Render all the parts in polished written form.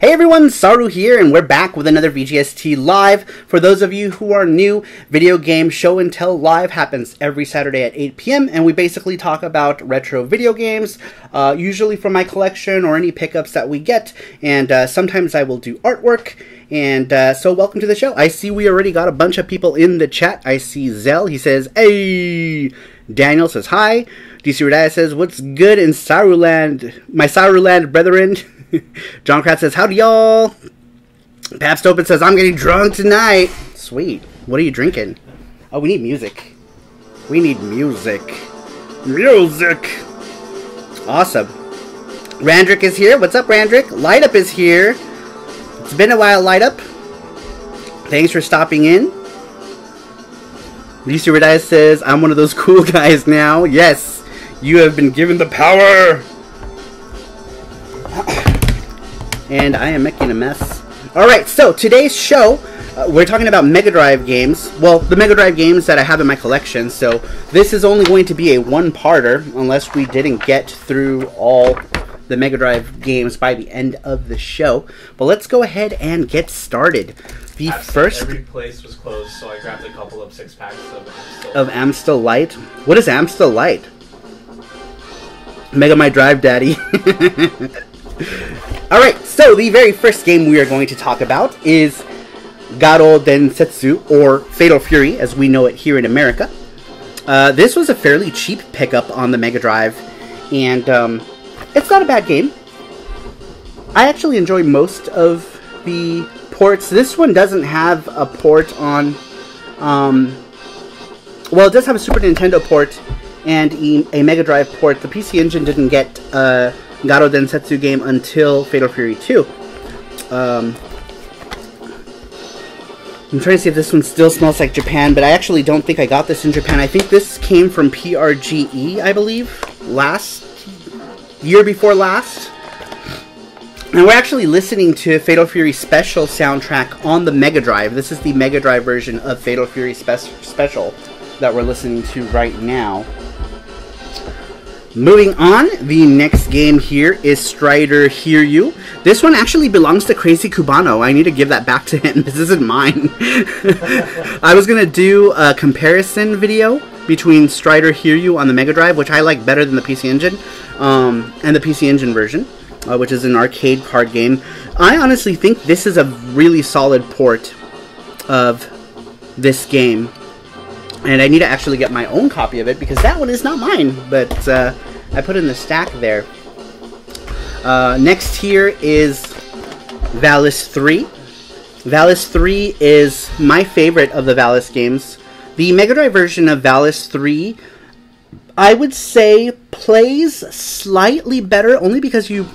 Hey everyone, Saru here, and we're back with another VGST Live. For those of you who are new, Video Game Show and Tell Live happens every Saturday at 8 p.m. and we basically talk about retro video games, usually from my collection or any pickups that we get, and sometimes I will do artwork. And so welcome to the show. I see we already got a bunch of people in the chat. I see Zell, he says, hey! Daniel says, hi! DC Redaya says, what's good in Saruland? My Saruland brethren. John Kratz says, howdy y'all. Pabst Open says, I'm getting drunk tonight. Sweet. What are you drinking? Oh, we need music. We need music. Music. Awesome. Randrick is here. What's up, Randrick? Light Up is here. It's been a while, Light Up. Thanks for stopping in. DC Redaya says, I'm one of those cool guys now. Yes, you have been given the power. And I am making a mess. Alright, so today's show, we're talking about Mega Drive games. Well, the Mega Drive games that I have in my collection. So this is only going to be a one-parter, unless we didn't get through all the Mega Drive games by the end of the show. But let's go ahead and get started. The first... Every place was closed, so I grabbed a couple of 6-packs of Amstel. Of Amstel Light? What is Amstel Light? Mega My Drive Daddy. Alright, so the very first game we are going to talk about is Garo Densetsu, or Fatal Fury, as we know it here in America. This was a fairly cheap pickup on the Mega Drive, and it's not a bad game. I actually enjoy most of the ports. This one doesn't have a port on... well, it does have a Super Nintendo port and a Mega Drive port. The PC Engine didn't get Garo Densetsu game until Fatal Fury 2. I'm trying to see if this one still smells like Japan, but I actually don't think I got this in Japan. I think this came from PRGE, I believe, year before last. And we're actually listening to Fatal Fury Special soundtrack on the Mega Drive. This is the Mega Drive version of Fatal Fury Special that we're listening to right now. Moving on, the next game here is Strider Hear You. This one actually belongs to Crazy Cubano. I need to give that back to him. This isn't mine. I was going to do a comparison video between Strider Hear You on the Mega Drive, which I like better than the PC Engine, and the PC Engine version, which is an arcade card game. I honestly think this is a really solid port of this game. And I need to actually get my own copy of it, because that one is not mine, but I put it in the stack there. Next here is Valis 3. Valis 3 is my favorite of the Valis games. The Mega Drive version of Valis 3, I would say, plays slightly better, only because you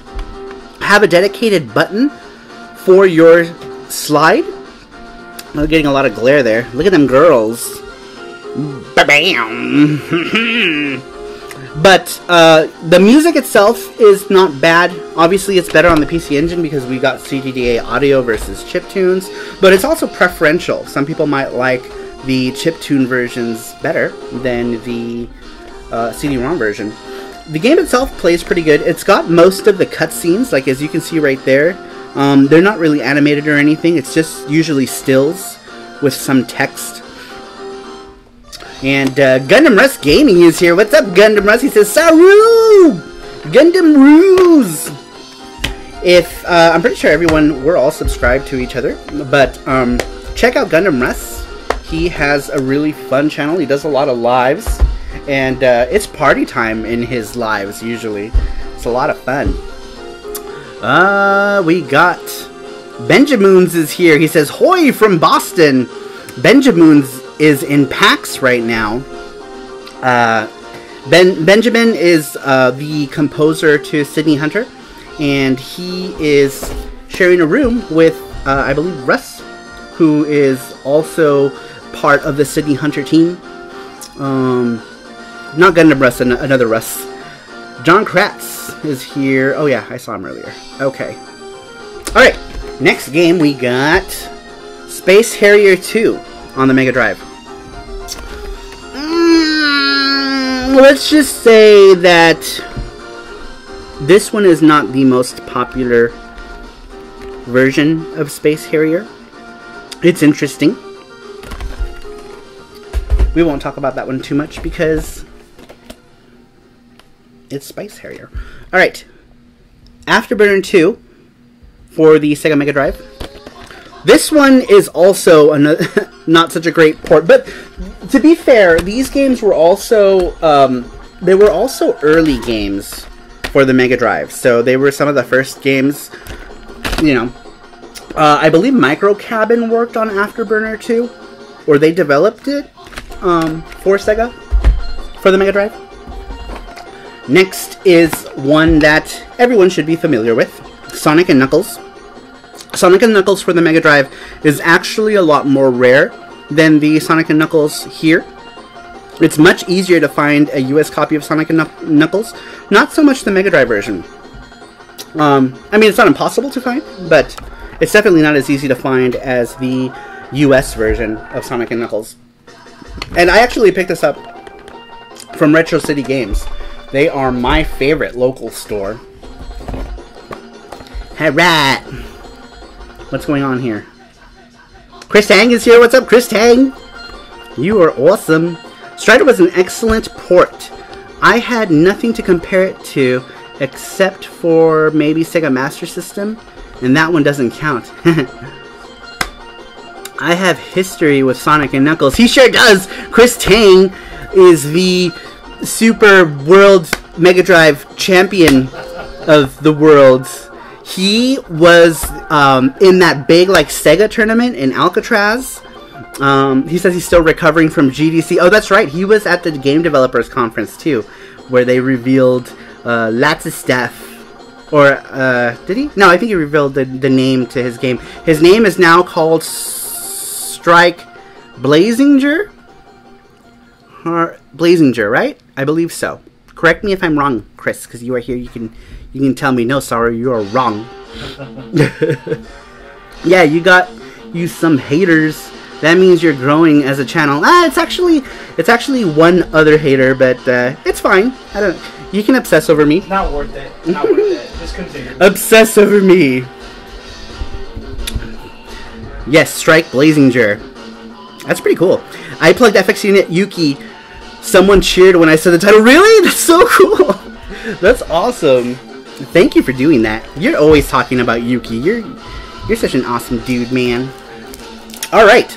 have a dedicated button for your slide. I'm getting a lot of glare there. Look at them girls. Ba-bam! But the music itself is not bad. Obviously, it's better on the PC Engine because we got CGDA audio versus chiptunes. But it's also preferential. Some people might like the chiptune versions better than the CD-ROM version. The game itself plays pretty good. It's got most of the cutscenes, like as you can see right there. They're not really animated or anything. It's just usually stills with some text. And Gundam Russ Gaming is here. What's up, Gundam Russ? He says, Saru! Gundam Ruse! If, I'm pretty sure we're all subscribed to each other. But, check out Gundam Russ. He has a really fun channel. He does a lot of lives. And, it's party time in his lives, usually. It's a lot of fun. We got... Benjamoons is here. He says, Hoy from Boston! Benjamoons is in PAX right now. Benjamin is the composer to Sydney Hunter, and he is sharing a room with, I believe, Russ, who is also part of the Sydney Hunter team. Not Gundam Russ, another Russ. John Kratz is here. Oh yeah, I saw him earlier. Okay. Alright, next game we got Space Harrier 2 on the Mega Drive. Let's just say that this one is not the most popular version of Space Harrier. It's interesting. We won't talk about that one too much because it's Space Harrier. Alright. Afterburner 2 for the Sega Mega Drive. This one is also another, not such a great port, but to be fair, these games were also they were also early games for the Mega Drive. So they were some of the first games, you know. I believe Micro Cabin worked on Afterburner 2, or they developed it for Sega, for the Mega Drive. Next is one that everyone should be familiar with, Sonic and Knuckles. Sonic and Knuckles for the Mega Drive is actually a lot more rare than the Sonic and Knuckles here. It's much easier to find a US copy of Sonic and Knuckles, not so much the Mega Drive version. I mean, it's not impossible to find, but it's definitely not as easy to find as the US version of Sonic and Knuckles. And I actually picked this up from Retro City Games. They are my favorite local store. Alright. What's going on here? Chris Tang is here. What's up, Chris Tang? You are awesome. Strider was an excellent port. I had nothing to compare it to except for maybe Sega Master System, and that one doesn't count. I have history with Sonic and Knuckles. He sure does! Chris Tang is the Super World Mega Drive champion of the world. He was in that big like Sega tournament in Alcatraz. He says he's still recovering from GDC. Oh, that's right. He was at the Game Developers Conference too, where they revealed lots of stuff. Or did he? No, I think he revealed the name to his game. His name is now called Strike Blazinger. Blazinger, right? I believe so. Correct me if I'm wrong, Chris, because you are here. You can tell me, no, sorry, you are wrong. Yeah, you some haters. That means you're growing as a channel. It's actually one other hater, but it's fine. You can obsess over me. Not worth it. Not worth it. Just continue. Obsess over me. Yes, Strike Blazinger. That's pretty cool. I plugged FX Unit Yuki. Someone cheered when I said the title. Really? That's so cool. That's awesome. Thank you for doing that. You're always talking about Yuki. You're such an awesome dude, man. Alright.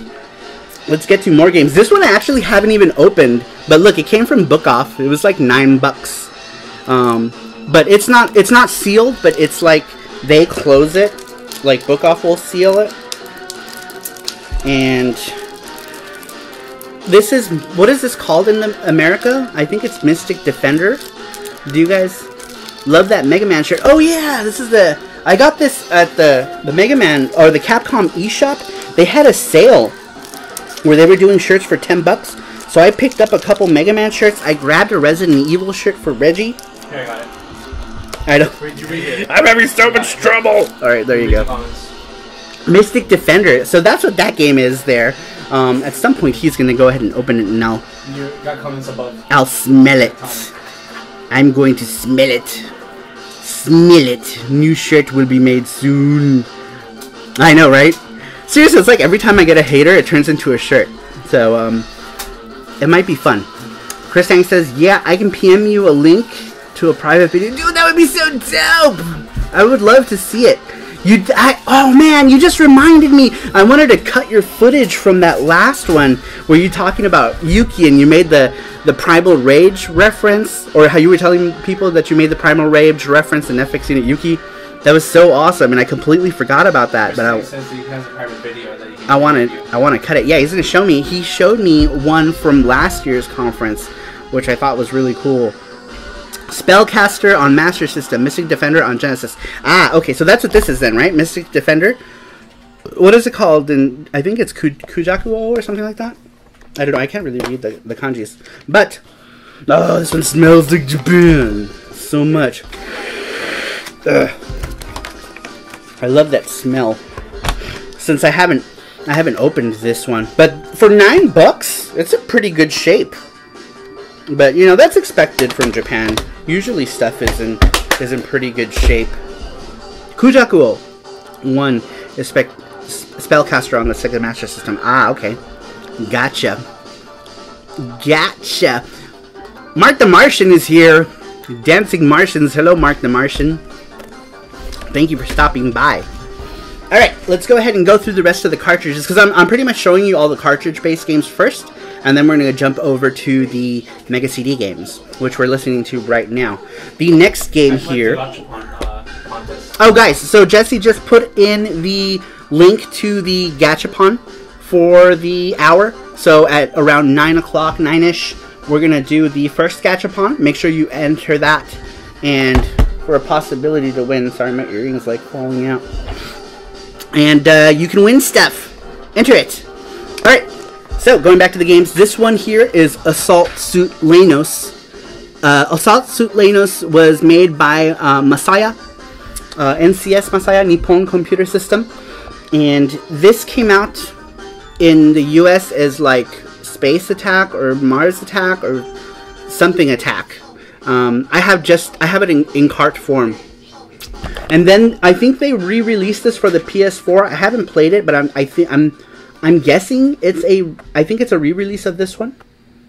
Let's get to more games. This one I actually haven't even opened. But look, it came from Book Off. It was like $9. But it's not sealed, but it's like they close it. Like Book Off will seal it. And this is, what is this called in America? I think it's Mystic Defender. Do you guys love that Mega Man shirt? Oh yeah, this is I got this at the Mega Man, or the Capcom eShop. They had a sale where they were doing shirts for $10. So I picked up a couple Mega Man shirts. I grabbed a Resident Evil shirt for Reggie. Here, I got it. I don't. Read it. I'm having so much trouble. Alright, there you go. Mystic Defender. So that's what that game is there. At some point he's going to go ahead and open it and You got comments above. I'll smell it. I'm going to smell it. Smell it. New shirt will be made soon. I know, right? Seriously, it's like every time I get a hater, it turns into a shirt. So, it might be fun. Chris Tang says, yeah, I can PM you a link to a private video. Dude, that would be so dope! I would love to see it. Oh man, you just reminded me. I wanted to cut your footage from that last one where you talking about Yuki and you made the Primal Rage reference, or how you were telling people that you made the Primal Rage reference in FX Unit Yuki. That was so awesome, and I completely forgot about that. But I want to cut it. Yeah, he's gonna show me. He showed me one from last year's conference, which I thought was really cool. Spellcaster on Master System, Mystic Defender on Genesis. Ah, okay, so that's what this is then, right? Mystic Defender. What is it called? I think it's Kujakuo or something like that. I don't know. I can't really read the kanjis. But oh, this one smells like Japan so much. Ugh. I love that smell. Since I haven't opened this one, but for $9, it's a pretty good shape. But you know, that's expected from Japan. Usually stuff is in pretty good shape. Kujakuo. One is Spellcaster on the Sega Master System. Ah, okay. Gotcha. Gotcha. Mark the Martian is here. Dancing Martians. Hello, Mark the Martian. Thank you for stopping by. Alright, let's go ahead and go through the rest of the cartridges, because I'm pretty much showing you all the cartridge-based games first, and then we're going to jump over to the Mega CD games, which we're listening to right now. The next game here... Oh, guys, so Jesse just put in the link to the Gachapon for the hour. So at around 9 o'clock, 9-ish, we're going to do the first Gachapon. Make sure you enter that, and for a possibility to win... Sorry, my earring's like falling out. And you can win stuff. Enter it. Alright, so going back to the games, this one here is Assault Suit Lanos. Assault Suit Lanos was made by Masaya, NCS Masaya, Nippon Computer System. And this came out in the US as like Space Attack or Mars Attack or something Attack. I have it in cart form. And then I think they re-released this for the PS4. I haven't played it, but I'm guessing I think it's a re-release of this one,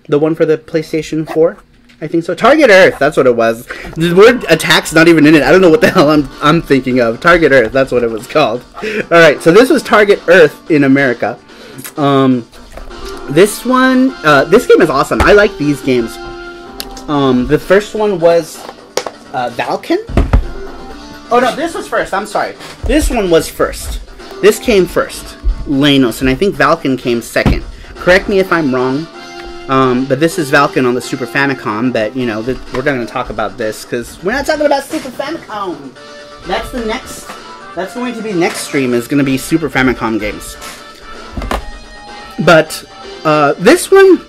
the one for the PlayStation 4. I think so. Target Earth, that's what it was. The word Attack's not even in it. I don't know what the hell I'm thinking of. Target Earth, that's what it was called. All right, so this was Target Earth in America. This one, this game is awesome. I like these games. The first one was Valken. Oh no, this was first. I'm sorry. This one was first. This came first. Lanos, and I think Valken came second. Correct me if I'm wrong. But this is Valken on the Super Famicom. But you know, we're not going to talk about this because we're not talking about Super Famicom. That's the next. That's going to be next stream. Is going to be Super Famicom games. But this one,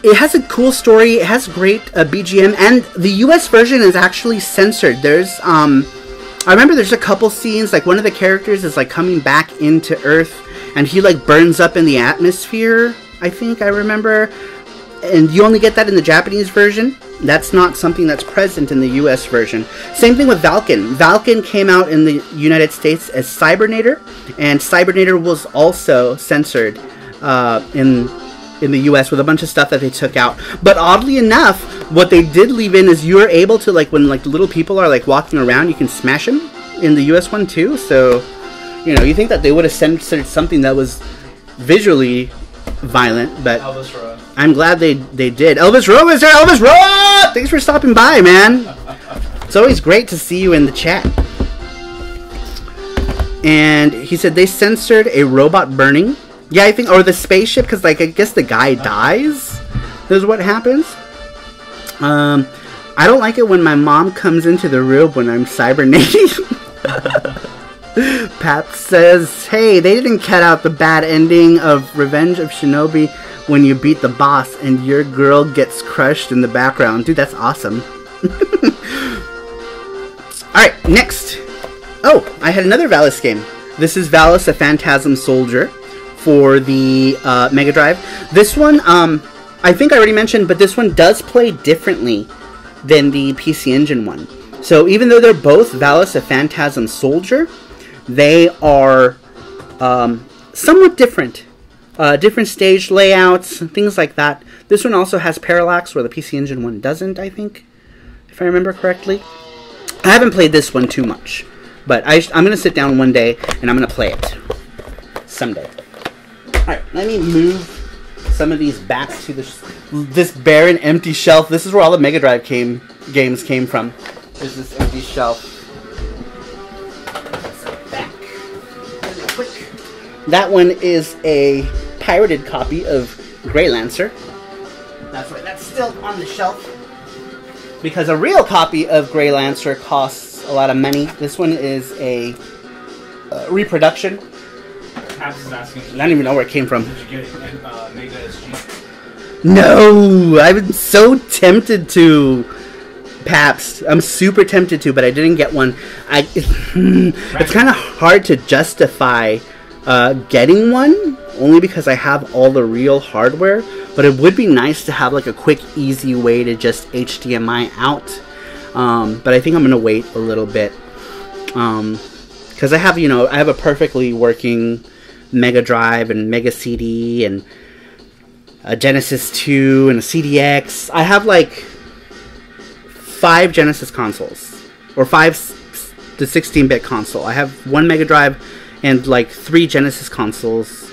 it has a cool story. It has great BGM, and the US version is actually censored. There's I remember there's a couple scenes, like one of the characters is like coming back into Earth, and he like burns up in the atmosphere. I think I remember, and you only get that in the Japanese version. That's not something that's present in the US version. Same thing with Valken. Valken came out in the United States as Cybernator, and Cybernator was also censored in the US with a bunch of stuff that they took out. But oddly enough, what they did leave in is you're able to, like, when like the little people are like walking around, you can smash them in the US one too. So, you know, you think that they would have censored something that was visually violent, but Elvis Roa. I'm glad they did. Elvis Roa is there. Elvis Roa! Thanks for stopping by, man. It's always great to see you in the chat. And he said they censored a robot burning. Yeah, I think, or the spaceship, because, like, I guess the guy dies. That's what happens. I don't like it when my mom comes into the room when I'm cybernating. Pap says, hey, they didn't cut out the bad ending of Revenge of Shinobi when you beat the boss and your girl gets crushed in the background. Dude, that's awesome. Alright, next. Oh, I had another Valis game. This is Valis, a Phantasm Soldier for the Mega Drive. This one, I think I already mentioned, but this one does play differently than the PC Engine one. So even though they're both Valis, a Phantasm Soldier, they are somewhat different. Different stage layouts, things like that. This one also has parallax, where the PC Engine one doesn't, I think, if I remember correctly. I haven't played this one too much, but I'm going to sit down one day and I'm going to play it someday. Alright, let me move some of these back to this barren, empty shelf. This is where all the Mega Drive games came from. There's this empty shelf. Back. Really quick. That one is a pirated copy of Grey Lancer. That's right, that's still on the shelf. Because a real copy of Grey Lancer costs a lot of money. This one is a reproduction. Is asking, I don't even know where it came from. Did you get it in Mega SG? No! I'm so tempted to, Paps. I'm super tempted to, but I didn't get one. It's kind of hard to justify getting one, only because I have all the real hardware. But it would be nice to have like a quick, easy way to just HDMI out. But I think I'm going to wait a little bit. because I have, you know, I have a perfectly working Mega Drive and Mega CD and a Genesis 2 and a CDX. I have like 5 Genesis consoles, or 5 the 16-bit console. I have 1 Mega Drive and like 3 Genesis consoles,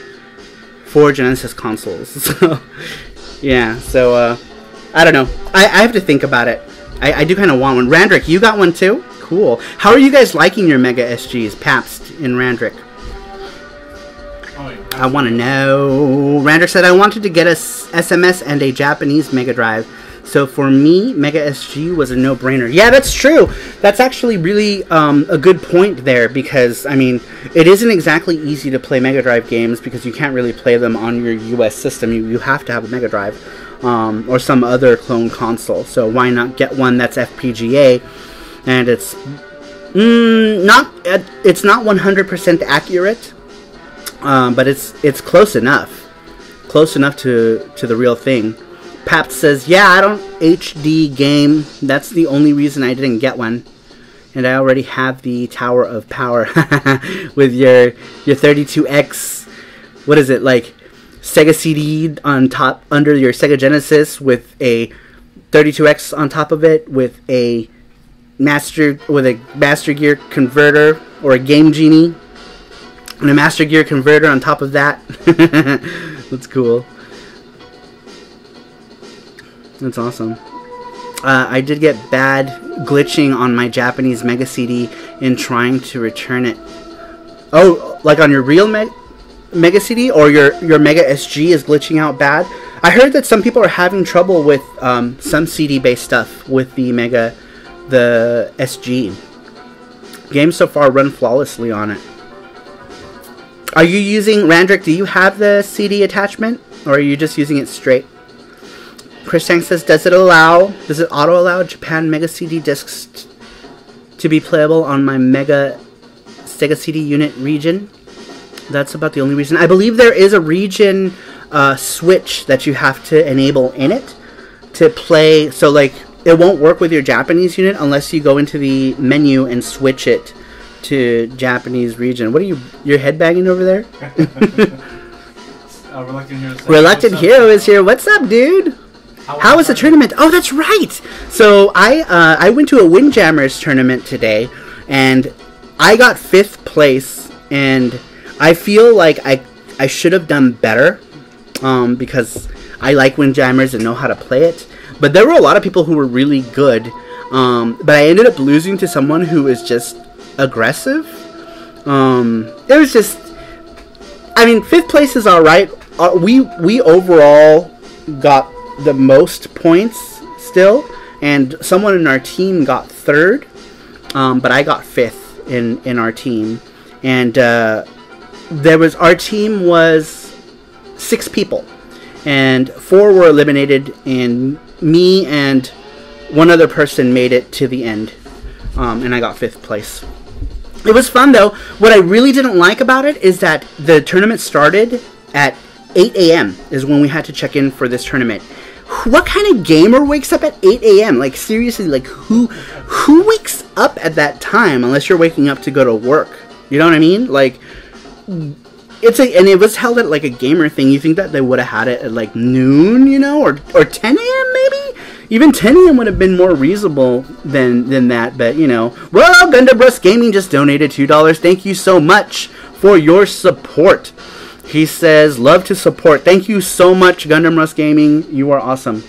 4 Genesis consoles. So yeah, so I don't know. I have to think about it. I do kind of want one. Randrick, you got one too? Cool. How are you guys liking your Mega SGs, Pabst and Randrick? I want to know. Randrick said, I wanted to get a SMS and a Japanese Mega Drive. So for me, Mega SG was a no-brainer. Yeah, that's true. That's actually really a good point there, because, I mean, it isn't exactly easy to play Mega Drive games because you can't really play them on your US system. You have to have a Mega Drive or some other clone console. So why not get one that's FPGA? And it's not 100% accurate, but it's close enough. Close enough to the real thing. Pap says, yeah, I don't HD game. That's the only reason I didn't get one. And I already have the Tower of Power with your 32X. What is it, like Sega CD on top under your Sega Genesis with a 32X on top of it with a Master Gear converter or a Game Genie and a Master Gear converter on top of that. That's cool. That's awesome. I did get bad glitching on my Japanese Mega CD in trying to return it. Oh, like on your real Mega CD, or your Mega SG is glitching out bad? I heard that some people are having trouble with some CD-based stuff with the SG. Games so far run flawlessly on it. Are you using, Randrick, do you have the CD attachment, or are you just using it straight? Chris Tank says, does it auto allow Japan Mega CD discs to be playable on my Mega Sega CD unit region? That's about the only reason. I believe there is a region switch that you have to enable in it to play. So like, it won't work with your Japanese unit unless you go into the menu and switch it to Japanese region. What are you're headbanging over there? Reluctant Hero is here. What's up, dude? How was the tournament? Oh, that's right. So I went to a Windjammers tournament today, and I got 5th place, and I feel like I should have done better because I like Windjammers and know how to play it. But there were a lot of people who were really good, but I ended up losing to someone who is just aggressive. It was just, I mean, 5th place is all right. We overall got the most points still, and someone in our team got 3rd, but I got 5th in our team, and our team was 6 people, and 4 were eliminated, and me and one other person made it to the end, and I got 5th place. It was fun though. What I really didn't like about it is that the tournament started at 8 a.m. is when we had to check in for this tournament. What kind of gamer wakes up at 8 a.m.? Like, seriously, like, who wakes up at that time unless you're waking up to go to work? You know what I mean? Like, and it was held at, like, a gamer thing. You think that they would have had it at, like, noon, you know? Or 10 a.m., maybe? Even 10 a.m. would have been more reasonable than that, but, you know. Well, Gundam Bros Gaming just donated $2. Thank you so much for your support. He says, love to support. Thank you so much, Gundam Rust Gaming. You are awesome.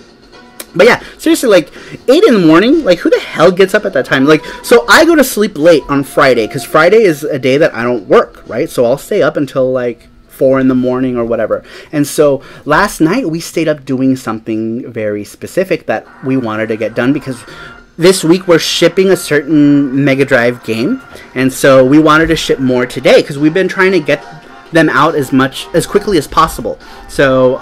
But yeah, seriously, like, 8 in the morning, like, who the hell gets up at that time? Like, so I go to sleep late on Friday, because Friday is a day that I don't work, right? So I'll stay up until, like, 4 in the morning or whatever. And so last night we stayed up doing something very specific that we wanted to get done, because this week we're shipping a certain Mega Drive game. And so we wanted to ship more today, because we've been trying to get them out as quickly as possible. So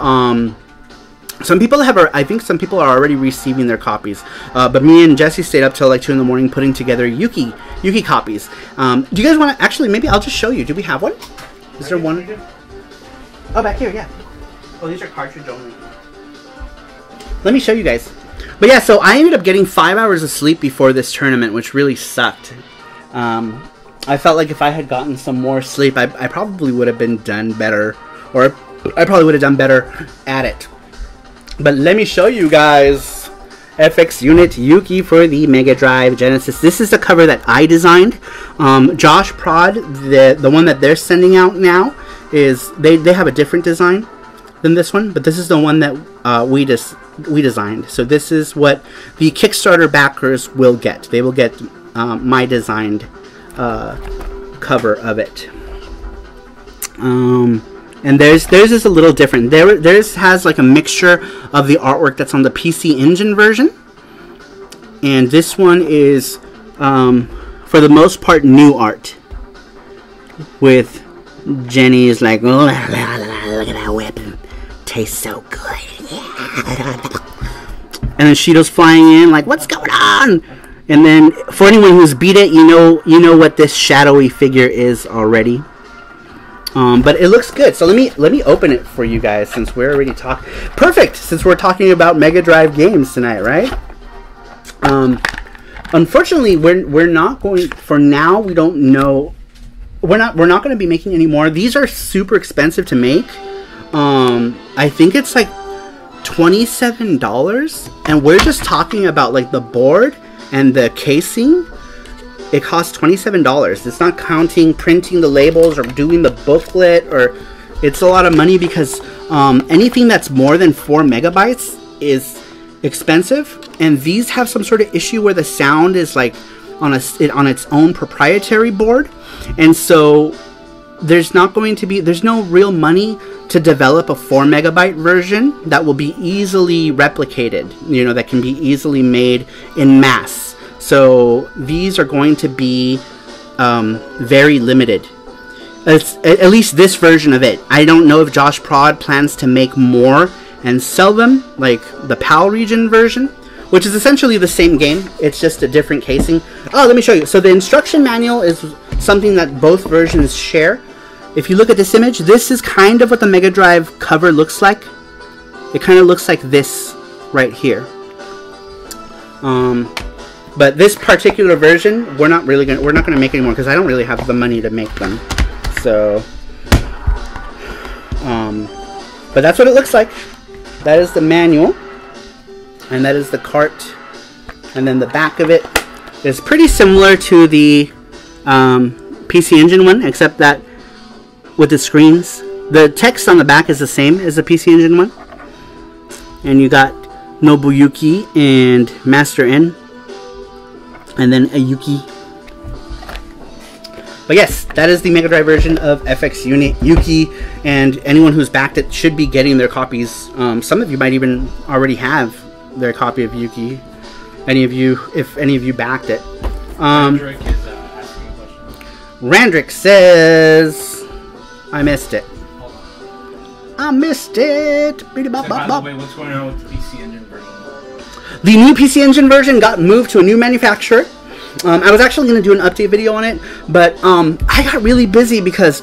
some people I think some people are already receiving their copies, but me and Jesse stayed up till like 2 in the morning putting together Yuki copies. Do you guys want to, actually, maybe I'll just show you. Do we have one? Is there one? Oh, back here, yeah. Oh, these are cartridge only. Let me show you guys. But yeah, so I ended up getting 5 hours of sleep before this tournament, which really sucked. I felt like if I had gotten some more sleep, I probably would have been done better, or I probably would have done better at it. But let me show you guys FX Unit Yuki for the Mega Drive Genesis. This is the cover that I designed. Josh Prod, the one that they're sending out now, is they have a different design than this one, but this is the one that we designed. So this is what the Kickstarter backers will get. They will get my designed cover of it. And theirs is a little different. Theirs has like a mixture of the artwork that's on the PC Engine version, and this one is for the most part new art, with Jenny's like, oh, look at that weapon, tastes so good. And then Shido's flying in like, what's going on? And then for anyone who's beat it, you know what this shadowy figure is already. But it looks good. So let me open it for you guys, since we're already talking. Perfect, since we're talking about Mega Drive games tonight, right? Unfortunately, we're not going, for now. We don't know. We're not going to be making any more. These are super expensive to make. I think it's like $27, and we're just talking about like the board and the casing. It costs $27. It's not counting printing the labels or doing the booklet, or it's a lot of money, because anything that's more than 4 megabytes is expensive, and these have some sort of issue where the sound is like on its own proprietary board, and so there's no real money to develop a 4 megabyte version that will be easily replicated, that can be easily made in mass. So these are going to be very limited. At least this version of it. I don't know if Josh Prod plans to make more and sell them, like the PAL region version, which is essentially the same game. It's just a different casing. Oh, let me show you. So the instruction manual is something that both versions share. If you look at this image, this is kind of what the Mega Drive cover looks like. It kind of looks like this right here. But this particular version, we're not gonna make anymore, because I don't really have the money to make them. So, but that's what it looks like. That is the manual, and that is the cart, and then the back of it is pretty similar to the PC Engine one, except that with the screens, the text on the back is the same as the PC Engine one, and you got Nobuyuki and Master N. And then a Yuki. But yes, that is the Mega Drive version of FX Unit Yuki, and anyone who's backed it should be getting their copies. Some of you might even already have their copy of Yuki. If any of you backed it. Randrick is asking a question. Randrick says, I missed it. I missed it. By the way, what's going on with the PC Engine version? The new PC Engine version got moved to a new manufacturer. I was actually going to do an update video on it, but I got really busy because,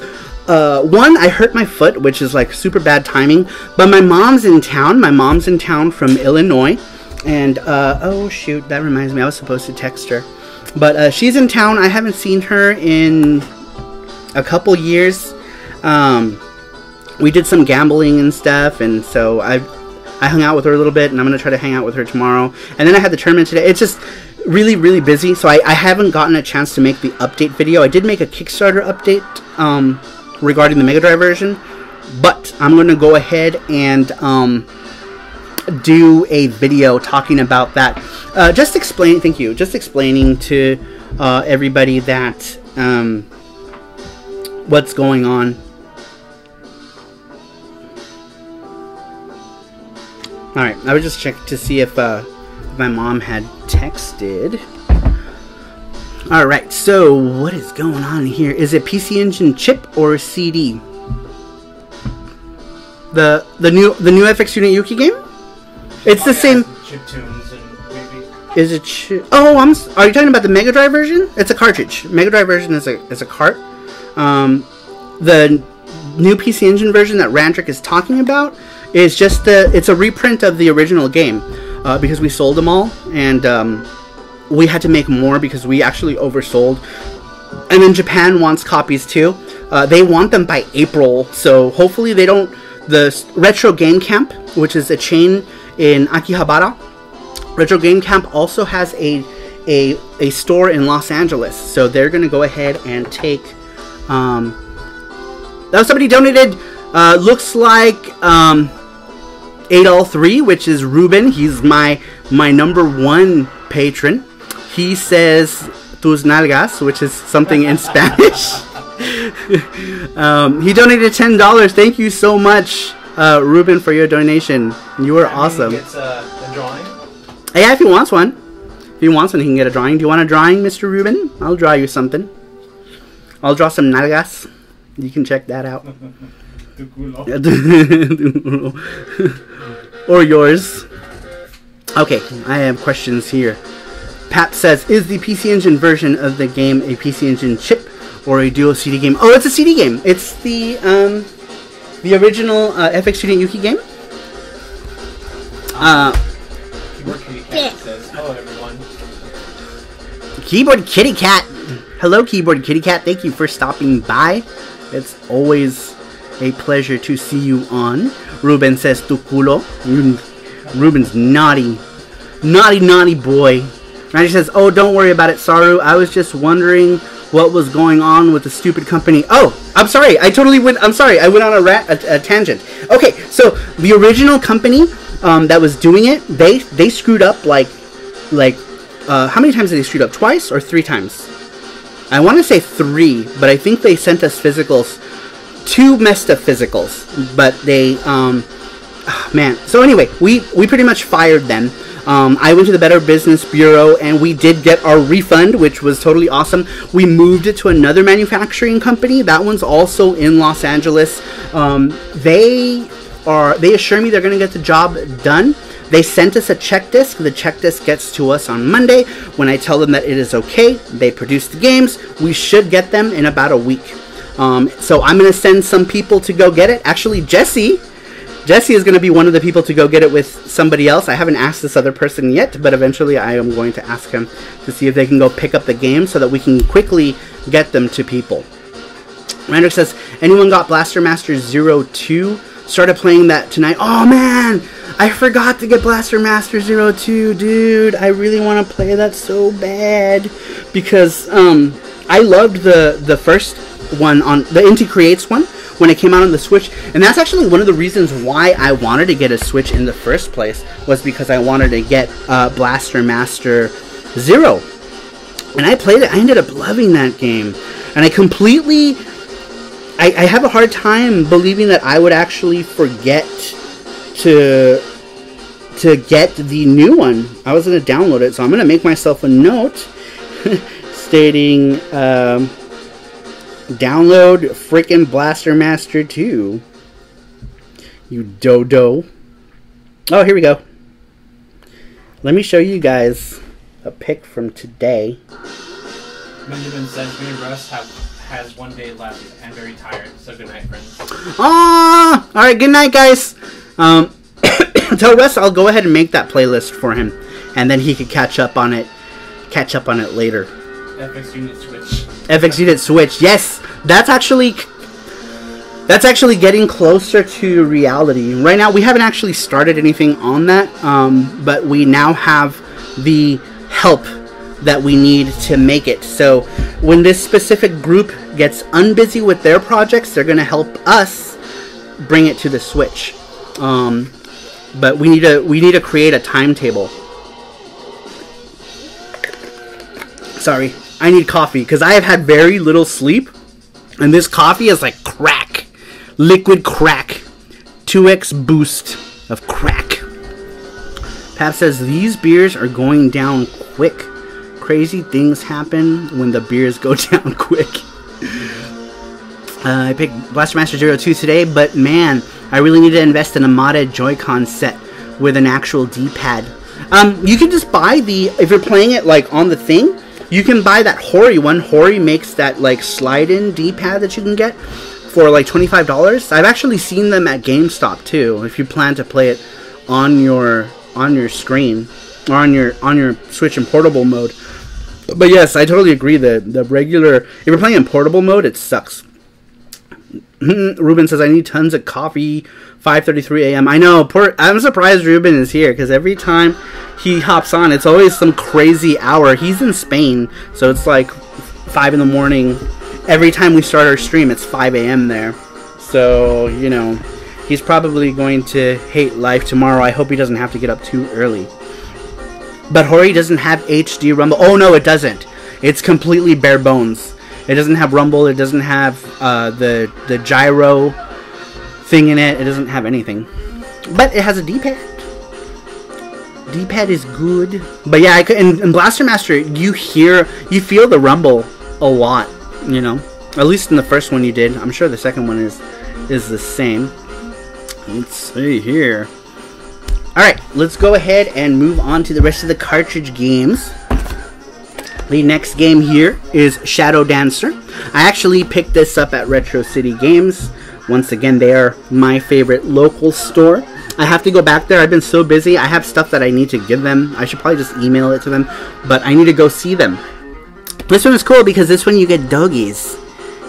one, I hurt my foot, which is like super bad timing, but my mom's in town. My mom's in town from Illinois, and, oh shoot, that reminds me, I was supposed to text her. But she's in town. I haven't seen her in a couple years. We did some gambling and stuff, and so I hung out with her a little bit, and I'm going to try to hang out with her tomorrow. And then I had the tournament today. It's just really, really busy, so I haven't gotten a chance to make the update video. I did make a Kickstarter update regarding the Mega Drive version, but I'm going to go ahead and do a video talking about that. Just explaining to everybody that what's going on. Alright, I would just check to see if my mom had texted. Alright, so what is going on here? Is it PC Engine chip or CD? The new FX Unit Yuki game? It's the same. Chip tunes and maybe. Is it chip? Oh, are you talking about the Mega Drive version? It's a cartridge. Mega Drive version is a cart. The new PC Engine version that Randrick is talking about is just it's a reprint of the original game, because we sold them all, and we had to make more because we actually oversold And then Japan wants copies too. They want them by April, so hopefully they don't. The Retro Game Camp, which is a chain in Akihabara, Retro Game Camp also has a store in Los Angeles, so they're gonna go ahead and take. That was somebody donated. Looks like Adol3, which is Ruben. He's my #1 patron. He says tus nalgas, which is something in Spanish. He donated $10. Thank you so much, Ruben, for your donation. You were awesome. He gets a drawing. Yeah, if he wants one. If he wants one, he can get a drawing. Do you want a drawing, Mr. Ruben? I'll draw you something. I'll draw some nalgas. You can check that out. Or yours. Okay, I have questions here. Pat says, is the PC Engine version of the game a PC Engine chip or a dual CD game? Oh, it's a CD game. It's the original FX Student Yuki game. Keyboard Kitty Cat says, hello everyone. Keyboard Kitty Cat. Hello, Keyboard Kitty Cat. Thank you for stopping by. It's always a pleasure to see you on. Ruben says, tu culo. Ruben's naughty. Naughty boy. Randy says, oh, don't worry about it, Saru. I was just wondering what was going on with the stupid company. Oh, I'm sorry. I'm sorry. I went on a tangent. Okay, so the original company that was doing it, they screwed up like how many times did they screwed up? Twice or 3 times? I want to say 3, but I think they sent us physicals. 2 messed up physicals, but they man. So anyway, we pretty much fired them. I went to the Better Business Bureau and we did get our refund, which was totally awesome. We moved it to another manufacturing company. That one's also in Los Angeles. They assure me they're going to get the job done. They sent us a check disc. The check disc gets to us on Monday. When I tell them that it is okay, they produce the games. We should get them in about a week. So I'm going to send some people to go get it. Actually, Jesse is going to be one of the people to go get it with somebody else. I haven't asked this other person yet, but eventually I am going to ask him to see if they can go pick up the game so that we can quickly get them to people. Randrick says, anyone got Blaster Master 02? Started playing that tonight. Oh man, I forgot to get Blaster Master 02, dude. I really want to play that so bad because I loved the first one on the Inti Creates one when it came out on the Switch, and that's actually one of the reasons why I wanted to get a Switch in the first place, was because I wanted to get Blaster Master 0. And I played it. I ended up loving that game, and I completely I have a hard time believing that I would actually forget to get the new one. I was going to download it, so I'm going to make myself a note stating download frickin' Blaster Master 2. You dodo. Oh, here we go. Let me show you guys a pic from today. Benjamin says, me and Russ has 1 day left and very tired, so good night, friends. Ah, all right, good night, guys. Tell Russ I'll go ahead and make that playlist for him, and then he could catch up on it later. FX Unit Switch. FX Unit Switch, yes, that's actually getting closer to reality. Right now, we haven't actually started anything on that, but we now have the help that we need to make it. So when this specific group gets unbusy with their projects, they're going to help us bring it to the Switch. But we need to create a timetable. Sorry, I need coffee because I have had very little sleep, and this coffee is like crack, liquid crack, 2x boost of crack. Pap says these beers are going down quick. Crazy things happen when the beers go down quick. I picked Blaster Master 02 today, but man, I really need to invest in a modded Joy-Con set with an actual D-pad. You can just buy if you're playing it like on the thing, you can buy that Hori one. Hori makes that like slide-in D-pad that you can get for like $25. I've actually seen them at GameStop too, if you plan to play it on your screen or on your Switch in portable mode. But yes, I totally agree that the regular, if you're playing in portable mode, it sucks. Ruben says, I need tons of coffee, 5:33 a.m. I know, I'm surprised Ruben is here, because every time he hops on, it's always some crazy hour. He's in Spain, so it's like 5 in the morning. Every time we start our stream, it's 5 a.m. there. So, you know, he's probably going to hate life tomorrow. I hope he doesn't have to get up too early. But Hori doesn't have HD Rumble. Oh, no, it doesn't. It's completely bare bones. It doesn't have Rumble. It doesn't have the gyro thing in it. It doesn't have anything. But it has a D-pad. D-pad is good. But yeah, in Blaster Master, you feel the Rumble a lot, you know. At least in the first one you did. I'm sure the second one is the same. Let's see here. Alright, let's go ahead and move on to the rest of the cartridge games. The next game here is Shadow Dancer. I actually picked this up at Retro City Games. Once again, they are my favorite local store. I have to go back there. I've been so busy. I have stuff that I need to give them. I should probably just email it to them, but I need to go see them. This one is cool because this one you get doggies.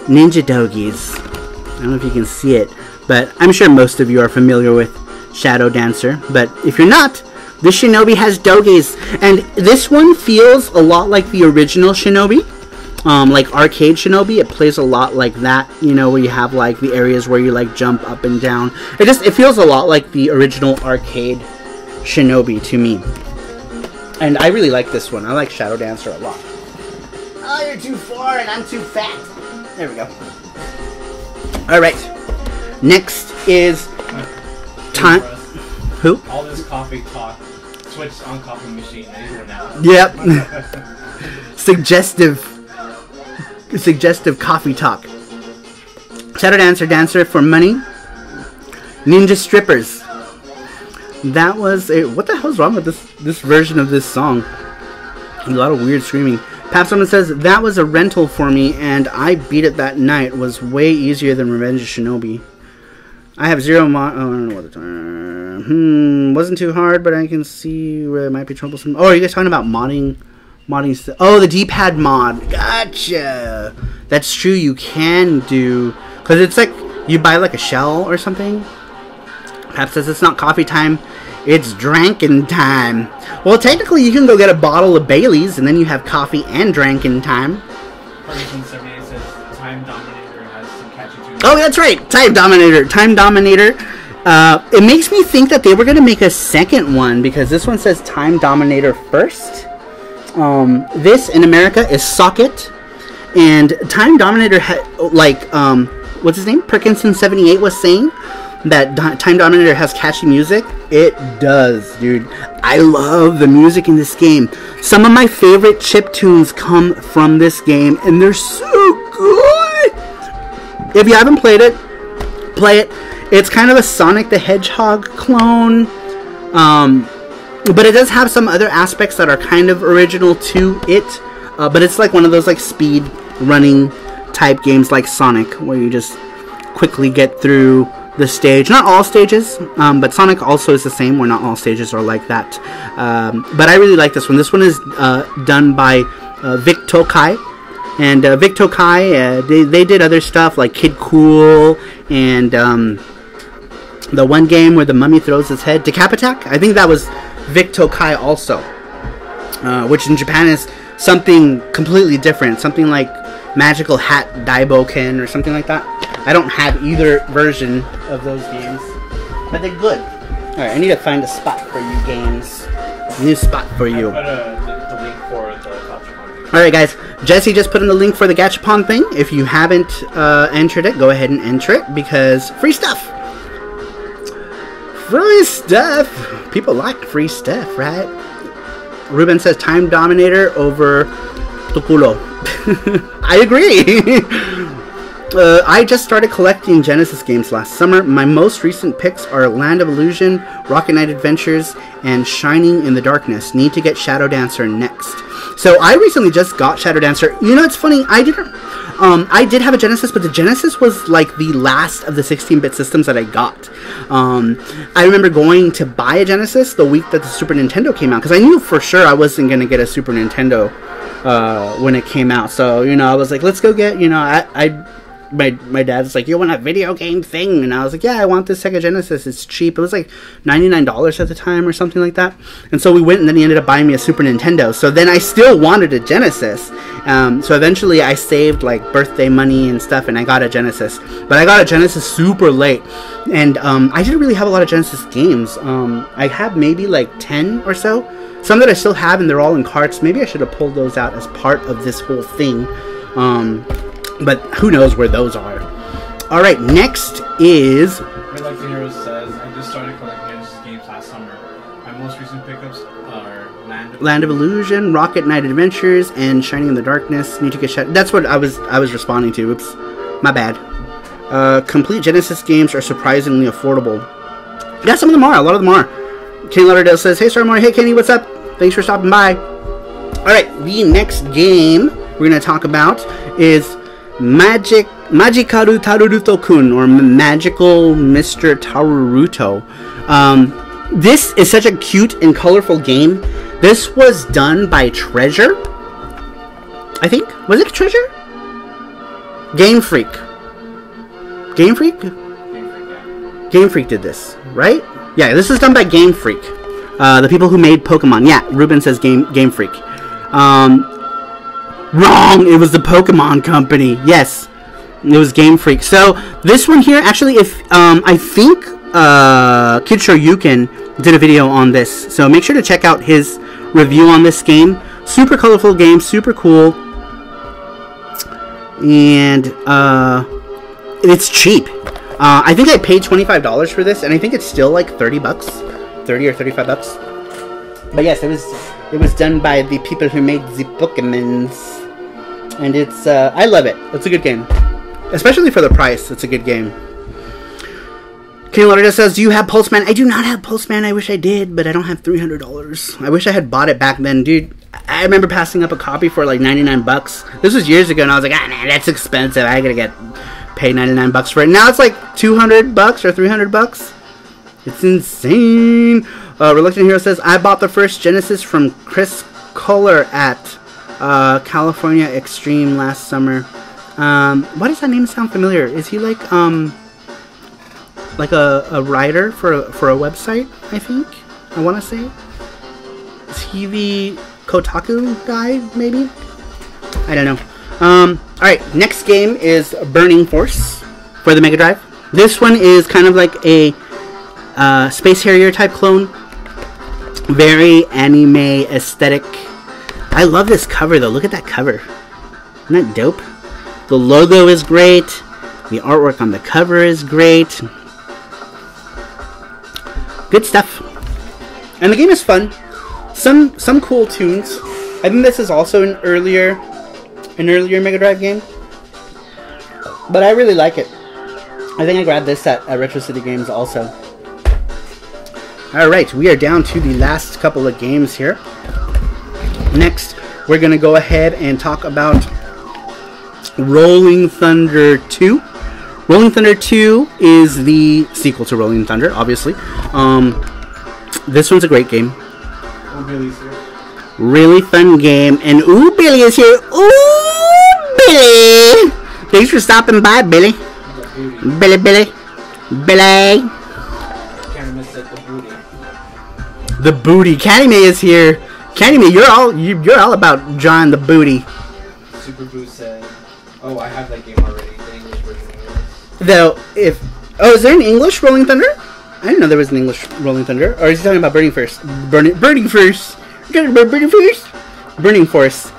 Ninja doggies. I don't know if you can see it, but I'm sure most of you are familiar with Shadow Dancer. But if you're not, this Shinobi has doggies, and this one feels a lot like the original Shinobi, like arcade Shinobi. It plays a lot like that, you know, where you have like the areas where you like jump up and down. It feels a lot like the original arcade Shinobi to me, and I really like this one. I like Shadow Dancer a lot. Oh, you're too far and I'm too fat. There we go. All right, next is time. Who? All this coffee talk. Switched on coffee machine. Now. Yep. Suggestive coffee talk. Shadow Dancer, Dancer for Money. Ninja Strippers. That was a... What the hell's wrong with this version of this song? A lot of weird screaming. Papsoman says, that was a rental for me, and I beat it that night. It was way easier than Revenge of Shinobi. I have zero mod... Oh, I don't know what the time... wasn't too hard, but I can see where it might be troublesome. Oh, are you guys talking about modding stuff? Oh, the D-pad mod. Gotcha. That's true, you can do... Because it's like, you buy like a shell or something. Pap says it's not coffee time, it's drinking time. Well, technically you can go get a bottle of Bailey's, and then you have coffee and drinking time. Ferguson 78 says Time Dominator has some catchy tunes. Oh, that's right, Time Dominator. Time Dominator. It makes me think that they were going to make a second one, because this one says Time Dominator first. This in America is Socket, and Time Dominator what's his name? Perkinson78 was saying that Time Dominator has catchy music. It does, dude. I love the music in this game. Some of my favorite chip tunes come from this game, and they're so good. If you haven't played it, play it. It's kind of a Sonic the Hedgehog clone, but it does have some other aspects that are kind of original to it. But it's like one of those like speed running type games like Sonic, where you just quickly get through the stage. Not all stages, but Sonic also is the same, where not all stages are like that. But I really like this one. This one is done by Vic Tokai. And Vic Tokai, they did other stuff like Kid Cool and the one game where the mummy throws his head, Decapitac. I think that was Vic Tokai also, which in Japan is something completely different, something like Magical Hat Daiboken or something like that. I don't have either version of those games, but they're good. Alright, I need to find a spot for you games. New spot for you. I put the link for the Gachapon thing. Alright guys, Jesse just put in the link for the Gachapon thing. If you haven't entered it, go ahead and enter it, because free stuff! Free stuff! People like free stuff, right? Ruben says Time Dominator over Tokulo. I agree! I just started collecting Genesis games last summer. My most recent picks are Land of Illusion, Rocket Knight Adventures, and Shining in the Darkness. Need to get Shadow Dancer next. So I recently just got Shadow Dancer. You know, it's funny, I did have a Genesis, but the Genesis was like the last of the 16-bit systems that I got. I remember going to buy a Genesis the week that the Super Nintendo came out, because I knew for sure I wasn't going to get a Super Nintendo when it came out. So, you know, I was like, let's go get, you know, my dad's like, you want a video game thing? And I was like, yeah, I want this Sega Genesis. It's cheap. It was like $99 at the time or something like that. And so we went, and then he ended up buying me a Super Nintendo. So then I still wanted a Genesis. So eventually I saved like birthday money and stuff, and I got a Genesis. But I got a Genesis super late. And I didn't really have a lot of Genesis games. I have maybe like 10 or so. Some that I still have, and they're all in carts. Maybe I should have pulled those out as part of this whole thing. But who knows where those are. Alright, next is... Red Like the Hero says, I just started collecting Genesis games last summer. My most recent pickups are Land of Illusion, Rocket Knight Adventures, and Shining in the Darkness. Need to get shut. That's what I was responding to. Oops. My bad. Complete Genesis games are surprisingly affordable. Yeah, some of them are. A lot of them are. Kenny Lauderdale says, hey, Star Moore. Hey, Kenny, what's up? Thanks for stopping by. Alright, the next game we're going to talk about is Magikaru Taruruto-kun, or Magical Mr. Taruruto. This is such a cute and colorful game. This was done by Treasure, I think. Was it Treasure? Game Freak. Game Freak? Game Freak did this, right? Yeah, this was done by Game Freak. The people who made Pokemon. Yeah, Ruben says Game Freak. Wrong! It was the Pokemon Company. Yes, it was Game Freak. So this one here, actually, if I think Kid Shoryuken did a video on this, so make sure to check out his review on this game. Super colorful game, super cool, and it's cheap. I think I paid $25 for this, and I think it's still like 30 bucks, 30 or 35 bucks. But yes, it was done by the people who made the Pokemons. And it's, I love it. It's a good game. Especially for the price, it's a good game. Kenny Lauderdale says, do you have Pulseman? I do not have Pulseman. I wish I did, but I don't have $300. I wish I had bought it back then, dude. I remember passing up a copy for like 99 bucks. This was years ago, and I was like, nah, that's expensive. I gotta pay 99 bucks for it. Now it's like 200 bucks or 300 bucks. It's insane. Reluctant Hero says, I bought the first Genesis from Chris Kohler at California Extreme last summer. Why does that name sound familiar? Is he like a writer for a website, I think? I want to say. Is he the Kotaku guy, maybe? I don't know. Alright, next game is Burning Force for the Mega Drive. This one is kind of like a Space Harrier type clone. Very anime aesthetic. I love this cover though. Look at that cover. Isn't that dope? The logo is great. The artwork on the cover is great. Good stuff. And the game is fun. Some cool tunes. I think this is also an earlier Mega Drive game. But I really like it. I think I grabbed this at Retro City Games also. Alright, we are down to the last couple of games here. Next, we're going to go ahead and talk about Rolling Thunder 2. Rolling Thunder 2 is the sequel to Rolling Thunder, obviously. This one's a great game. Oh, Billy's here. Really fun game. And ooh, Billy is here. Ooh, Billy! Thanks for stopping by, Billy. Billy. Billy. Candyman said the booty. The booty. Candyman is here. Candyman, you're all about John the Booty. Super Boo said, oh, I have that game already. The English version is. Though, is there an English Rolling Thunder? I didn't know there was an English Rolling Thunder. Or is he talking about Burning First? Burning First. You're talking about Burning First? Burning Force.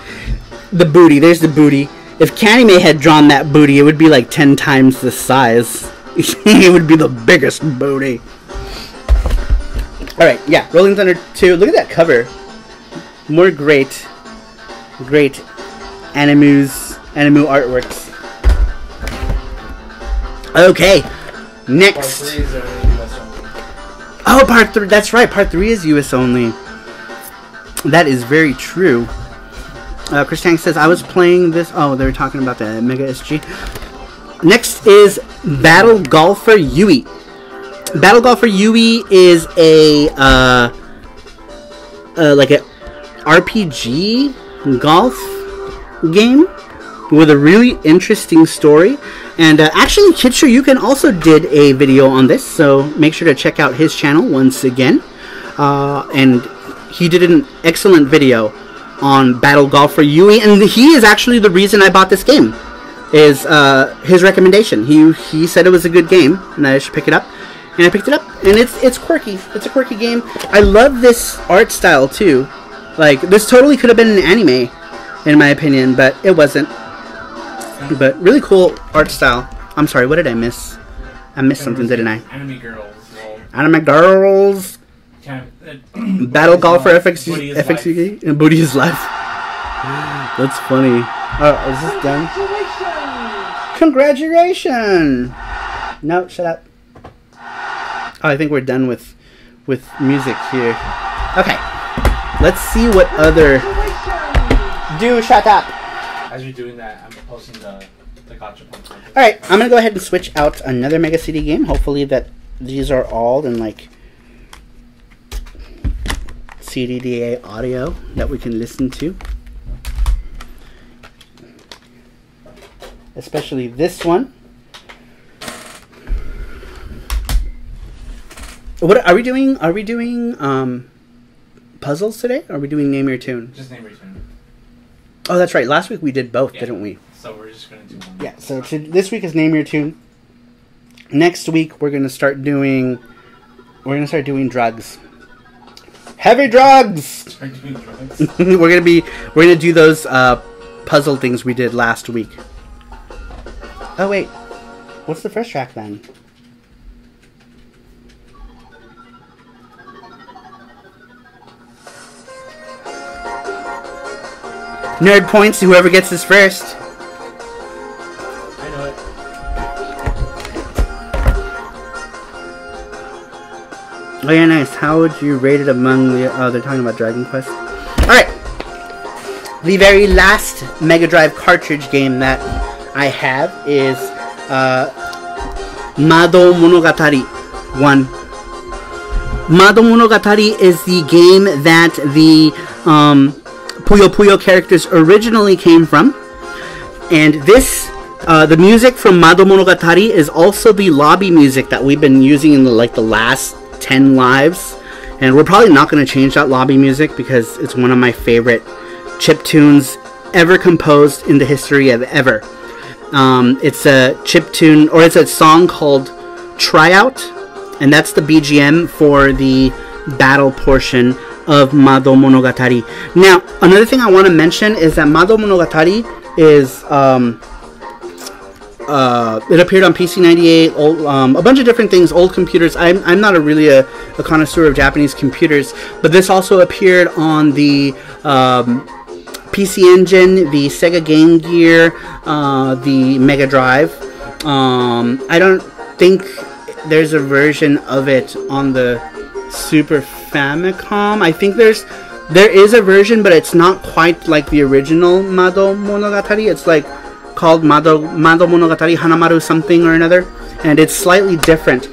The booty. There's the booty. If Candyman had drawn that booty, it would be like 10 times the size. It would be the biggest booty. Alright, yeah. Rolling Thunder 2. Look at that cover. More great anime artworks. Okay, next. Part 3 is US only. Oh, part 3. That's right. Part 3 is US only. That is very true. Chris Tank says, I was playing this. Oh, they were talking about the Mega SG. Next is Battle Golfer Yui. Battle Golfer Yui is a like a RPG golf game with a really interesting story. And actually, Kitsuryuken also did a video on this, so make sure to check out his channel once again. And he did an excellent video on Battle Golf for Yui, and he is actually the reason I bought this game. Is his recommendation. He said it was a good game, and I should pick it up. And I picked it up, and it's quirky. It's a quirky game. I love this art style too. Like, this totally could have been an anime, in my opinion, but it wasn't. But really cool art style. I'm sorry, what did I miss? I missed something, didn't I? Anime girls. Anime girls. Battle Golf for FXU and Booty is Life. That's funny. Oh, is this done? Congratulations! No, shut up. Oh, I think we're done with music here. Okay, let's see what other. Do shut up. As you're doing that, I'm posting the gotcha punch. All right, I'm gonna go ahead and switch out another Mega CD game. Hopefully that these are all in like CDDA audio that we can listen to. Especially this one. What are we doing? Are we doing puzzles today? Or are we doing Name Your Tune? Just Name Your Tune. Oh, that's right. Last week we did both, didn't we? So we're just gonna do one. Yeah. So this week is Name Your Tune. Next week we're gonna start doing. We're gonna start doing drugs. Heavy drugs. Start doing drugs. We're gonna do those puzzle things we did last week. Oh wait, what's the first track then? Nerd points to whoever gets this first. I know it. Oh yeah, nice. How would you rate it among the... Oh, they're talking about Dragon Quest. Alright. The very last Mega Drive cartridge game that I have is Mado Monogatari 1. Mado Monogatari is the game that the Puyo Puyo characters originally came from. And this, the music from Mado Monogatari is also the lobby music that we've been using in the last 10 lives. And we're probably not going to change that lobby music because it's one of my favorite chiptunes ever composed in the history of ever. It's a chiptune, or it's a song called Tryout, and that's the BGM for the battle portion of Mado Monogatari. Now, another thing I want to mention is that Mado Monogatari is it appeared on PC-98, a bunch of different things, old computers. I'm not really a connoisseur of Japanese computers, but this also appeared on the PC Engine, the Sega Game Gear, the Mega Drive. I don't think there's a version of it on the Super Famicom. I think there is a version, but it's not quite like the original Mado Monogatari. It's like called Mado Monogatari Hanamaru something or another, and it's slightly different.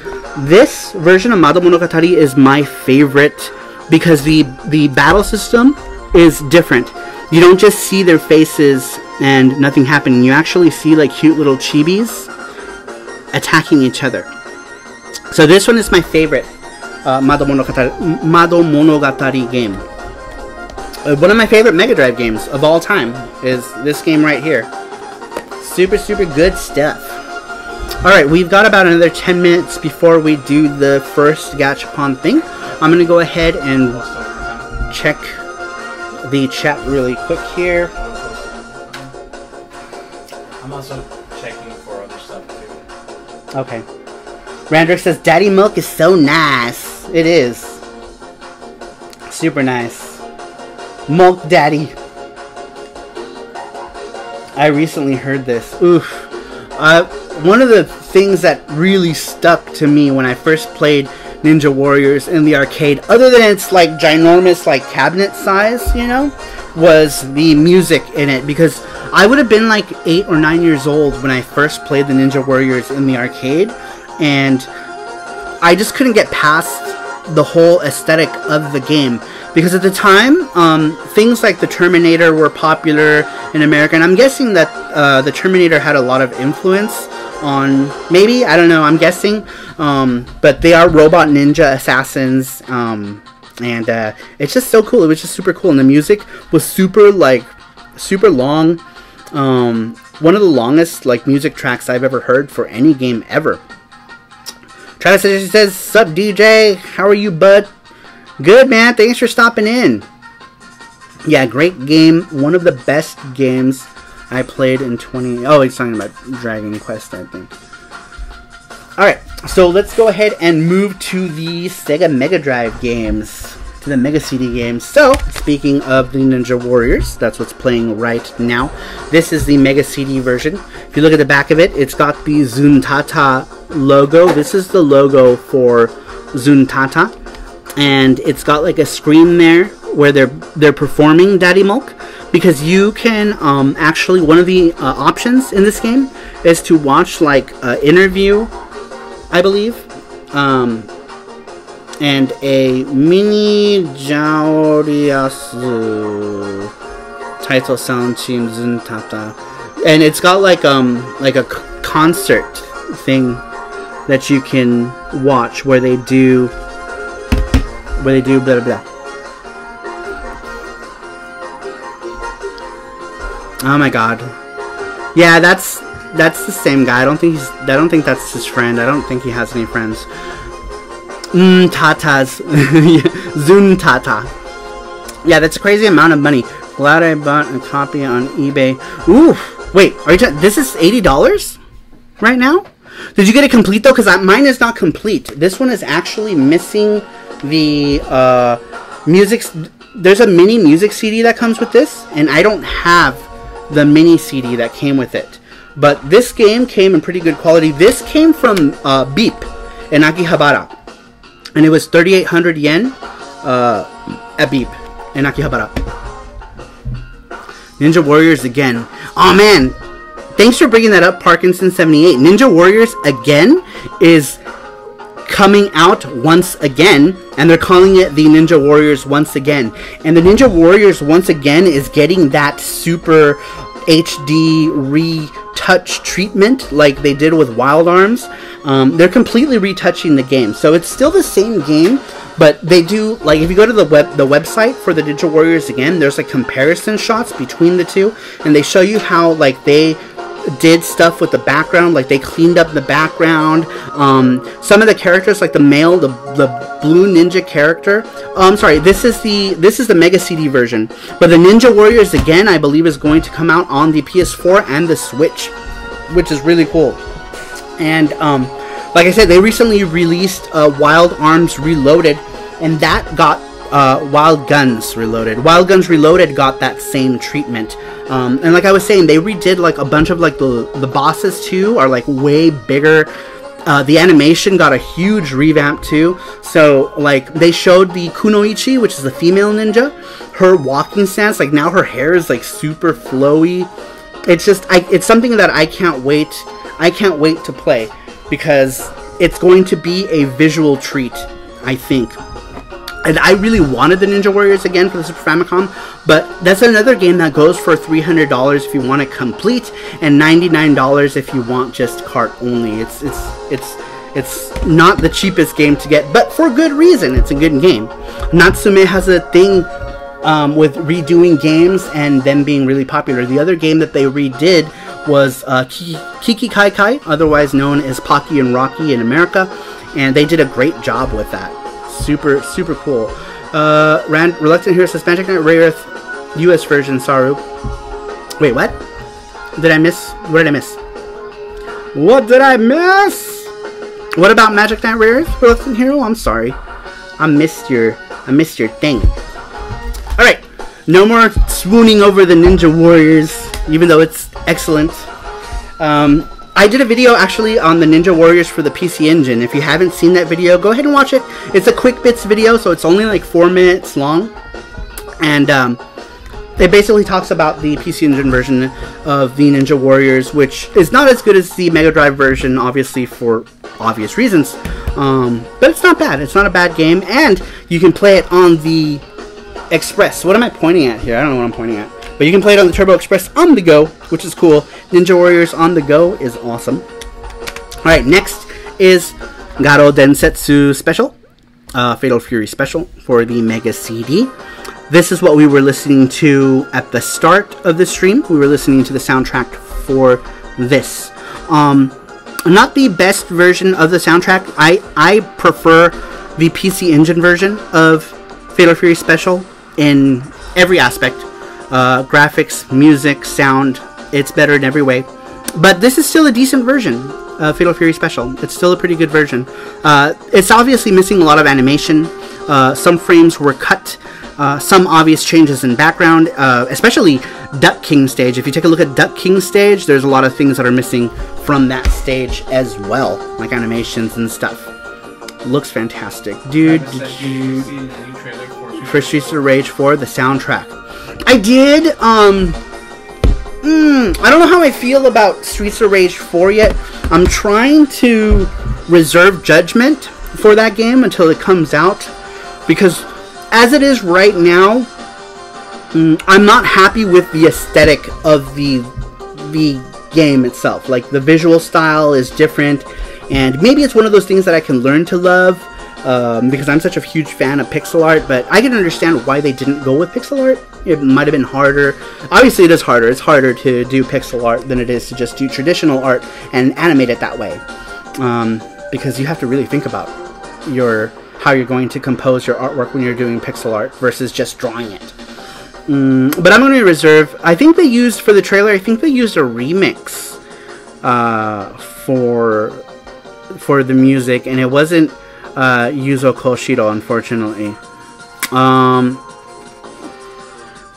This version of Mado Monogatari is my favorite because the battle system is different. You don't just see their faces and nothing happening. You actually see like cute little chibis attacking each other. So this one is my favorite Mado Monogatari game. One of my favorite Mega Drive games of all time is this game right here. Super, super good stuff. Alright, we've got about another 10 minutes before we do the first gachapon thing. I'm going to go ahead and check the chat really quick here. I'm also checking for other stuff too. Okay. Randrick says, Daddy Milk is so nice. It is. Super nice. Milk Daddy. I recently heard this. Oof. One of the things that really stuck to me when I first played Ninja Warriors in the arcade, other than its like ginormous like cabinet size, you know, was the music in it, because I would have been like 8 or 9 years old when I first played the Ninja Warriors in the arcade, and I just couldn't get past the whole aesthetic of the game. Because at the time, things like the Terminator were popular in America, and I'm guessing that the Terminator had a lot of influence on, maybe, I don't know, I'm guessing, but they are robot ninja assassins, and it's just so cool. It was just super cool, and the music was super long. One of the longest music tracks I've ever heard for any game ever. Travis says, "Sup, DJ? How are you, bud?" Good, man. Thanks for stopping in. Yeah, great game. One of the best games I played in 20... Oh, he's talking about Dragon Quest, I think. Alright, so let's go ahead and move to the Sega Mega Drive games. To the Mega CD games. So, speaking of the Ninja Warriors, that's what's playing right now. This is the Mega CD version. If you look at the back of it, it's got the Zuntata logo. This is the logo for Zuntata. And it's got like a screen there where they're performing Daddy Mulk. Because you can actually, one of the options in this game is to watch like an interview, I believe. And a mini Jaoriasu title sound team Zuntata, and it's got like a concert thing that you can watch where they do blah blah blah. Oh my god, yeah, that's the same guy. I don't think that's his friend. I don't think he has any friends. Tatas. Zuntata. Yeah, that's a crazy amount of money. Glad I bought a copy on eBay. Ooh, wait, are you this is $80 right now? Did you get it complete though? Because mine is not complete. This one is actually missing the music. There's a mini music CD that comes with this, and I don't have the mini CD that came with it. But this game came in pretty good quality. This came from Beep in Akihabara. And it was 3,800 yen at Beep in Akihabara. Ninja Warriors again. Oh man, thanks for bringing that up, Parkinson78. Ninja Warriors again is coming out once again, and they're calling it the Ninja Warriors once again. And the Ninja Warriors once again is getting that super HD retouch treatment like they did with Wild Arms. They're completely retouching the game, so it's still the same game, but they do, like, if you go to the website for the Ninja Warriors again, there's like comparison shots between the two, and they show you how like they did stuff with the background, like they cleaned up the background. Some of the characters, like the male, the blue ninja character. I'm sorry, this is the Mega CD version, but the Ninja Warriors again, I believe, is going to come out on the PS4 and the Switch, which is really cool. And like I said, they recently released Wild Arms Reloaded, and that got Wild Guns Reloaded. Wild Guns Reloaded got that same treatment. And like I was saying, they redid like a bunch of like the bosses too are like way bigger. The animation got a huge revamp too. So like they showed the Kunoichi, which is the female ninja, her walking stance. Like now her hair is like super flowy. It's just it's something that I can't wait to play, because it's going to be a visual treat, I think. And I really wanted the Ninja Warriors again for the Super Famicom, but that's another game that goes for $300 if you want it complete, and $99 if you want just cart only. It's not the cheapest game to get, but for good reason. It's a good game. Natsume has a thing with redoing games and them being really popular. The other game that they redid was Kiki Kai Kai, otherwise known as Pocky and Rocky in America, and they did a great job with that. Super, super cool. Reluctant Hero says Magic Knight Rare Earth US version, Saru. Wait, what? Did I miss? What did I miss? What did I miss? What about Magic Knight Rare Earth Reluctant Hero? I'm sorry. I missed your thing. Alright. No more swooning over the Ninja Warriors, even though it's excellent. I did a video actually on the Ninja Warriors for the PC Engine. If you haven't seen that video, go ahead and watch it. It's a quick bits video, so it's only like 4 minutes long. And it basically talks about the PC Engine version of the Ninja Warriors, which is not as good as the Mega Drive version, obviously for obvious reasons. But it's not bad. It's not a bad game, and you can play it on the Express. What am I pointing at here? I don't know what I'm pointing at. But you can play it on the Turbo Express on the go, which is cool. Ninja Warriors on the go is awesome. Alright, next is Garo Densetsu Special. Fatal Fury Special for the Mega CD. This is what we were listening to at the start of the stream. We were listening to the soundtrack for this. Not the best version of the soundtrack. I prefer the PC Engine version of Fatal Fury Special in every aspect. Graphics, music, sound. It's better in every way. But this is still a decent version of Fatal Fury Special. It's still a pretty good version. It's obviously missing a lot of animation. Some frames were cut. Some obvious changes in background, especially Duck King stage. If you take a look at Duck King stage, there's a lot of things that are missing from that stage as well, like animations and stuff. Looks fantastic. Dude, did you see the new trailer for Streets of Rage 4, the soundtrack? I did. I don't know how I feel about Streets of Rage 4 yet. I'm trying to reserve judgment for that game until it comes out, because as it is right now, I'm not happy with the aesthetic of the game itself. Like, the visual style is different, and maybe it's one of those things that I can learn to love, because I'm such a huge fan of pixel art, but I can understand why they didn't go with pixel art. It might have been harder. Obviously, it is harder. It's harder to do pixel art than it is to just do traditional art and animate it that way, because you have to really think about how you're going to compose your artwork when you're doing pixel art versus just drawing it. But I'm going to reserve. I think they used, for the trailer, I think they used a remix for the music, and it wasn't Yuzo Koshiro, unfortunately.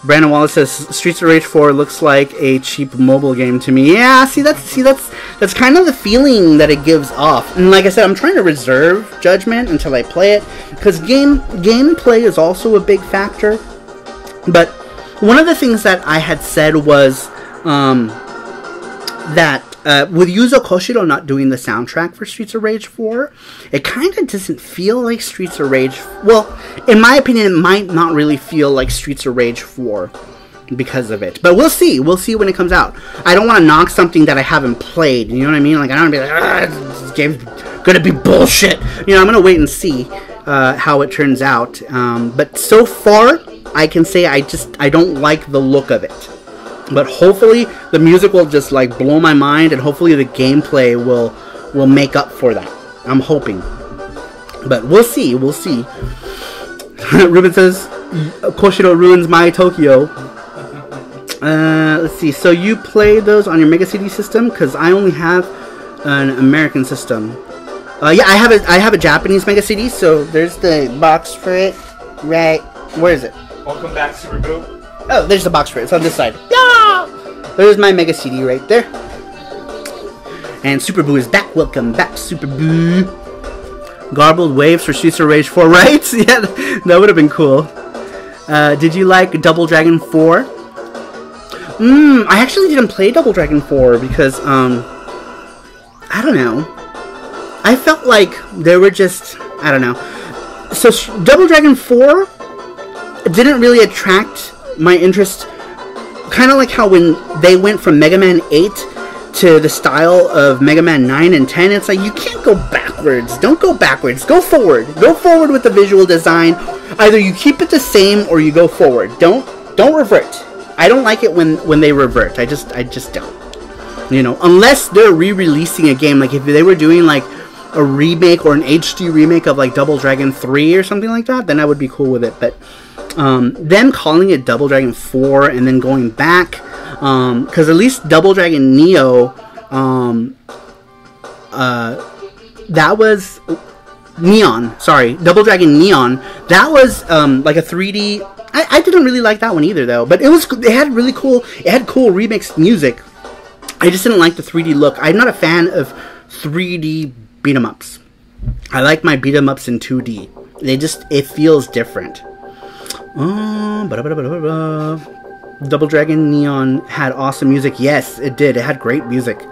Brandon Wallace says Streets of Rage 4 looks like a cheap mobile game to me. Yeah, that's kind of the feeling that it gives off. And like I said, I'm trying to reserve judgment until I play it, because gameplay is also a big factor. But one of the things that I had said was that with Yuzo Koshiro not doing the soundtrack for Streets of Rage 4, it kind of doesn't feel like Streets of Rage. Well, in my opinion, it might not really feel like Streets of Rage 4 because of it. But we'll see. We'll see when it comes out. I don't want to knock something that I haven't played. You know what I mean? Like, I don't want to be like, this game's gonna be bullshit. You know, I'm gonna wait and see how it turns out. But so far, I can say I don't like the look of it. But hopefully the music will just like blow my mind, and hopefully the gameplay will make up for that. I'm hoping. But we'll see. We'll see. Ruben says Koshiro ruins my Tokyo. Let's see. So you play those on your Mega CD system? Because I only have an American system. Yeah, I have a Japanese Mega CD. So there's the box for it. Right. Where is it? Welcome back, Super Boo. Oh, there's the box for it. It's on this side. Yeah! There's my Mega CD right there. And Super Boo is back. Welcome back, Super Boo. Garbled Waves for Streets of Rage 4, right? Yeah, that would have been cool. Did you like Double Dragon 4? I actually didn't play Double Dragon 4 because, I don't know. I felt like they were just, I don't know. So Double Dragon 4 didn't really attract my interest, kind of like how when they went from Mega Man 8 to the style of Mega Man 9 and 10, it's like, you can't go backwards. Don't go backwards. Go forward. Go forward with the visual design. Either you keep it the same or you go forward. Don't revert. I don't like it when they revert. I just don't. You know, unless they're re-releasing a game, like if they were doing like a remake or an HD remake of like Double Dragon 3 or something like that, then I would be cool with it. But them calling it Double Dragon 4 and then going back, because at least Double Dragon Neo, that was Neon. Sorry, Double Dragon Neon. That was like a 3D. I didn't really like that one either, though. But it had really cool. It had cool remixed music. I just didn't like the 3D look. I'm not a fan of 3D beat 'em ups. I like my beat 'em ups in 2D. It feels different. Double Dragon Neon had awesome music. Yes, it did. It had great music.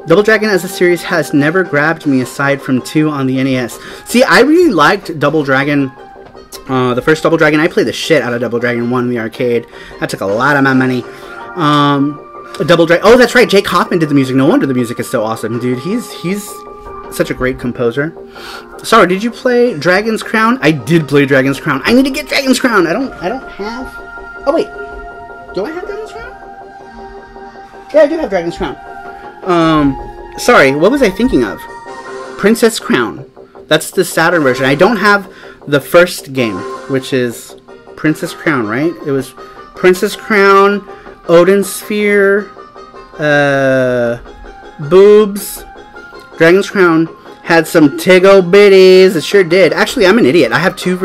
Double Dragon as a series has never grabbed me aside from 2 on the NES. See, I really liked Double Dragon. The first Double Dragon, I played the shit out of Double Dragon 1 in the arcade. That took a lot of my money. Double Dragon. Oh, that's right. Jake Hoffman did the music. No wonder the music is so awesome, dude. He's such a great composer. Sorry, did you play Dragon's Crown? I did play Dragon's Crown. I need to get Dragon's Crown. I don't have. Oh wait, do I have Dragon's Crown? Yeah, I do have Dragon's Crown. Sorry, what was I thinking of? Princess Crown. That's the Saturn version. I don't have the first game, which is Princess Crown, right? It was Princess Crown, Odin Sphere, boobs. Dragon's Crown had some tiggle bitties. It sure did. Actually, I'm an idiot. I have two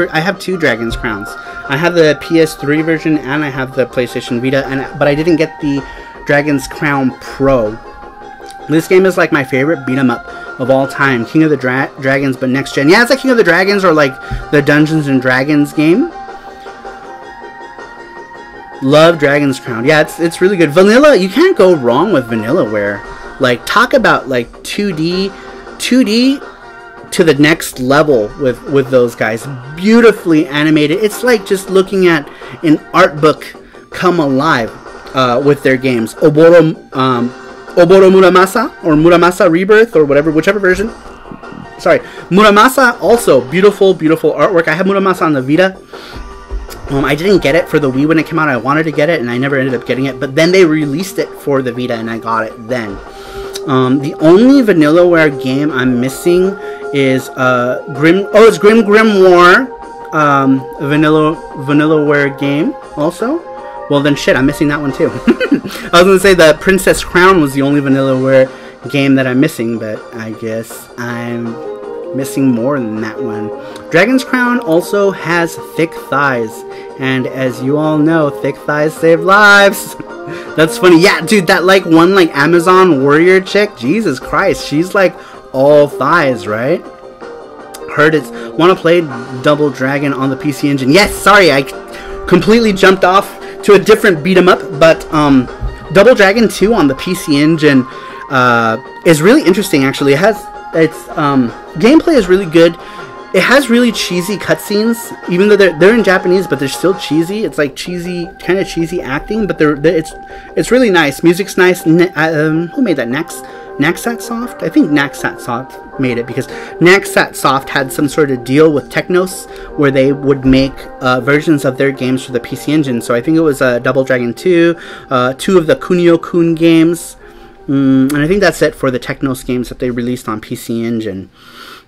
Dragon's Crowns. I have the PS3 version and I have the PlayStation Vita, but I didn't get the Dragon's Crown Pro. This game is like my favorite beat 'em up of all time. King of the Dragons, but next gen. Yeah, it's like King of the Dragons or like the Dungeons and Dragons game. Love Dragon's Crown. Yeah, it's really good. Vanilla, you can't go wrong with Vanillaware. Like, talk about like 2D to the next level with those guys. Beautifully animated. It's like just looking at an art book come alive with their games. Oboro Muramasa or Muramasa Rebirth or whatever, whichever version. Sorry, Muramasa also beautiful artwork. I have Muramasa on the Vita. I didn't get it for the Wii when it came out. I wanted to get it and I never ended up getting it, but then they released it for the Vita and I got it then. The only Vanillaware game I'm missing is it's Grim Grimoire, Vanillaware game also. Well then shit, I'm missing that one too. I was gonna say that Princess Crown was the only Vanillaware game that I'm missing, but I guess I'm missing more than that one. Dragon's Crown also has thick thighs, and as you all know, thick thighs save lives. That's funny. Yeah, dude, that like one like Amazon warrior chick, Jesus Christ, she's like all thighs, right? Heard it's want to play Double Dragon on the PC Engine. Yes, sorry, I completely jumped off to a different beat 'em up, but Double Dragon 2 on the PC Engine is really interesting. Actually, its gameplay is really good. It has really cheesy cutscenes, even though they're in Japanese, but they're still cheesy. It's like cheesy, kind of cheesy acting, but it's really nice. Music's nice. Who made that? Naxat Soft? I think Naxat Soft made it, because Naxat Soft had some sort of deal with Technos where they would make versions of their games for the PC Engine. So I think it was Double Dragon 2, 2 of the Kunio-kun games, and I think that's it for the Technos games that they released on PC Engine.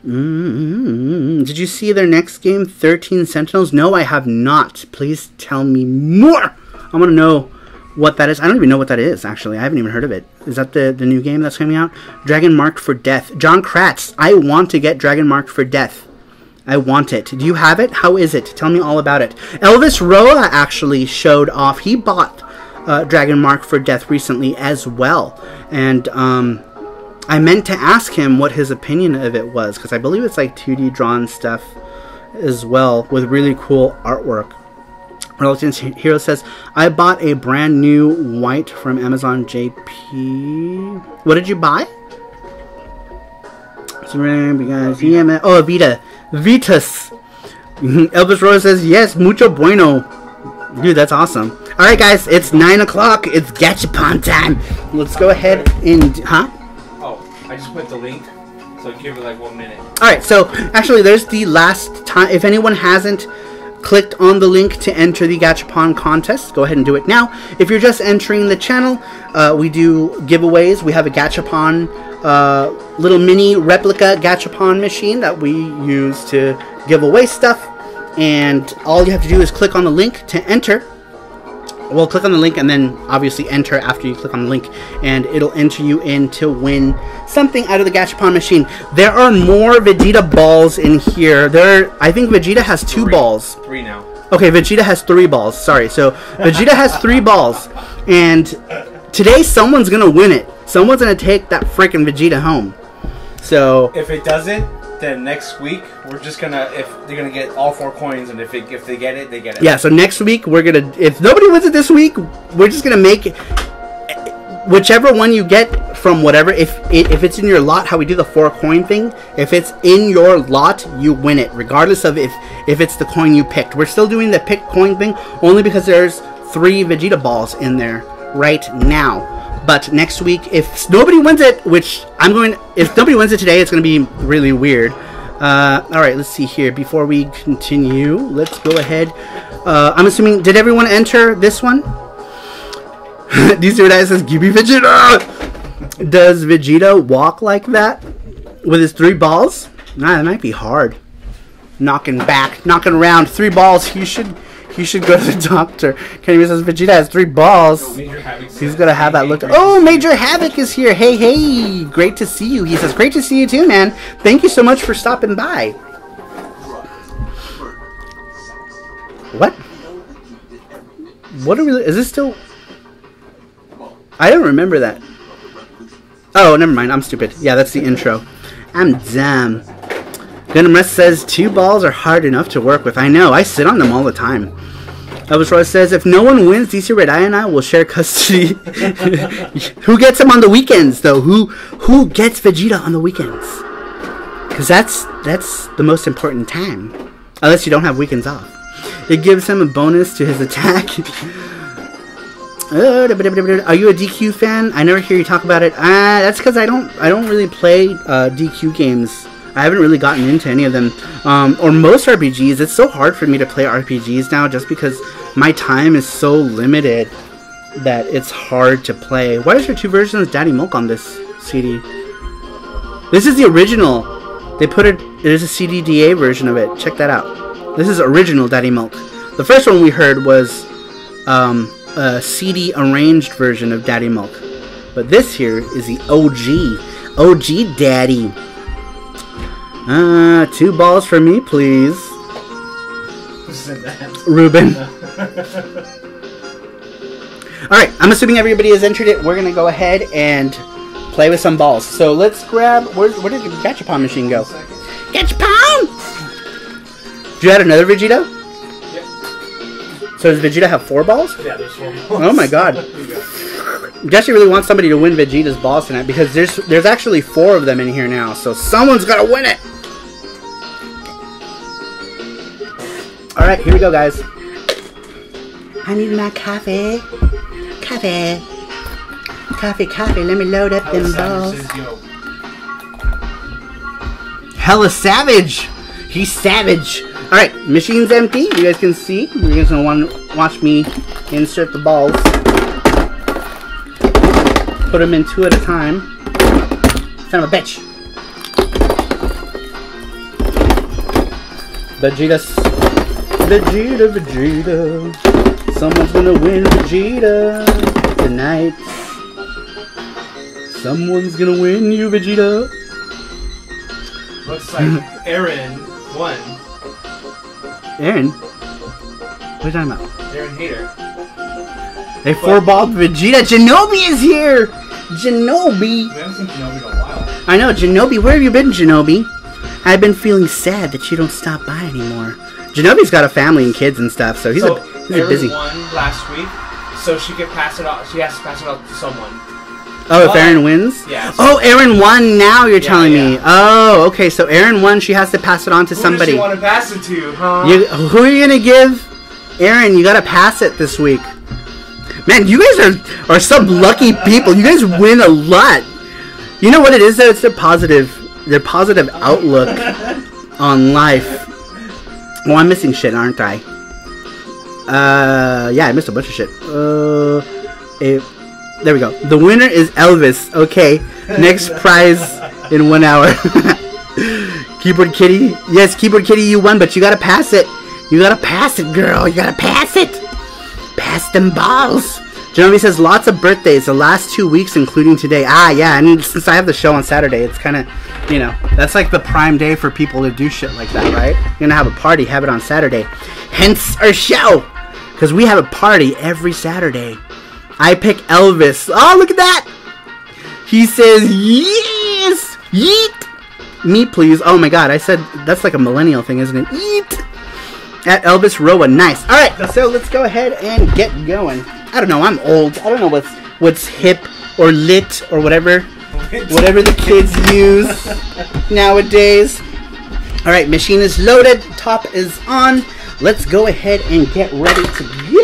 Did you see their next game, 13 Sentinels? No, I have not. Please tell me more. I want to know what that is. I don't even know what that is, actually. I haven't even heard of it. Is that the new game that's coming out? Dragon Marked for Death. John Kratz, I want to get Dragon Marked for Death. I want it. Do you have it? How is it? Tell me all about it. Elvis Roa actually showed off. He bought Dragon Marked for Death recently as well. And I meant to ask him what his opinion of it was, because I believe it's like 2D drawn stuff as well with really cool artwork. Relative Hero says, I bought a brand new white from Amazon JP. What did you buy? Oh, a Vita. Vitas. Elvis Rose says, yes, mucho bueno. Dude, that's awesome. Alright guys, it's 9 o'clock. It's Gachapon time. Let's go ahead and... Huh? I just put the link, so give it like 1 minute. Alright, so actually there's the last time. If anyone hasn't clicked on the link to enter the Gachapon contest, go ahead and do it now. If you're just entering the channel, we do giveaways. We have a Gachapon, little mini replica Gachapon machine that we use to give away stuff. And all you have to do is click on the link to enter. Well, click on the link and then obviously enter after you click on the link, and it'll enter you in to win something out of the Gachapon machine. There are more Vegeta balls in here. I think Vegeta has 2 balls. 3 now. Okay, Vegeta has 3 balls. Sorry. So Vegeta has 3 balls, and today someone's gonna win it. Someone's gonna take that freaking Vegeta home. So if it doesn't, then next week we're just gonna if they're gonna get all 4 coins, and if they get it, they get it. Yeah. So next week we're gonna, if nobody wins it this week, we're just gonna make whichever one you get from whatever. If it's in your lot, how we do the 4 coin thing. If it's in your lot, you win it, regardless of if it's the coin you picked. We're still doing the pick coin thing only because there's 3 Vegeta balls in there right now. But next week, if nobody wins it, which if nobody wins it today, it's going to be really weird. Alright, let's see here. Before we continue, let's go ahead. I'm assuming, did everyone enter this one? DC says, give me Vegeta! Does Vegeta walk like that? With his 3 balls? Nah, that might be hard. Knocking around 3 balls. He should go to the doctor. Kenny says Vegeta has 3 balls. He's gonna have that look. Oh, Major Havoc is here. Hey, great to see you. He says, great to see you too, man. Thank you so much for stopping by. What? What are we? Is this still? I don't remember that. Oh, never mind. I'm stupid. Yeah, that's the intro. I'm dumb. Gundam Rest says 2 balls are hard enough to work with. I know. I sit on them all the time. Elvis Roy says, if no one wins, DC Red Eye and I will share custody. Who gets him on the weekends, though? Who gets Vegeta on the weekends? Because that's the most important time. Unless you don't have weekends off. It gives him a bonus to his attack. Are you a DQ fan? I never hear you talk about it. That's because I don't really play DQ games. I haven't really gotten into any of them. Or most RPGs. It's so hard for me to play RPGs now just because my time is so limited that it's hard to play. Why is there 2 versions of Daddy Milk on this CD? This is the original. They put it, there's a CDDA version of it. Check that out. This is original Daddy Milk. The first one we heard was a CD arranged version of Daddy Milk. But this here is the OG. OG Daddy. 2 balls for me, please. Who said that? Ruben. Alright, I'm assuming everybody has entered it. We're going to go ahead and play with some balls. So let's grab... Where did the Gachapon machine go? Gachapon! Do you add another Vegeta? Yep. So does Vegeta have 4 balls? Yeah, there's 4 balls. Oh my god. Jesse really wants somebody to win Vegeta's balls tonight because there's actually 4 of them in here now. So someone's got to win it! Alright, here we go, guys. I need my coffee. Coffee. Coffee. Let me load up them balls. Hella savage. He's savage. Alright, machine's empty. You guys can see. You're guys going to want to watch me insert the balls. Put them in 2 at a time. Son of a bitch. Vegeta. Someone's gonna win Vegeta tonight. Someone's gonna win you, Vegeta. Looks like Aaron won. Aaron? What are you talking about? Aaron Hater. A 4-ball Vegeta. Genobi is here! Genobi! We haven't seen Genobi in a while. I know, Genobi. Where have you been, Genobi? I've been feeling sad that you don't stop by anymore. Genobi's got a family and kids and stuff, so he's a busy. Aaron won last week, so she could pass it off. She has to pass it off to someone. Oh, if Aaron wins? Yeah. Oh, Aaron won now, you're telling me. Oh, okay, so Aaron won, she has to pass it on to somebody. Who does she want to pass it to, huh? Who are you going to give? Aaron, you got to pass it this week. Man, you guys are some lucky people. You guys win a lot. You know what it is, though? It's their positive outlook on life. Well, I'm missing shit, aren't I? Yeah, I missed a bunch of shit. There we go. The winner is Elvis. Okay. Next prize in 1 hour. Keyboard Kitty. Yes, Keyboard Kitty, you won, but you gotta pass it. You gotta pass it, girl. You gotta pass it. Pass them balls. Genovi says lots of birthdays the last 2 weeks, including today. Ah, yeah, and since I have the show on Saturday, it's kind of, you know, that's like the prime day for people to do shit like that, right? You're gonna have a party, have it on Saturday. Hence our show, because we have a party every Saturday. I pick Elvis. Oh, look at that! He says, yes! Yeet! Me, please. Oh my god, I said that's like a millennial thing, isn't it? Eat! At Elvis Roa. Nice. Alright, so let's go ahead and get going. I don't know, I'm old. I don't know what's hip or lit or whatever. Whatever the kids use nowadays. Alright, machine is loaded. Top is on. Let's go ahead and get ready to go.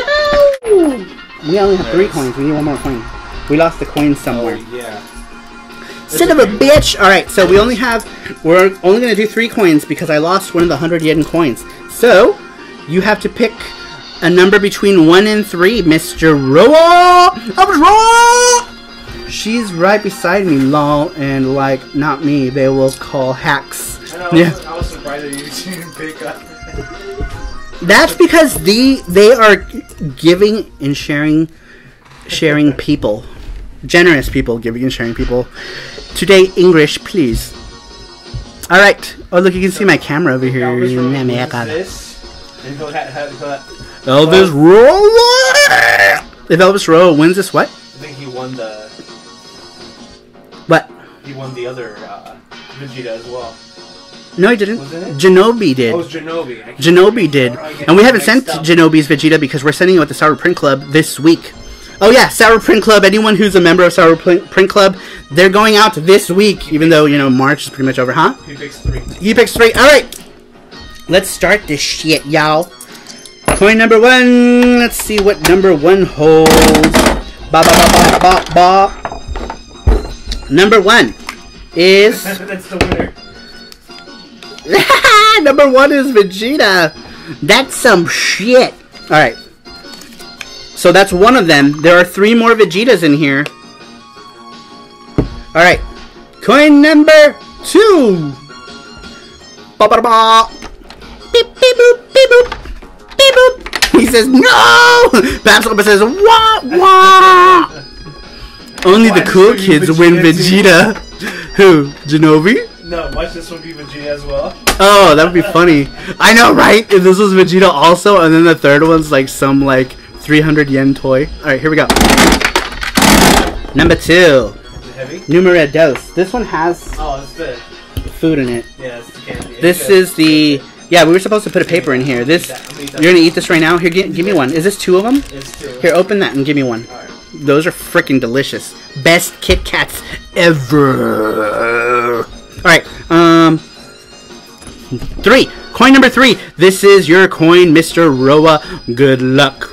We only have 3 coins. We need 1 more coin. We lost the coin somewhere. Oh, yeah. Son of a bitch! Alright, so we're only going to do 3 coins because I lost one of the 100 yen coins. So, you have to pick a number between 1 and 3, Mr. Roa! I was wrong! She's right beside me, lol, and like, not me, they will call hacks. I know, Yeah. I was surprised that you didn't pick up. That's because they are giving and sharing people. Generous people giving and sharing people. Today, English, please. Alright. Oh, look, you can see my camera over here. Elvis Roa! If Elvis Roa wins this, what? I think he won the... What? He won the other Vegeta as well. No, he didn't. Wasn't it? Genobi did. Oh, it was Genobi. Genobi did. And we haven't sent Genobi's Vegeta because we're sending it with the Sour Print Club this week. Oh yeah, Sour Print Club. Anyone who's a member of Sour Print Club, they're going out this week, even though, you know, March is pretty much over, huh? He picks 3. He picks 3. Alright. Let's start this shit, y'all. Coin number 1. Let's see what number 1 holds. Ba ba ba ba ba ba. Number 1 is... That's the winner. Number 1 is Vegeta. That's some shit. Alright. So that's one of them. There are 3 more Vegetas in here. Alright. Coin number 2. Ba ba ba. Beep beep boop beep boop. Beep boop. He says no. Babs says wah wah. Only the cool kids win Vegeta. Who? Genobi? No, watch this one be Vegeta as well. Oh, that would be funny. I know, right? If this was Vegeta also, and then the third one's like some like 300 yen toy. Alright, here we go. Number 2. Is it heavy? Numero dos. This one has Oh, it's the... food in it. Yeah, it's the candy. This is the... Yeah, we were supposed to put a paper in here. This... You're gonna eat this right now? Here, give me one. Is this 2 of them? It's 2. Here, open that and give me one. Alright. Those are freaking delicious. Best Kit Kats ever. Alright, 3. Coin number 3. This is your coin, Mr. Roa. Good luck.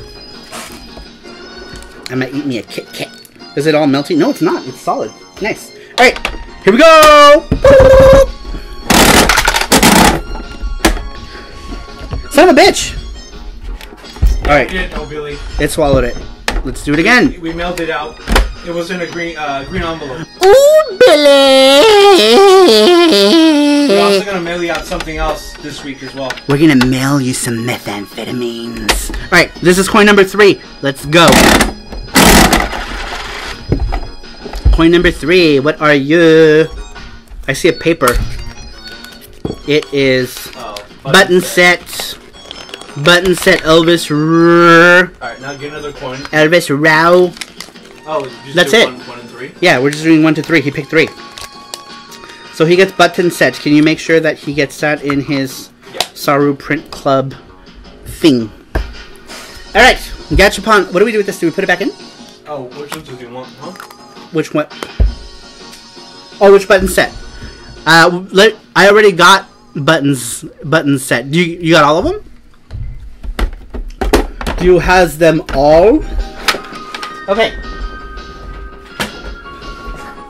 I'm gonna eat me a Kit Kat. Is it all melty? No, it's not. It's solid. Nice. Alright, here we go! Son of a bitch! Alright. Oh, Billy. It swallowed it. Let's do it again. We mailed it out. It was in a green envelope. Ooh, Billy! We're also gonna mail you out something else this week as well. We're gonna mail you some methamphetamines. Alright, this is coin number 3. Let's go. Coin number 3. What are you? I see a paper. It is button set. Button set Elvis Alright, now get another coin. Elvis Rao. Oh, that's it. 1 and 3? Yeah, we're just doing 1 to 3. He picked 3. So he gets button set. Can you make sure that he gets that in his Saru Print Club thing? Alright, Gachapon. What do we do with this? Do we put it back in? Oh, which ones do you want, huh? Which one? Oh, which button set? I already got button set. You got all of them? You has them all? Okay.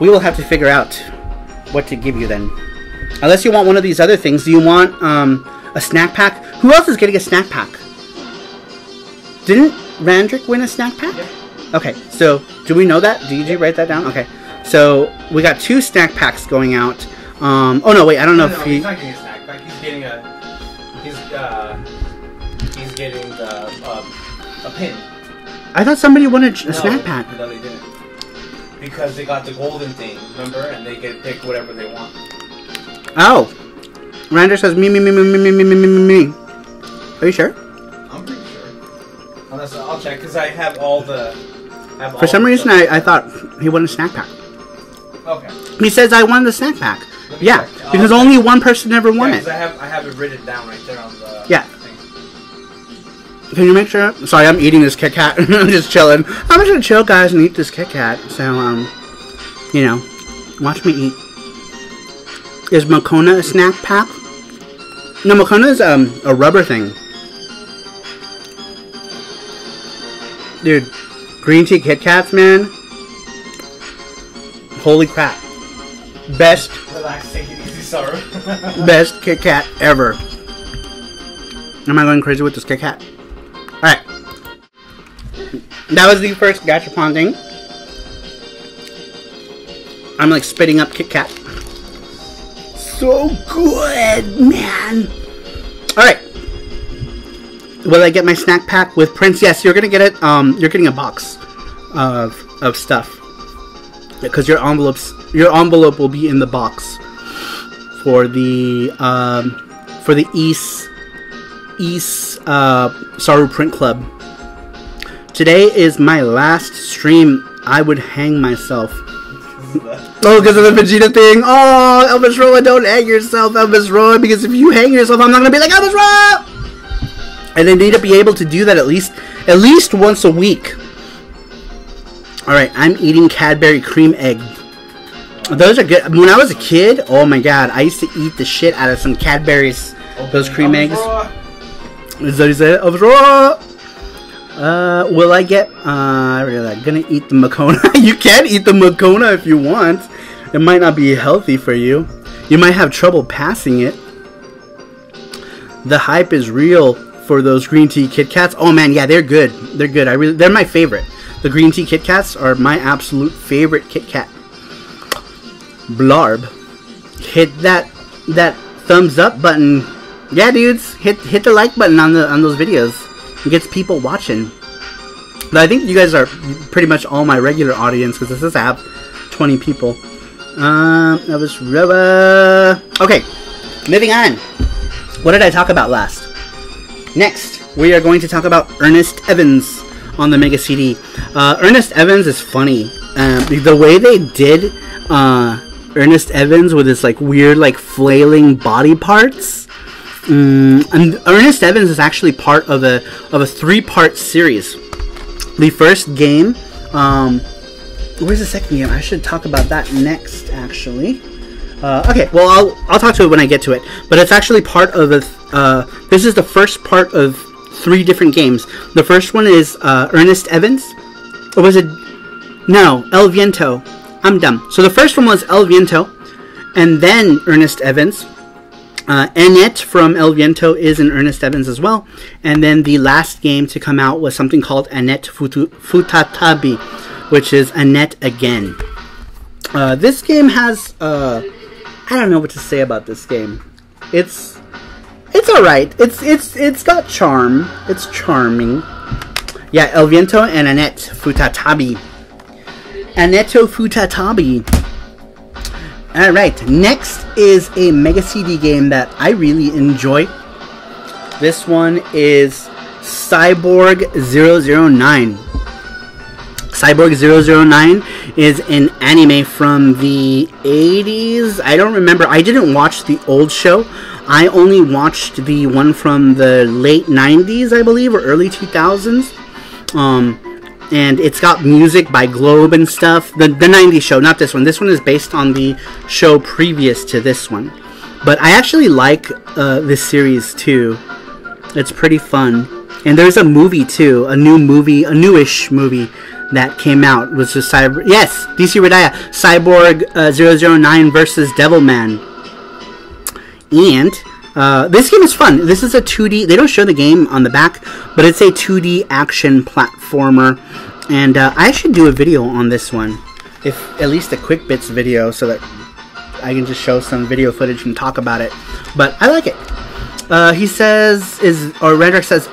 We will have to figure out what to give you then. Unless you want one of these other things. Do you want a snack pack? Who else is getting a snack pack? Didn't Randrick win a snack pack? Yeah. Okay, so do we know that? Did you write that down? Okay. So we got 2 snack packs going out. Oh no, wait, I don't know if he's not getting a snack pack. He's getting a pin. I thought somebody wanted a snack pack. No, they didn't. Because they got the golden thing, remember? And they get to pick whatever they want. Oh. Rander says me. Are you sure? I'm pretty sure. Unless I'll check, because I have all the... For some reason, I thought he wanted a snack pack. Okay. He says I wanted a snack pack. Yeah. Because only one person ever won it. I have it written down right there on the thing. Can you make sure? Sorry, I'm eating this Kit Kat. I'm just chilling. I'm just gonna chill, guys, and eat this Kit Kat. So, you know, watch me eat. Is Mokona a snack pack? No, Mokona is a rubber thing. Dude, green tea Kit Kats, man. Holy crap. Best. Relax, take it easy, sorrow. Best Kit Kat ever. Am I going crazy with this Kit Kat? Alright. That was the first gachapon thing. I'm like spitting up Kit Kat. So good, man. Alright. Will I get my snack pack with Prince? Yes, you're gonna get it. You're getting a box of stuff. Because your envelope will be in the box for the East Saru Print Club. Today is my last stream. I would hang myself. Oh, because of the Vegeta thing. Oh, Elvis Roa, don't hang yourself, Elvis Roa, because if you hang yourself, I'm not gonna be like Elvis Roa. And I need to be able to do that at least once a week. Alright, I'm eating Cadbury cream egg. Those are good. When I was a kid, oh my god, I used to eat the shit out of some Cadbury's. Those cream eggs. Is that what you said? Will I get, I'm gonna eat the Mokona. You can eat the Mokona if you want. It might not be healthy for you. You might have trouble passing it. The hype is real for those green tea Kit Kats. Oh man, yeah, they're good. They're good. They're my favorite. The green tea Kit Kats are my absolute favorite Kit Kat. Blarb. Hit that thumbs up button. Yeah, dudes, hit the like button on those videos. It gets people watching. But I think you guys are pretty much all my regular audience because this says I have 20 people. That was okay. Moving on. What did I talk about last? Next, we are going to talk about Ernest Evans on the Mega CD. Ernest Evans is funny. The way they did Ernest Evans with his like weird like flailing body parts. And Ernest Evans is actually part of a 3-part series. The first game, where's the second game? I should talk about that next, actually. Okay, well I'll talk to it when I get to it. But it's actually part of a. This is the first part of 3 different games. The first one is Ernest Evans, or was it? No, El Viento. I'm dumb. So the first one was El Viento, and then Ernest Evans. Annette from El Viento is in Ernest Evans as well. And then the last game to come out was something called Annette Futatabi, which is Annette again. This game has, I don't know what to say about this game. It's alright. It's got charm. It's charming. Yeah, El Viento and Annette Futatabi. Annetto Futatabi. Alright, next is a Mega CD game that I really enjoy. This one is Cyborg 009. Cyborg 009 is an anime from the 80s. I don't remember. I didn't watch the old show. I only watched the one from the late 90s, I believe, or early 2000s. And it's got music by Globe and stuff. The 90s show, not this one. This one is based on the show previous to this one. But I actually like this series too. It's pretty fun. And there's a movie too, a newish movie that came out. It was just yes, DC Redaya, Cyborg 009 versus Devilman. And this game is fun. This is a 2D. They don't show the game on the back, but it's a 2D action platformer. And I should do a video on this one, if at least a quick bits video, so that I can just show some video footage and talk about it. But I like it. He says Redrick says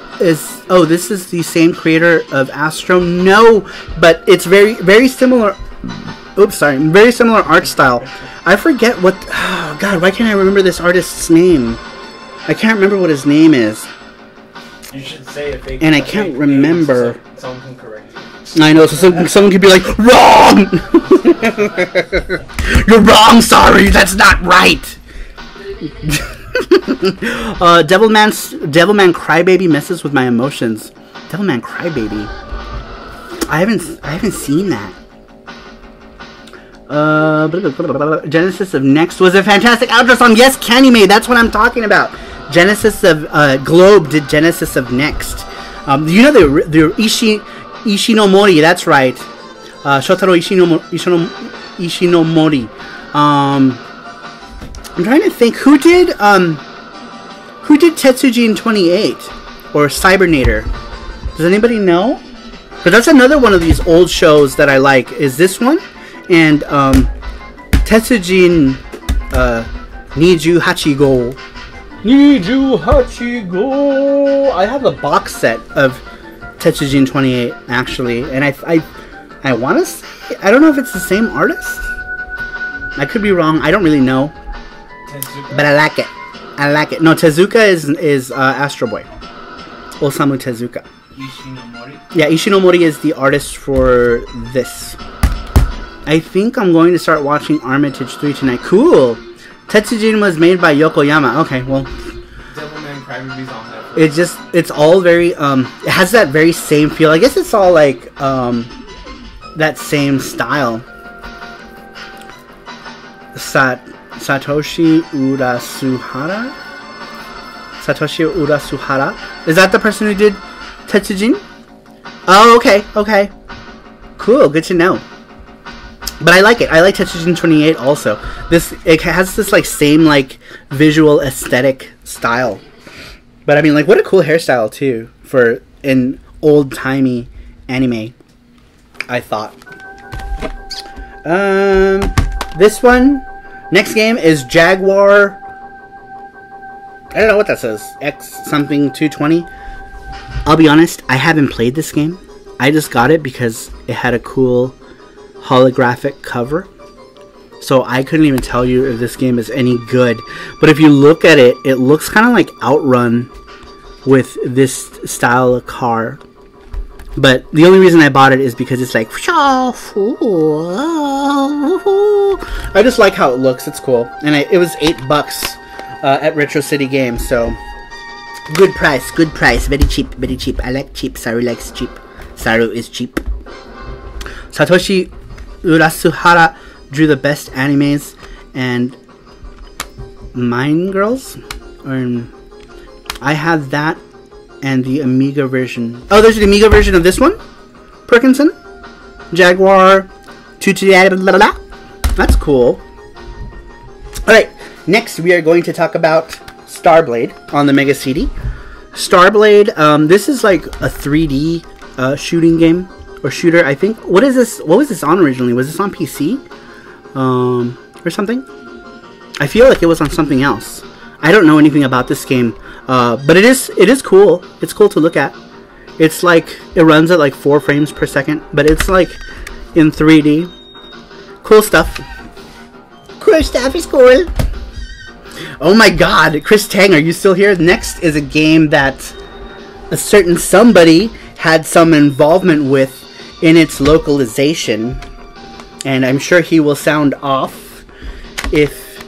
oh, this is the same creator of Astro. No, but it's very similar. Oops, sorry, very similar art style. I forget what. Oh God, why can't I remember this artist's name? I can't remember what his name is. You should say it. And I can't remember. Someone can correct you. I know, so someone could be like, wrong! You're wrong, sorry, that's not right! Devilman Crybaby messes with my emotions. Devilman Crybaby. I haven't seen that. Genesis of Next was a fantastic outro song. Yes, Candymaid, that's what I'm talking about. Genesis of Globe did Genesis of Next. You know the Ishinomori, that's right. Shotaro Ishinomori. I'm trying to think who did Tetsujin 28 or Cybernator. Does anybody know? But that's another one of these old shows that I like. Is this one? And Tetsujin Niju Hachigo. Niju Hachigo. I have a box set of Tetsujin 28 actually, and I want to say, I don't know if it's the same artist. I could be wrong. I don't really know. Tezuka? But I like it. I like it. No, Tezuka is Astro Boy. Osamu Tezuka. Ishinomori? Yeah, Ishinomori is the artist for this. I think I'm going to start watching Armitage 3 tonight. Cool! Tetsujin was made by Yokoyama. Okay, well. Devilman Crybaby's on Netflix. It's all very, it has that very same feel. I guess it's all like, that same style. Satoshi Urasuhara? Satoshi Urasuhara? Is that the person who did Tetsujin? Oh, okay, okay. Cool, good to know. But I like it. I like Tetsujin 28 also. It has this like same like visual aesthetic style. But I mean, like, what a cool hairstyle too for an old-timey anime, I thought. This one, next game is Jaguar. I don't know what that says. X something 220. I'll be honest, I haven't played this game. I just got it because it had a cool holographic cover. So I couldn't even tell you if this game is any good. But if you look at it, it looks kind of like Outrun with this style of car. But the only reason I bought it is because it's like, I just like how it looks. It's cool. And it was $8 at Retro City Games. So good price, very cheap, very cheap. I like cheap. Saru likes cheap. Saru is cheap. Satoshi Urasuhara drew the best animes, and Mine Girls, I have that and the Amiga version. Oh, there's the Amiga version of this one. Perkinson, Jaguar, blah. That's cool. All right, next we are going to talk about Starblade on the Mega CD. Starblade, this is like a 3D shooting game. Or shooter, I think. What is this? What was this on originally? Was this on PC? Or something? I feel like it was on something else. I don't know anything about this game. But it is cool. It's cool to look at. It's like, it runs at like 4 frames per second. But it's like in 3D. Cool stuff. Cool stuff is cool. Oh my god, Chris Tang, are you still here? Next is a game that a certain somebody had some involvement with in its localization, and I'm sure he will sound off if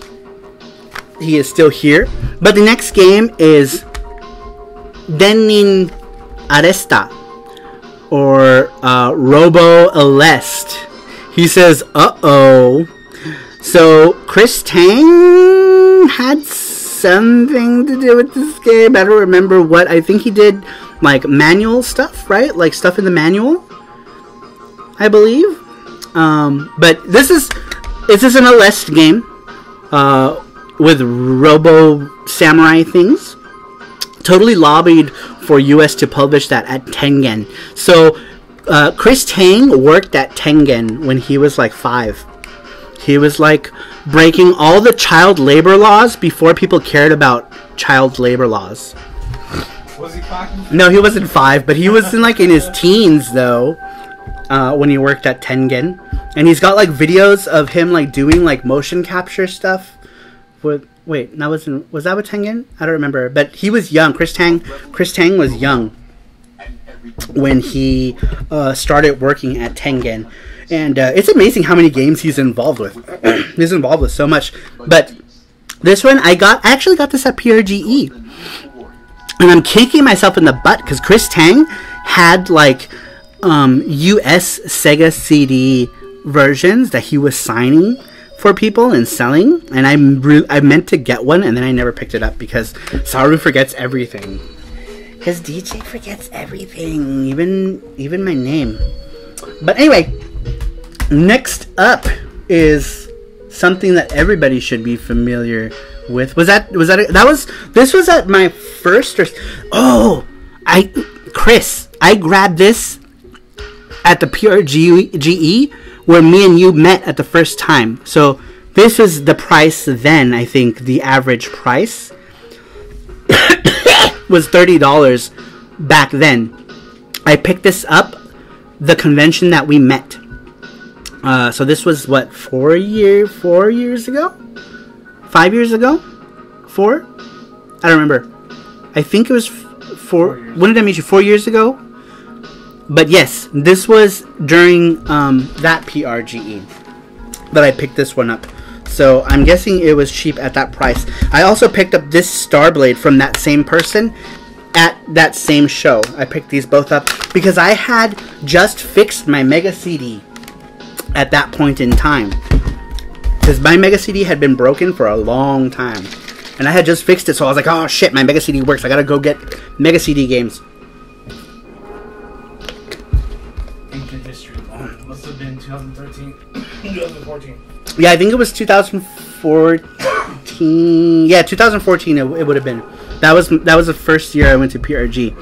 he is still here. But the next game is Dennin Aresta, or Robo Alest. He says, uh-oh. So Chris Tang had something to do with this game. I don't remember what. I think he did like manual stuff, right? Like stuff in the manual, I believe. But this is an Alest game with Robo Samurai things. Totally lobbied for US to publish that at Tengen. So Chris Tang worked at Tengen when he was like 5. He was like breaking all the child labor laws before people cared about child labor laws. Was he 5? No, he wasn't 5, but he was in his teens though, when he worked at Tengen. And he's got like videos of him like doing like motion capture stuff. Was that with Tengen? I don't remember. But he was young. Chris Tang was young when he started working at Tengen. And it's amazing how many games he's involved with. He's involved with so much. But This one, I actually got this at PRGE. And I'm kicking myself in the butt because Chris Tang had like US Sega CD versions that he was signing for people and selling, and I meant to get one, and then I never picked it up because Saru forgets everything. Because DJ forgets everything, even my name. But anyway, next up is something that everybody should be familiar with. This was at my first Chris, I grabbed this at the PRGE where me and you met at the first time. So this was the price then. I think the average price was $30 back then. I picked this up the convention that we met. So this was what, 4 years ago? 5 years ago? 4? I don't remember. I think it was 4. When did I meet you? 4 years ago? But yes, this was during that PRGE that I picked this one up. So I'm guessing it was cheap at that price. I also picked up this Starblade from that same person at that same show. I picked these both up because I had just fixed my Mega CD at that point in time. Because my Mega CD had been broken for a long time. And I had just fixed it, so I was like, oh shit, my Mega CD works. I gotta go get Mega CD games. Ancient history. Must have been 2013, 2014. Yeah, I think it was 2014. Yeah, 2014 it would have been. That was the first year I went to PRG.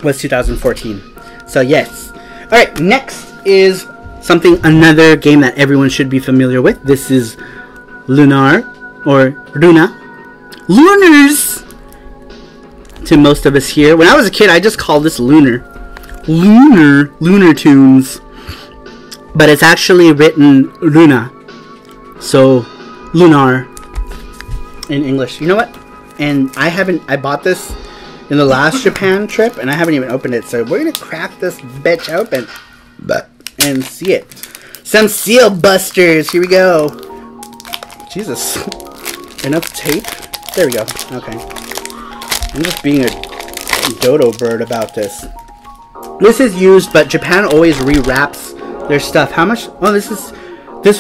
Was 2014. So yes. All right, next is another game that everyone should be familiar with. This is Lunar or Luna. Lunars to most of us here. When I was a kid, I just called this Lunar Tunes. But it's actually written Luna. So Lunar in English. You know what? And I bought this in the last Japan trip and I haven't even opened it. So we're gonna crack this bitch open and see it. Some seal busters. Here we go. Jesus. Enough tape? There we go. Okay. I'm just being a dodo bird about this. This is used, but Japan always rewraps their stuff. How much? Oh, this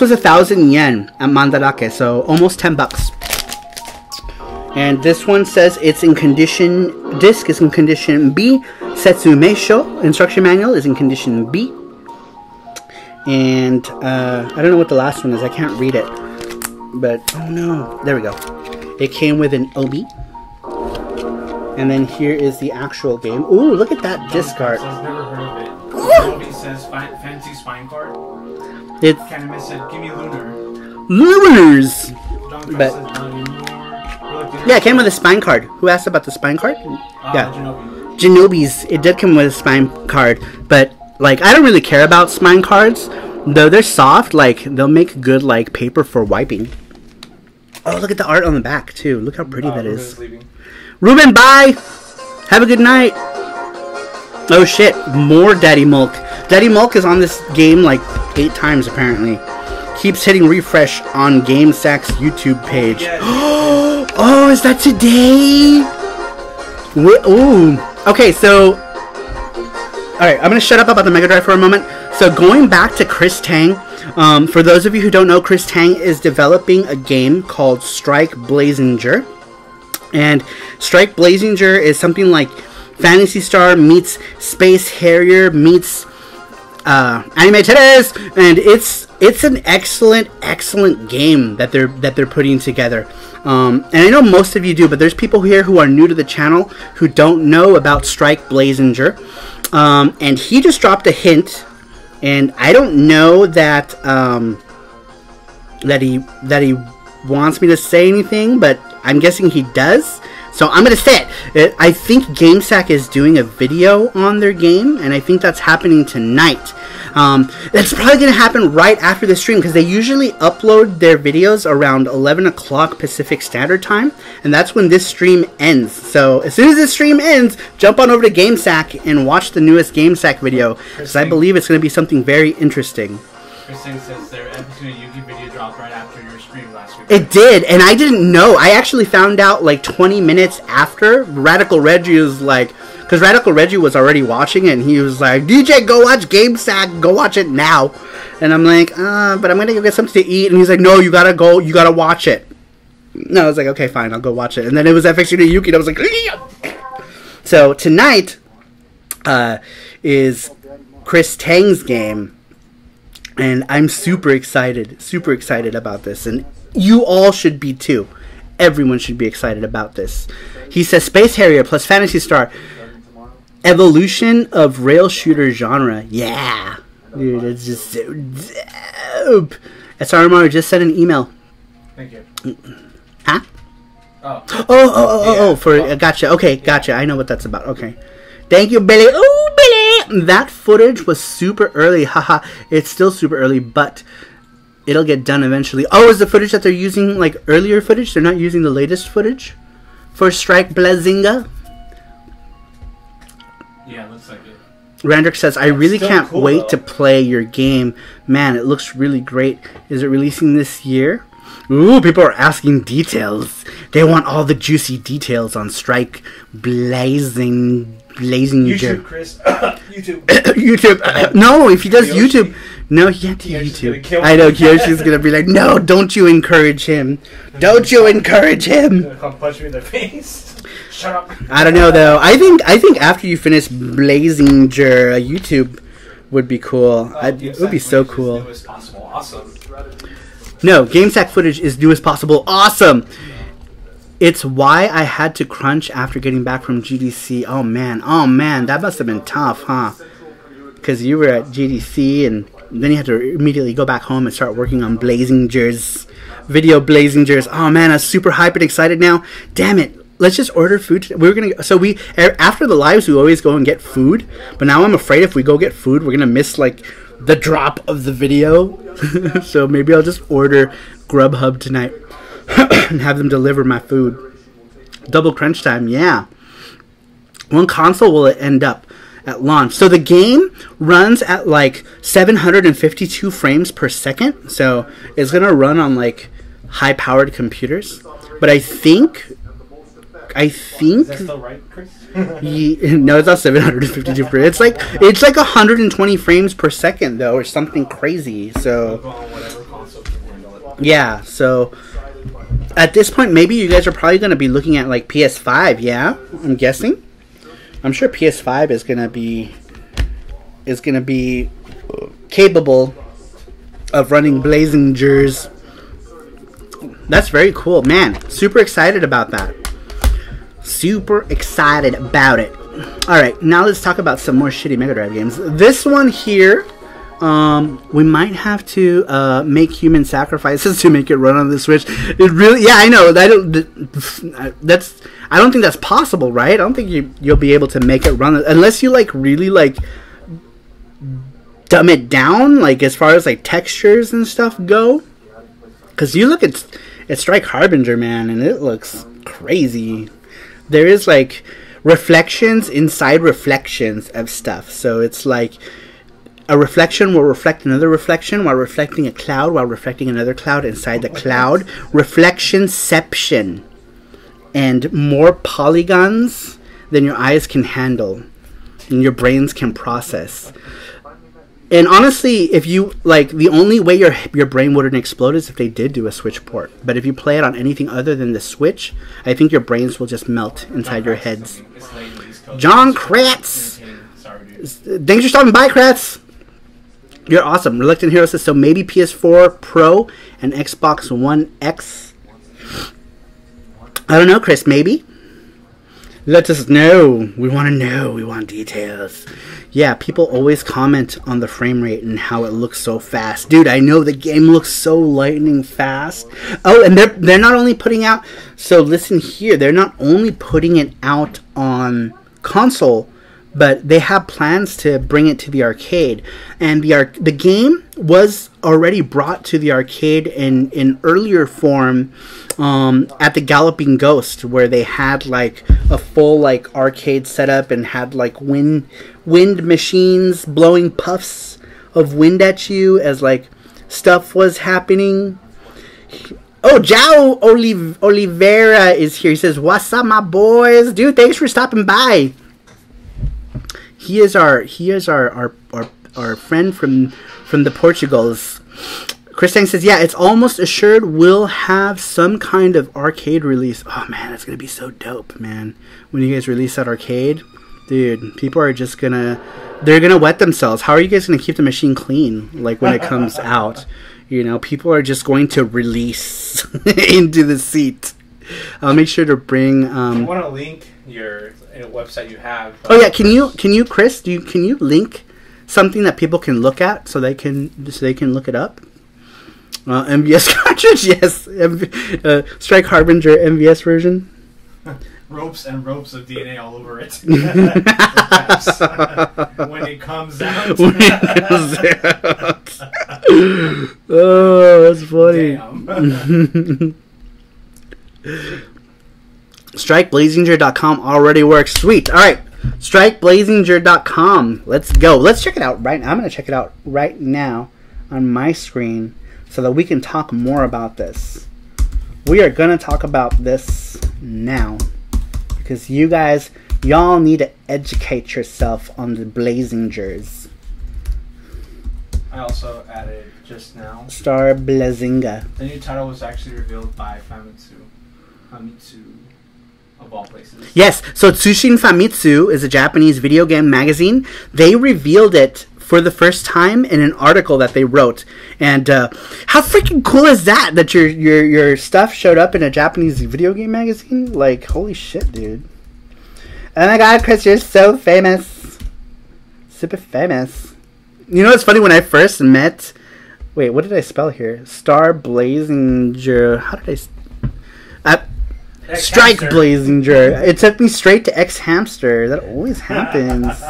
was 1,000 yen at Mandarake, so almost $10. And this one says it's in condition. Disc is in condition B. Setsumeisho instruction manual is in condition B. And I don't know what the last one is. I can't read it. But oh no, there we go. It came with an OB. And then here is the actual game. Ooh, look at that disc art. I've never heard of it. It says fancy spine card. Kaname said, give me Lunar. Lunars! But says, yeah, it came with a spine card. Who asked about the spine card? Yeah. Genobi's. It did come with a spine card. But, like, I don't really care about spine cards. Though they're soft, like, they'll make good, like, paper for wiping. Oh, look at the art on the back, too. Look how pretty that is. Ruben, bye! Have a good night! Oh, shit. More Daddy Mulk. Daddy Mulk is on this game, like, 8 times, apparently. Keeps hitting refresh on GameSack's YouTube page. Oh, is that today? Ooh. Okay, so... Alright, I'm going to shut up about the Mega Drive for a moment. So going back to Chris Tang, for those of you who don't know, Chris Tang is developing a game called Strike Blazinger. And Strike Blazinger is something like Phantasy Star meets Space Harrier meets Anime Titties, and it's an excellent game that they're putting together. And I know most of you do, but there's people here who are new to the channel who don't know about Strike Blazinger. And he just dropped a hint, and I don't know that that he wants me to say anything, but I'm guessing he does. So I'm gonna say it. I think GameSack is doing a video on their game, and I think that's happening tonight. That's probably gonna happen right after the stream because they usually upload their videos around 11 o'clock Pacific Standard Time, and that's when this stream ends. So as soon as this stream ends, jump on over to GameSack and watch the newest GameSack video because I believe it's gonna be something very interesting. Christine says their episode of Yugi video dropped right after your stream last week. It did, and I didn't know. I actually found out like 20 minutes after. Radical Reggie was like, because Radical Reggie was already watching it, and he was like, DJ, go watch GameSack, go watch it now. And I'm like, but I'm gonna go get something to eat. And he's like, no, you gotta go, you gotta watch it. No, I was like, okay, fine, I'll go watch it. And then it was FX Yuki, and I was like, so tonight is Chris Tang's game, and I'm super excited about this, and you all should be too. Everyone should be excited about this. He says Space Harrier plus Phantasy Star, evolution of rail shooter genre. Yeah, dude, it's just so dope. SRMR just sent an email. Thank you. Huh? Oh. For gotcha. Okay, gotcha. I know what that's about. Okay. Thank you, Billy. Oh, Billy! That footage was super early. Haha. It's still super early, but it'll get done eventually. Oh, is the footage that they're using like earlier footage? They're not using the latest footage for Strike Blazinga? Yeah, looks like it. Randrick says, I really can't cool, wait though. to play your game. Man, it looks really great. Is it releasing this year? Ooh, people are asking details. They want all the juicy details on Strike Blazing YouTube, Chris. YouTube. YouTube. No, if he does Yoshi. YouTube. No, he can't do Kiyoshi's gonna YouTube. kill I know, him. Kiyoshi's going to be like, no, don't you encourage him. Don't you encourage him. Gonna come punch me in the face. Shut up. I don't know, though. I think after you finish Blazing YouTube would be cool. It would be so cool. New as possible. Awesome. No, GameSack footage is new as possible. Awesome. It's why I had to crunch after getting back from GDC. Oh man, that must have been tough, huh? Because you were at GDC and then you had to immediately go back home and start working on video Blazingers. Oh man, I'm super hyped and excited now. Damn it. Let's just order food. After the lives, we always go and get food. But now I'm afraid if we go get food, we're going to miss like the drop of the video. So maybe I'll just order Grubhub tonight and have them deliver my food. Double crunch time, yeah. One console will it end up at launch? So the game runs at like 752 frames per second. So it's going to run on like high-powered computers. But I think... Is that still right, Chris? No, it's not 752 frames. It's like 120 frames per second though, or something crazy. So Whatever console can handle it. yeah. So at this point, maybe you guys are probably going to be looking at like PS5. Yeah, I'm guessing. I'm sure PS5 is going to be capable of running Blazingers. That's very cool, man. Super excited about that. Super excited about it. Alright, now let's talk about some more shitty Mega Drive games. This one here, we might have to make human sacrifices to make it run on the Switch. It really, yeah, I know. I don't think that's possible, right? I don't think you'll be able to make it run unless you like really like dumb it down, like as far as like textures and stuff go. Because you look at Strike Harbinger, man, and it looks crazy. There is like reflections inside reflections of stuff. So it's like a reflection will reflect another reflection while reflecting a cloud while reflecting another cloud inside the cloud. Reflectionception. And more polygons than your eyes can handle and your brains can process. And honestly, if you like, the only way your brain wouldn't explode is if they did do a Switch port. But if you play it on anything other than the Switch, I think your brains will just melt inside your heads. John Kratz! Thanks for stopping by, Kratz! You're awesome. Reluctant Hero says, so maybe PS4 Pro and Xbox One X? I don't know, Chris. Maybe? Let us know. We want to know. We want details. Yeah, people always comment on the frame rate and how it looks so fast. Dude, I know the game looks so lightning fast. Oh, and they're not only putting out... So listen here. They're not only putting it out on console, but they have plans to bring it to the arcade. And the game was already brought to the arcade in earlier form at the Galloping Ghost, where they had like a full like arcade setup and had like wind machines blowing puffs of wind at you as like stuff was happening. Oh, Jao Oliveira is here. He says, "What's up, my boys, dude? Thanks for stopping by." He is our friend from the Portugals. Chris Tang says, "Yeah, it's almost assured we'll have some kind of arcade release." Oh man, that's gonna be so dope, man! When you guys release that arcade, dude, people are just they're gonna wet themselves. How are you guys gonna keep the machine clean, like when it comes out? You know, people are just going to release into the seat. I'll make sure to bring. I want to link your website you have. Oh yeah, can you, Chris? Can you link something that people can look at so they can look it up? MVS cartridge, yes. Strike Harbinger MVS version. Ropes and ropes of DNA all over it. When it comes out. Oh, that's funny. StrikeBlazinger.com already works. Sweet. All right. StrikeBlazinger.com. Let's go. Let's check it out right now. I'm going to check it out right now on my screen so that we can talk more about this. We are going to talk about this now because you guys, y'all need to educate yourself on the Blazingers. I also added just now. Star Blazinga. The new title was actually revealed by Famitsu of all places. Yes, so Tsushin Famitsu is a Japanese video game magazine. They revealed it for the first time in an article that they wrote. And how freaking cool is that? That your stuff showed up in a Japanese video game magazine? Like, holy shit, dude. Oh my god, Chris, you're so famous. Super famous. You know what's funny? When I first met... Wait, what did I spell here? Star Blazinger... How did I... Strike Blazinger. It took me straight to X Hamster. That always happens.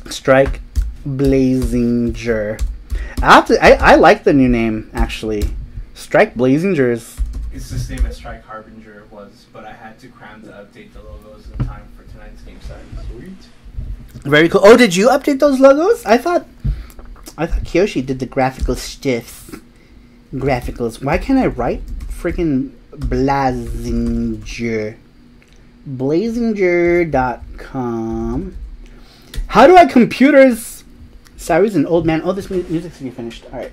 Strike Blazinger. I like the new name, actually. Strike Blazinger is... It's the same as Strike Harbinger was, but I had to cram to update the logos in time for tonight's game site. Sweet. Very cool. Oh, did you update those logos? I thought Kiyoshi did the graphical stiffs. Graphicals. Why can't I write freaking Blazinger? Blazinger.com. How do I computers? Saru's an old man. Oh, this music's to be finished. All right.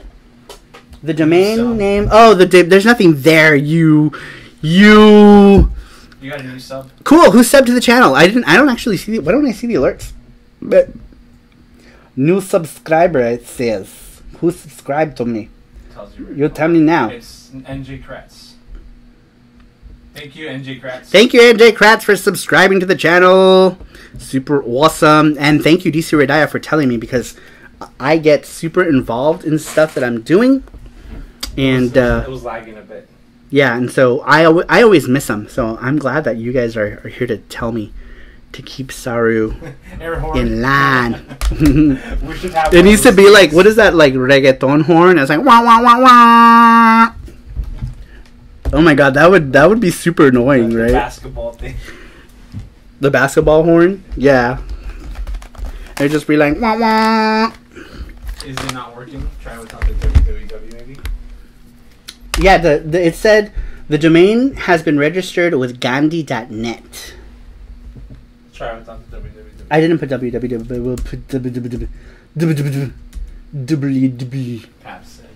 The domain name. Oh, there's nothing there. You got a new sub. Cool. Who subbed to the channel? I don't actually see. Why don't I see the alerts? But new subscriber. It says who subscribed to me. Tells you. You tell me now. It's NJ Kratz. Thank you, NJ Kratz. Thank you, NJ Kratz, for subscribing to the channel. Super awesome. And thank you, DC Redaya, for telling me, because I get super involved in stuff that I'm doing. And it was lagging a bit. Yeah, and so I always miss them. So I'm glad that you guys are here to tell me to keep Saru in line. We should have it needs to be like, what is that, like reggaeton horn? It's like wah wah wah wah. Oh my god, that would be super annoying, right? The basketball thing. The basketball horn? Yeah. It'd just be like wah wah. Is it not working? Try without the www maybe. Yeah, it said the domain has been registered with Gandhi.net. Try without the www. I didn't put www. We'll put www. Pat said.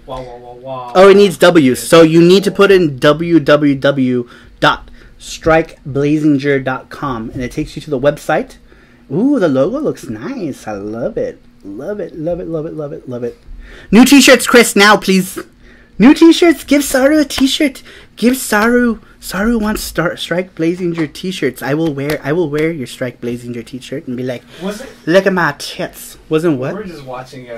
Wah, wah, wah, wah. Oh, it needs W. So you need to put in www.strikeblazinger.com, and it takes you to the website. Ooh, the logo looks nice. I love it. Love it, love it, love it, love it, love it. New t-shirts, Chris, now, please. New t-shirts. Give Saru a t-shirt. Give Saru wants Strike Blazinger t-shirts. I will wear your Strike Blazinger t-shirt and be like, look at my tits. Wasn't what? We were just watching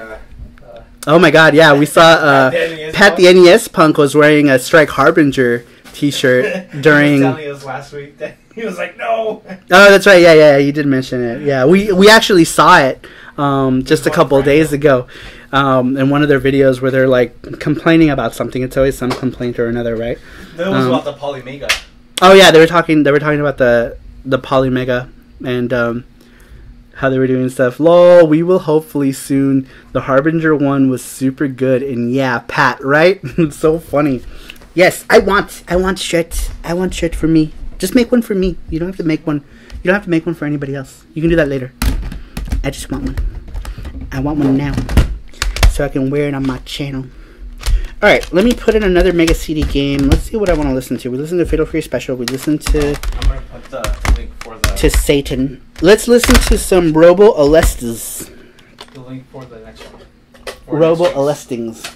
oh my god, yeah, we saw Pat the NES Punk was wearing a Strike Harbinger t-shirt during... He was telling us last week that he was like, no! Oh, that's right, yeah, you did mention it. Yeah, we actually saw it just a couple of days ago in one of their videos where they're like complaining about something. It's always some complaint or another, right? That was about the Polymega. Oh yeah, they were talking about the Polymega, and how they were doing stuff. Lol, we will hopefully soon. The Harbinger one was super good, and yeah, Pat, right? It's so funny. Yes, I want shirts. I want shirt for me. Just make one for me. You don't have to make one. You don't have to make one for anybody else. You can do that later. I just want one. I want one now, so I can wear it on my channel. All right, let me put in another Mega CD game. Let's see what I want to listen to. We listened to Fatal Fury Special. We listened to. I'm gonna put the link for the. To Satan. Let's listen to some Robo Alestas. The link for the next one. Robo Alestings.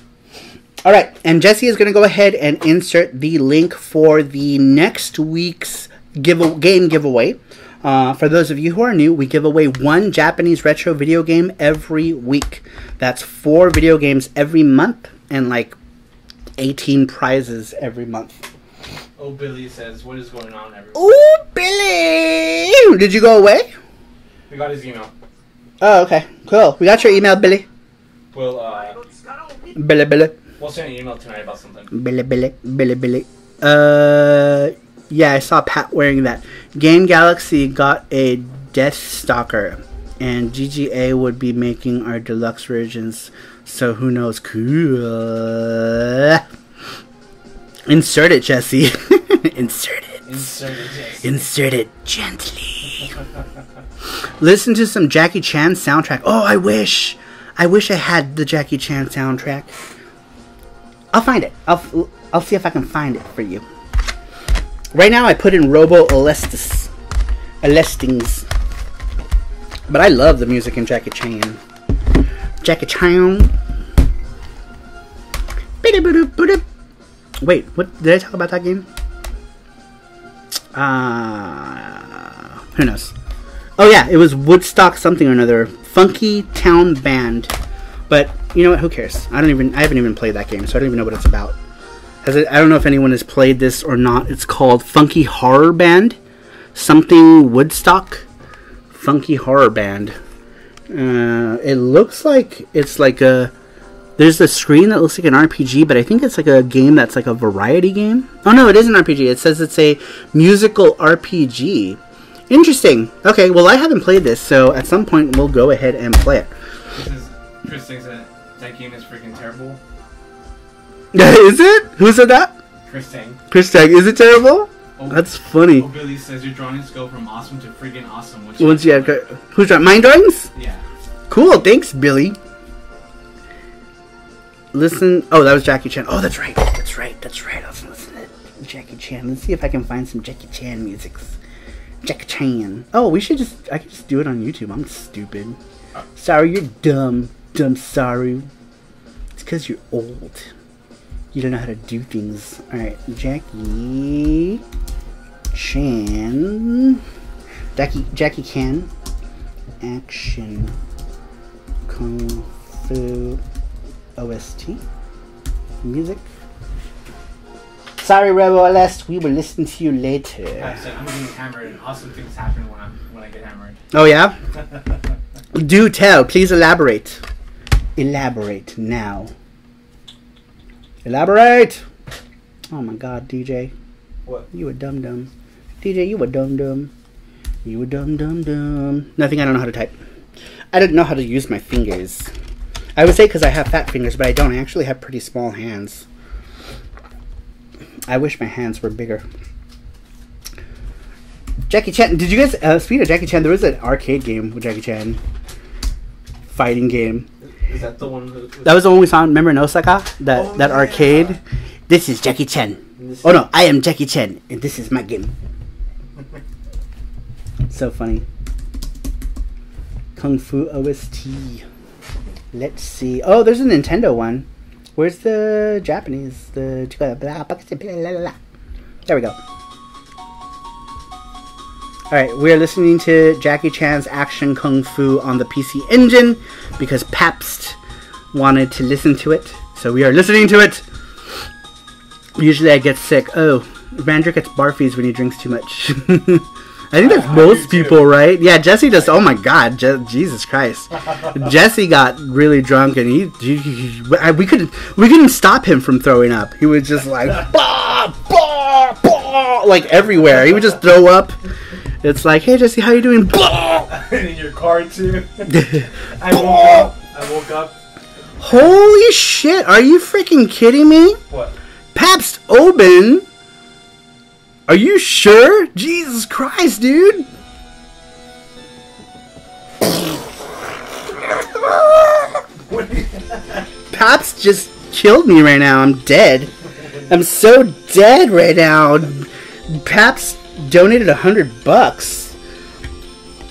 All right, and Jesse is going to go ahead and insert the link for the next week's game giveaway. For those of you who are new, we give away one Japanese retro video game every week. That's 4 video games every month and like 18 prizes every month. Oh, Billy says, what is going on, everyone? Oh, Billy! Did you go away? We got his email. Oh, okay. Cool. We got your email, Billy. We'll, Billy. We'll send an email tonight about something. Billy. Yeah, I saw Pat wearing that. Game Galaxy got a Death Stalker, and GGA would be making our deluxe versions, so who knows? Cool. Insert it, Jesse. Insert it. Jesse. Insert it gently. Listen to some Jackie Chan soundtrack. Oh, I wish I had the Jackie Chan soundtrack. I'll find it. I'll see if I can find it for you. Right now I put in Robo Alestings. But I love the music in Jackie Chan. Jackie Chan. Wait, what did I talk about that game? Who knows? Oh yeah, it was Woodstock something or another. Funky Town Band. But you know what? Who cares? I haven't even played that game, so I don't even know what it's about. I don't know if anyone has played this or not. It's called Funky Horror Band. Something Woodstock. Funky Horror Band. It looks like it's like a... There's a screen that looks like an RPG, but I think it's like a game that's like a variety game. Oh no, it is an RPG. It says it's a musical RPG. Interesting. Okay, well I haven't played this, so at some point we'll go ahead and play it. Chris thinks that game is freaking terrible. Is it? Who said that? Chris Tang. Chris Tang. Is it terrible? Oh, that's funny. Oh, Billy says your drawings go from awesome to freaking awesome. Who's drawing? Mine drawings? Yeah. Cool. Thanks, Billy. Listen. Oh, that was Jackie Chan. Oh, that's right. I was listening to Jackie Chan. Let's see if I can find some Jackie Chan musics. Jackie Chan. Oh, I could just do it on YouTube. I'm stupid. Sorry, you're dumb. Sorry. It's because you're old. You don't know how to do things. Alright, Jackie Chan. Jackie Chan. Action. Kung Fu. OST. Music. Sorry, Rebel Alest. We will listen to you later. I said I'm getting hammered, and awesome things happen when I get hammered. Oh yeah? Do tell. Please elaborate. Elaborate now. Elaborate! Oh my god, DJ. What? You a dum-dum. DJ, you a dum-dum. You a dum-dum-dum. Nothing, I don't know how to type. I don't know how to use my fingers. I would say because I have fat fingers, but I don't. I actually have pretty small hands. I wish my hands were bigger. Jackie Chan. Did you guys... speaking of Jackie Chan, there was an arcade game with Jackie Chan. Fighting game. Is that the one? That was the one we saw. Remember in Osaka? That arcade? This is Jackie Chan. Oh no, I am Jackie Chan, and this is my game. So funny. Kung Fu OST. Let's see. Oh, there's a Nintendo one. Where's the Japanese? There we go. Alright, we're listening to Jackie Chan's Action Kung Fu on the PC Engine because Pabst wanted to listen to it. So we are listening to it. Usually I get sick. Oh, Rander gets barfies when he drinks too much. I think that's most people, right? Yeah, Jesse just, oh my god, Jesus Christ. Jesse got really drunk and we couldn't stop him from throwing up. He was just like, bah, bah, bah, like everywhere. He would just throw up. It's like, hey Jesse, how you doing? Bah, in your car too. I woke up. Holy shit! Are you freaking kidding me? What? Pabst Oben? Are you sure? Jesus Christ, dude! Pabst just killed me right now. I'm dead. I'm so dead right now. Pabst donated $100.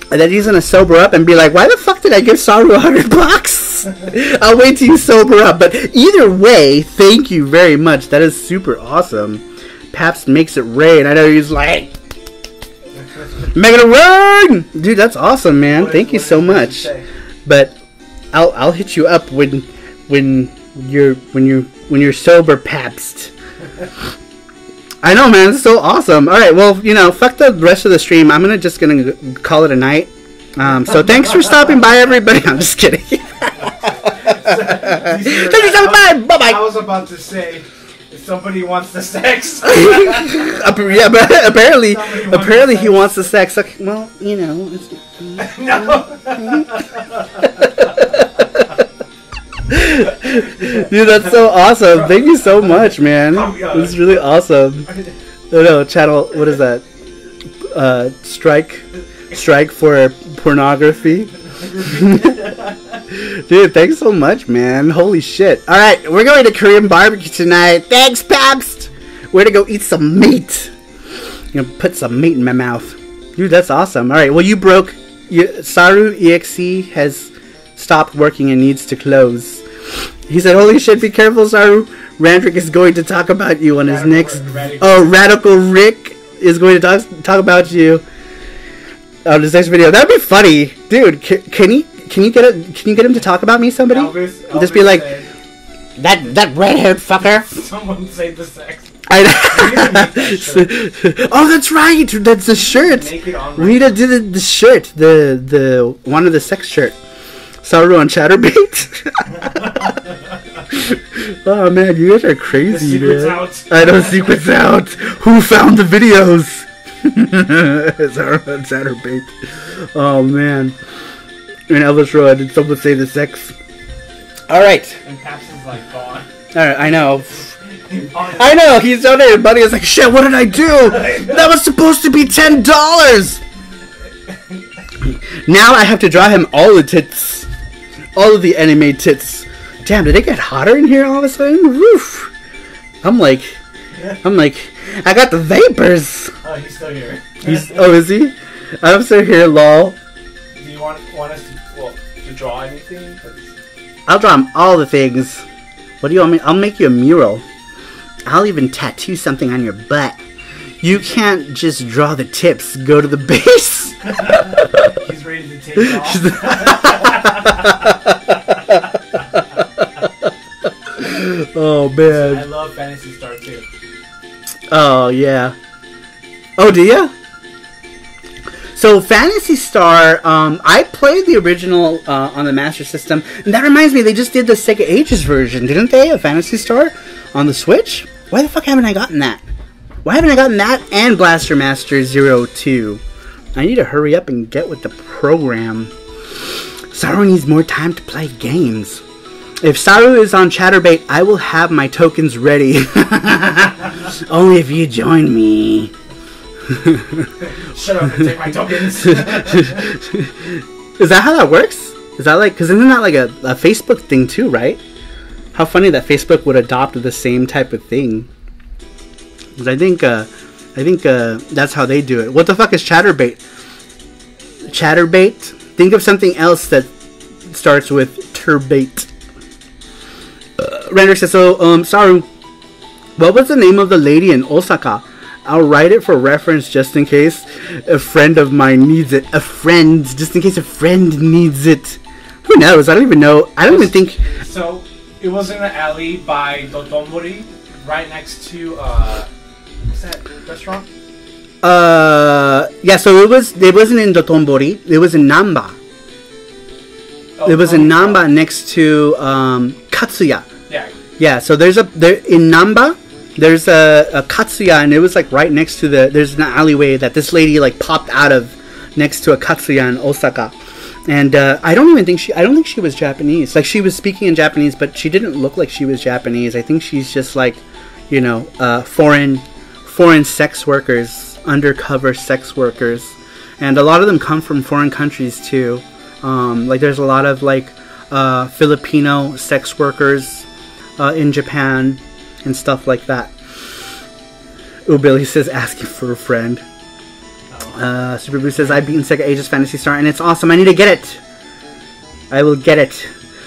And then he's gonna sober up and be like, why the fuck did I give Saru $100? I'll wait till you sober up. But either way, thank you very much. That is super awesome. Pabst makes it rain. I know he's like, make it rain! Dude, that's awesome, man. Thank you so much. But I'll hit you up when you're sober, Pabst. I know, man. It's so awesome. All right, well, you know, fuck the rest of the stream. I'm just gonna call it a night. So thanks for stopping by, everybody. I'm just kidding. Thank you so much. Bye bye. I was about to say, if somebody wants the sex. Yeah, but apparently he wants the sex. Okay, well, you know. No. Dude, that's so awesome. Thank you so much, man. This is really awesome. Oh no, channel, what is that? Strike for pornography. Dude, thanks so much, man. Holy shit. Alright, we're going to Korean barbecue tonight. Thanks, Pabst. We're gonna go eat some meat. I'm gonna put some meat in my mouth. Dude, that's awesome. Alright, well, you broke. Saru EXE has stopped working and needs to close. He said, holy shit, be careful, Saru. Randrick is going to talk about you on his next... Radical Rick is going to talk about you on his next video. That'd be funny. Dude, can you get him to talk about me, somebody? Elvis Just be like, that red-haired fucker. Someone say the sex. Oh, that's right. That's the shirt. Rita did the shirt. The one of the sex shirt. Saru on Chatterbait. Oh man, you guys are crazy, man. Out. I know, secrets out. Who found the videos? Saru on Chatterbait. Oh man. In Elvis Row, did someone say the sex? All right. And Pabst is like gone. All right, I know. I know. He's donated money. It's like, shit. What did I do? That was supposed to be $10. Now I have to draw him all the tits. All of the anime tits. Damn, did it get hotter in here all of a sudden? Woof. I'm like, I got the vapors. Oh, he's still here. Oh, is he? I'm still here, lol. Do you want us to draw anything? I'll draw him all the things. What do you want me? I'll make you a mural. I'll even tattoo something on your butt. You can't just draw the tips. Go to the base. He's ready to take it off. Oh man. I love Phantasy Star too. Oh yeah. Oh, do ya? So Phantasy Star, I played the original on the Master System, and that reminds me, they just did the Sega Ages version, didn't they, of Phantasy Star on the Switch? Why the fuck haven't I gotten that? Why haven't I gotten that and Blaster Master 02? I need to hurry up and get with the program. Saru needs more time to play games. If Saru is on Chatterbait, I will have my tokens ready. Only if you join me. Shut up and take my tokens. Is that how that works? Is that like, because isn't that like a Facebook thing too, right? How funny that Facebook would adopt the same type of thing. Because I think that's how they do it. What the fuck is Chatterbait? Chatterbait? Think of something else that starts with turbate. Render says, so, Saru, what was the name of the lady in Osaka? I'll write it for reference just in case a friend of mine needs it. A friend, just in case a friend needs it. Who knows? I don't even know. I don't even think... So, it was in an alley by Dotonbori, right next to, what's that restaurant? Yeah, so it wasn't in Dotonbori. It was in Namba. Oh, it was in Namba next to, Katsuya. Yeah. Yeah, so in Namba, there's a Katsuya, and it was like right next to there's an alleyway that this lady like popped out of next to a Katsuya in Osaka. And I don't think she was Japanese. Like, she was speaking in Japanese, but she didn't look like she was Japanese. I think she's just like, you know, foreign sex workers, undercover sex workers, and a lot of them come from foreign countries too. Like, there's a lot of like Filipino sex workers in Japan and stuff like that. Ooh, Billy says asking for a friend. Super Blue says, I've beaten Sega Ages Phantasy Star and it's awesome. I need to get it. I will get it.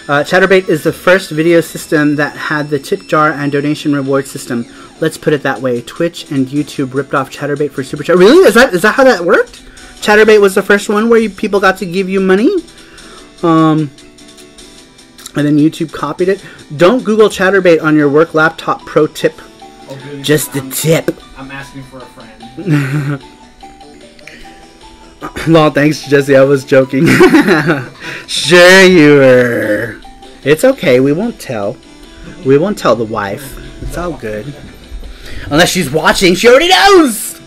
Chatterbait is the first video system that had the tip jar and donation reward system. Let's put it that way. Twitch and YouTube ripped off Chatterbait for Super Chat. Really? Is that how that worked? Chatterbait was the first one where people got to give you money? And then YouTube copied it. Don't Google Chatterbait on your work laptop. Pro tip. Oh, really? Just a tip. I'm asking for a friend. Lol, thanks, Jesse. I was joking. Sure you were. It's okay. We won't tell. We won't tell the wife. It's all good. Unless she's watching. She already knows!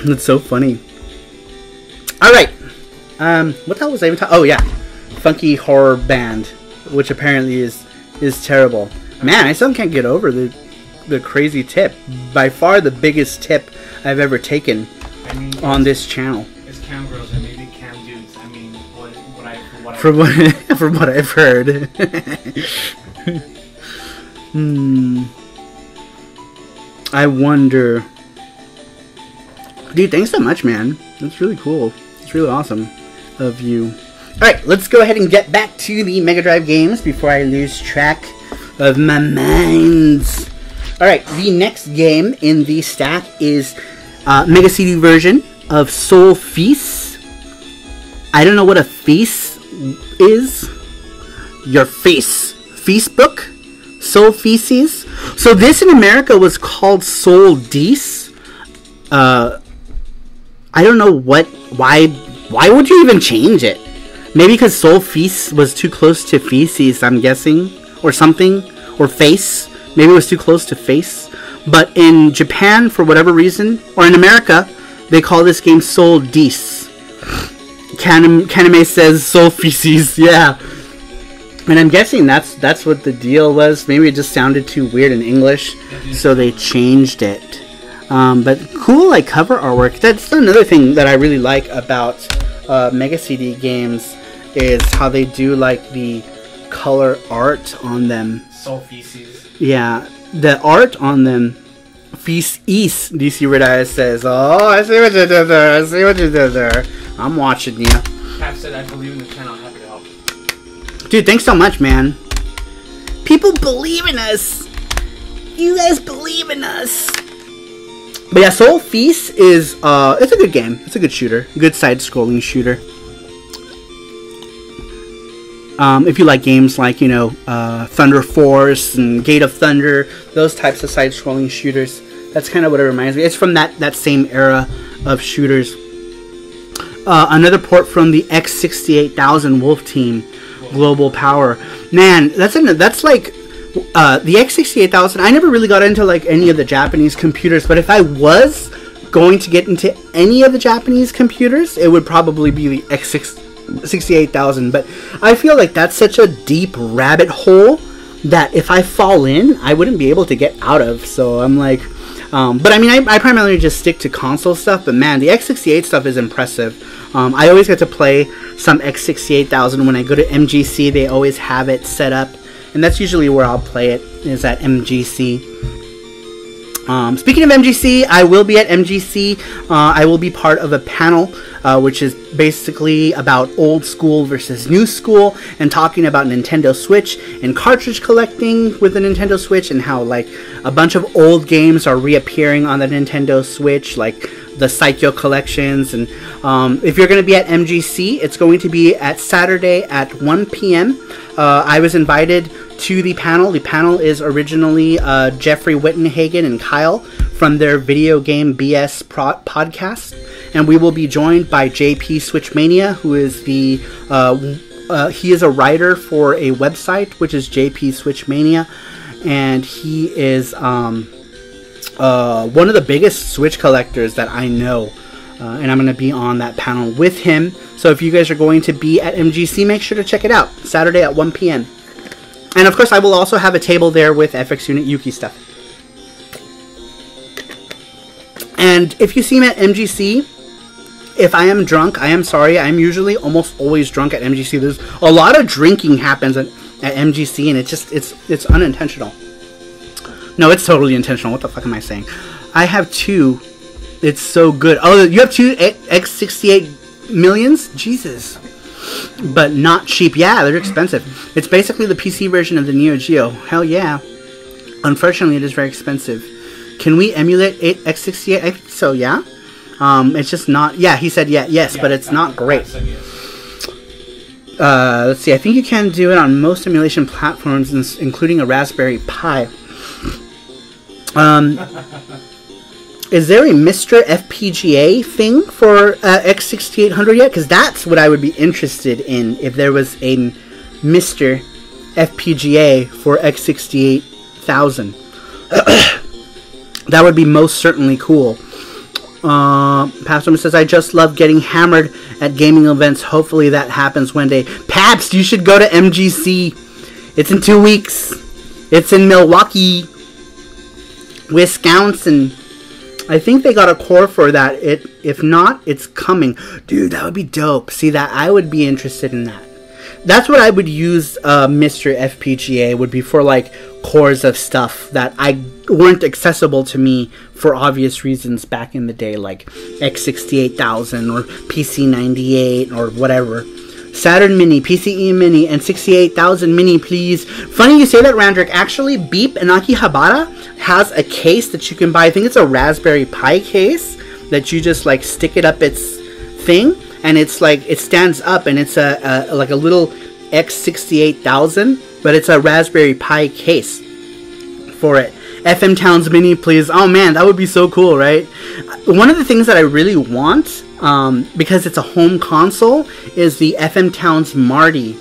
That's so funny. Alright. What the hell was I even talking? Oh, yeah. Funky Horror Band. Which apparently is terrible. Man, I still can't get over the crazy tip. By far the biggest tip I've ever taken. I mean, on this channel. It's cam girls and maybe cam dudes. I mean, from what I've heard. I wonder. Dude, thanks so much, man. That's really cool. It's really awesome of you. Alright, let's go ahead and get back to the Mega Drive games before I lose track of my mind. Alright, the next game in the stack is Mega CD version of Soul Feast. I don't know what a feast is. Your face. Feast book? Soul Feces. So this in America was called Soul Dees. I don't know why would you even change it? Maybe because Soul Feast was too close to feces, I'm guessing. Or something. Or face. Maybe it was too close to face. But in Japan, for whatever reason, or in America, they call this game Soul Dees. Kaname says Soul Feces, yeah. And I'm guessing that's what the deal was. Maybe it just sounded too weird in English, so they changed it. But cool, like, cover artwork. That's another thing that I really like about Mega CD games, is how they do, like, the color art on them. Soul Feces. Yeah. The art on them, Feast East, DC Red Eyes says, oh, I see what you did there, I see what you did there. I'm watching you. Cap said, I believe in the channel, happy to help. Dude, thanks so much, man. People believe in us. You guys believe in us. But yeah, Soul Feast is, it's a good game. It's a good shooter. Good side-scrolling shooter. If you like games like, you know, Thunder Force and Gate of Thunder, those types of side-scrolling shooters, that's kind of what it reminds me. It's from that same era of shooters. Another port from the X68000 Wolf Team, Global Power. Man, that's like the X68000. I never really got into like any of the Japanese computers, but if I was going to get into any of the Japanese computers, it would probably be the X68000. But I feel like that's such a deep rabbit hole that if I fall in, I wouldn't be able to get out of. So I'm like, but I mean, I primarily just stick to console stuff. But man, the X68 stuff is impressive. I always get to play some X68000 when I go to MGC. They always have it set up, and that's usually where I'll play it, is at MGC. Speaking of MGC, I will be at MGC. I will be part of a panel, which is basically about old school versus new school, and talking about Nintendo Switch and cartridge collecting with the Nintendo Switch, and how like a bunch of old games are reappearing on the Nintendo Switch, like the Saikyo collections. And if you're going to be at MGC, it's going to be at Saturday at 1 p.m. I was invited to the panel. The panel is originally Jeffrey Wittenhagen and Kyle from their Video Game BS podcast, and we will be joined by JP Switchmania, who is the he is a writer for a website which is JP Switchmania, and he is one of the biggest Switch collectors that I know. and I'm going to be on that panel with him. So if you guys are going to be at MGC, make sure to check it out. Saturday at 1 p.m. And of course, I will also have a table there with FX Unit Yuki stuff. And if you see me at MGC, if I am drunk, I am sorry. I'm usually almost always drunk at MGC. There's a lot of drinking happens at MGC, and it's unintentional. No, it's totally intentional. What the fuck am I saying? I have two. It's so good. Oh, you have two X68 millions? Jesus. But not cheap. Yeah, they're expensive. It's basically the PC version of the Neo Geo. Hell yeah. Unfortunately, it is very expensive. Can we emulate X68? I think so, yeah. It's just not... Yeah, he said yes, but it's not great. Let's see. I think you can do it on most emulation platforms, including a Raspberry Pi. Is there a Mr. FPGA thing for X6800 yet? Because that's what I would be interested in if there was a Mr. FPGA for X68000. That would be most certainly cool. Pastor says, I just love getting hammered at gaming events. Hopefully that happens one day. Pabst, you should go to MGC. It's in 2 weeks. It's in Milwaukee, Wisconsin. I think they got a core for that. If not, it's coming. Dude, that would be dope. See, that I would be interested in that. That's what I would use Mr. FPGA, would be for like cores of stuff that weren't accessible to me for obvious reasons back in the day, like X68000 or PC98 or whatever. Saturn Mini, PCE Mini, and 68000 Mini, please. Funny you say that, Randrick. Actually, Beep and Akihabara has a case that you can buy. I think it's a Raspberry Pi case that you just like stick it up its thing, and it's like it stands up, and it's like a little X68000, but it's a Raspberry Pi case for it. FM Towns Mini, please. Oh man, that would be so cool, right? One of the things that I really want, because it's a home console, is the FM Towns Marty.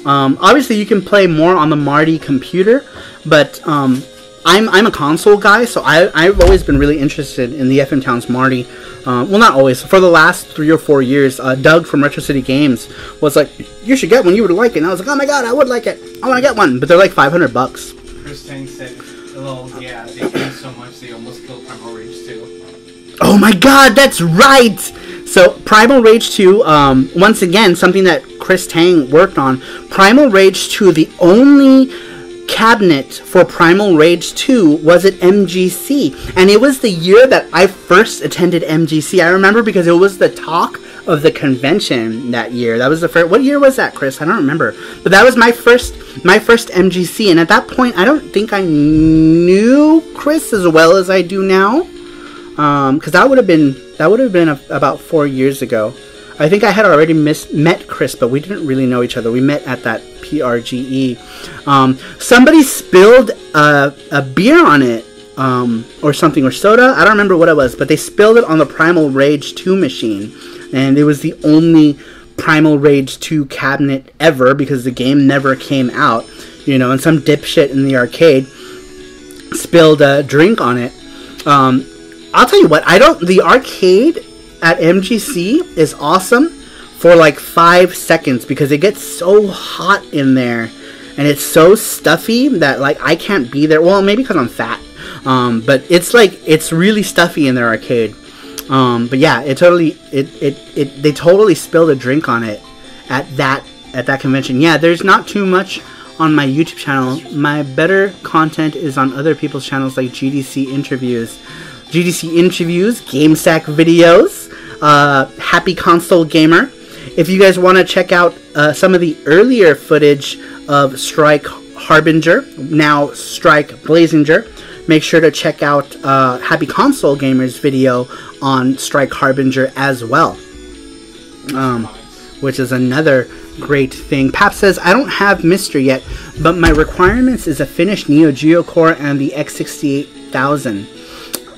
Obviously, you can play more on the Marty computer, but I'm a console guy, so I've always been really interested in the FM Towns Marty. Well, not always. For the last 3 or 4 years, Doug from Retro City Games was like, you should get one, you would like it. And I was like, oh my god, I would like it. I want to get one. But they're like $500. Chris Tang said, well, yeah, they changed so much they almost killed Primal Rage 2. Oh my god, that's right! So, Primal Rage 2, once again, something that Chris Tang worked on. Primal Rage 2, the only cabinet for Primal Rage 2 was at MGC. And it was the year that I first attended MGC. I remember because it was the talk of the convention that year. That was the first... What year was that, Chris? I don't remember. But that was my first MGC. And at that point, I don't think I knew Chris as well as I do now. Because that would have been about 4 years ago. I think I had already met Chris, but we didn't really know each other. We met at that PRGE. Somebody spilled a beer on it, or something, or soda. I don't remember what it was, but they spilled it on the Primal Rage 2 machine. And it was the only Primal Rage 2 cabinet ever, because the game never came out. You know, and some dipshit in the arcade spilled a drink on it. I'll tell you what, the arcade at MGC is awesome for like 5 seconds because it gets so hot in there and it's so stuffy that like I can't be there. Well, maybe because I'm fat, but it's really stuffy in their arcade. But yeah, they totally spilled a drink on it at that convention. Yeah, there's not too much on my YouTube channel. My better content is on other people's channels like GDC interviews, GameSack videos, Happy Console Gamer. If you guys want to check out some of the earlier footage of Strike Harbinger, now Strike Blazinger, make sure to check out Happy Console Gamer's video on Strike Harbinger as well, which is another great thing. Pap says, I don't have Mystery yet, but my requirements is a finished Neo Geo core and the X68000.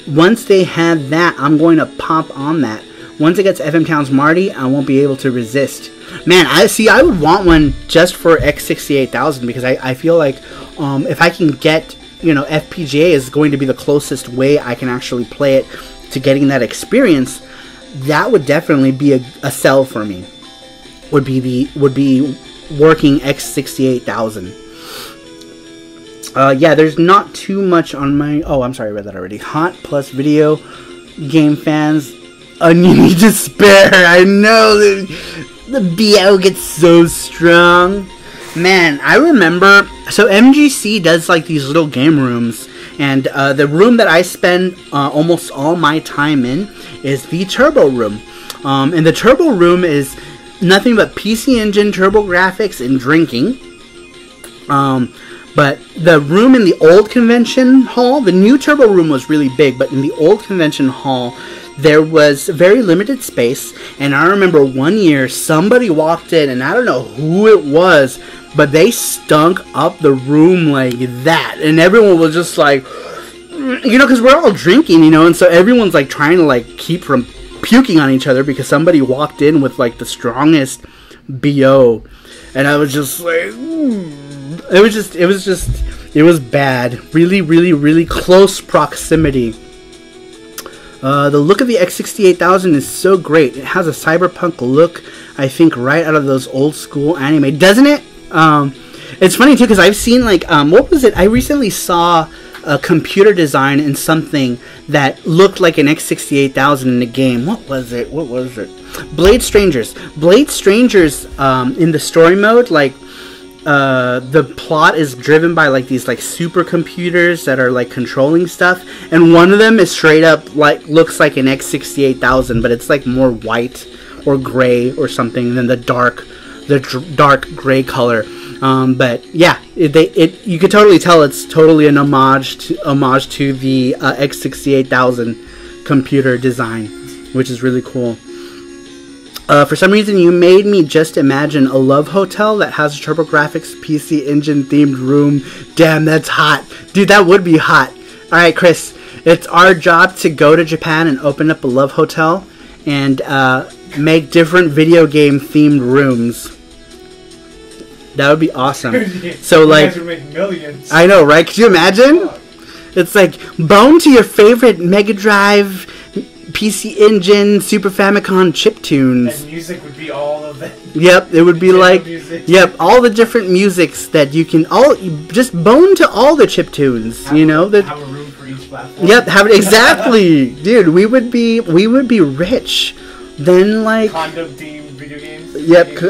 Once they have that, I'm going to pop on that. Once it gets FM Towns Marty, I won't be able to resist. Man, I would want one just for X68000 because I feel like if I can get, FPGA is going to be the closest way I can actually play it to getting that experience. that would definitely be a sell for me. Would be working X68000. Yeah, there's not too much on my... Oh, I'm sorry, I read that already. Hot plus video game fans. Onion despair. I know the BO gets so strong. Man, I remember... So MGC does like these little game rooms. And the room that I spend almost all my time in is the Turbo Room. And the Turbo Room is nothing but PC Engine, Turbo Graphics, and drinking. But the room in the old convention hall, the new Turbo Room was really big, but in the old convention hall, there was very limited space. And I remember one year, somebody walked in, and I don't know who it was, but they stunk up the room like that. And everyone was just like, you know, because we're all drinking, you know, and so everyone's like trying to like keep from puking on each other because somebody walked in with like the strongest BO. And I was just like... It was bad. Really, really, really close proximity. The look of the X68000 is so great. It has a cyberpunk look, I think, right out of those old school anime, doesn't it? It's funny too because I've seen like what was it? I recently saw a computer design in something that looked like an X68000 in the game. What was it? Blade Strangers. Blade Strangers in the story mode, like. The plot is driven by like these like supercomputers that are like controlling stuff, and one of them is straight up like looks like an X68000, but it's like more white or gray or something than the dark gray color. But yeah, you could totally tell it's totally an homage to the X68000 computer design, which is really cool. For some reason, you made me just imagine a love hotel that has a TurboGrafx PC Engine themed room. Damn, that's hot. Dude, that would be hot. Alright, Chris, it's our job to go to Japan and open up a love hotel and make different video game themed rooms. That would be awesome. So, like, you guys would make millions. I know, right? Could you imagine? It's like, bone to your favorite Mega Drive, PC Engine, Super Famicom chiptunes. And music would be all of it. Yep, it would be like, music. Yep, all the different musics that you can, just bone to all the chiptunes, you know? Have a room for each platform. Yep, exactly. Dude, we would be rich. Then, like... Condom themed video games. Yep,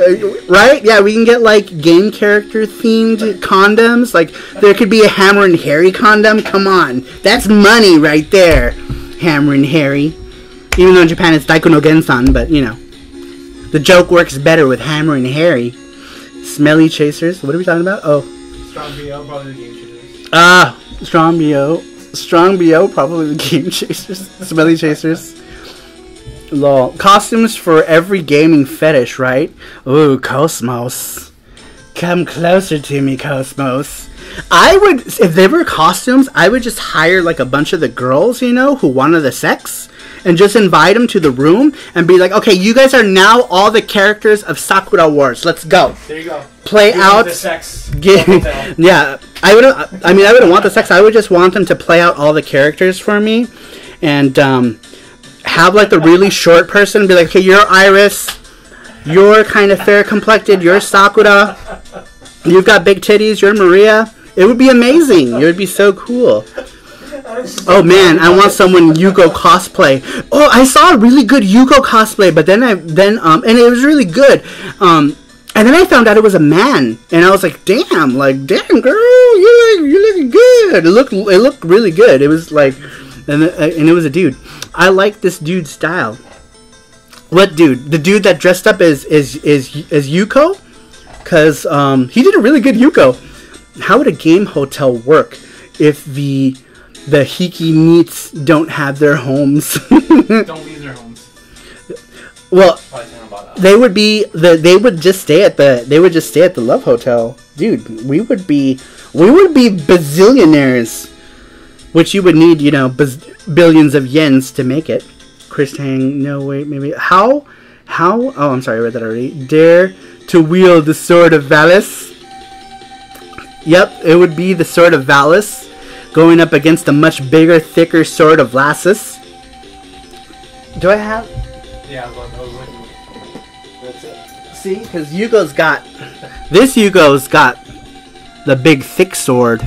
right? Yeah, we can get, like, game character themed condoms. Like, there could be a Hammer and Harry condom. Come on. That's money right there. Hammer and Harry. Even though in Japan it's Daiko no Gensan, but, you know. The joke works better with Hammer and Harry. Smelly chasers. What are we talking about? Oh. Strong BO, probably the game chasers. Strong BO. Strong BO, probably the game chasers. Smelly chasers. Lol. Costumes for every gaming fetish, right? Ooh, Cosmos. Come closer to me, Cosmos. I would, if there were costumes, I would just hire like a bunch of the girls, you know, who wanted the sex, and just invite them to the room and be like, okay, you guys are now all the characters of Sakura Wars. Let's go. There you go. Play out the sex. Yeah, I wouldn't want the sex. I would just want them to play out all the characters for me, and have like the really short person be like, okay, you're Iris, you're kind of fair complected, you're Sakura, you've got big titties, you're Maria. It would be amazing. It would be so cool. Oh man, I want someone Yuko cosplay. Oh, I saw a really good Yuko cosplay, but then and it was really good. And then I found out it was a man, and I was like, damn, girl, you looking good. It looked really good. It was like, and it was a dude. I like this dude's style. What dude? The dude that dressed up as Yuko? Because he did a really good Yuko. How would a game hotel work if the Hiki Neats don't have their homes? Don't leave their homes. Well, they would just stay at the Love Hotel, dude. We would be bazillionaires, which you would need, you know, billions of yens to make it. Chris Tang, no wait, maybe how? Oh, I'm sorry, I read that already. Dare to wield the sword of Valis. Yep, it would be the sword of Valis going up against a much bigger, thicker sword of Lassus. Do I have? Yeah, I was looking. That's it. See, because Yugo's got the big thick sword.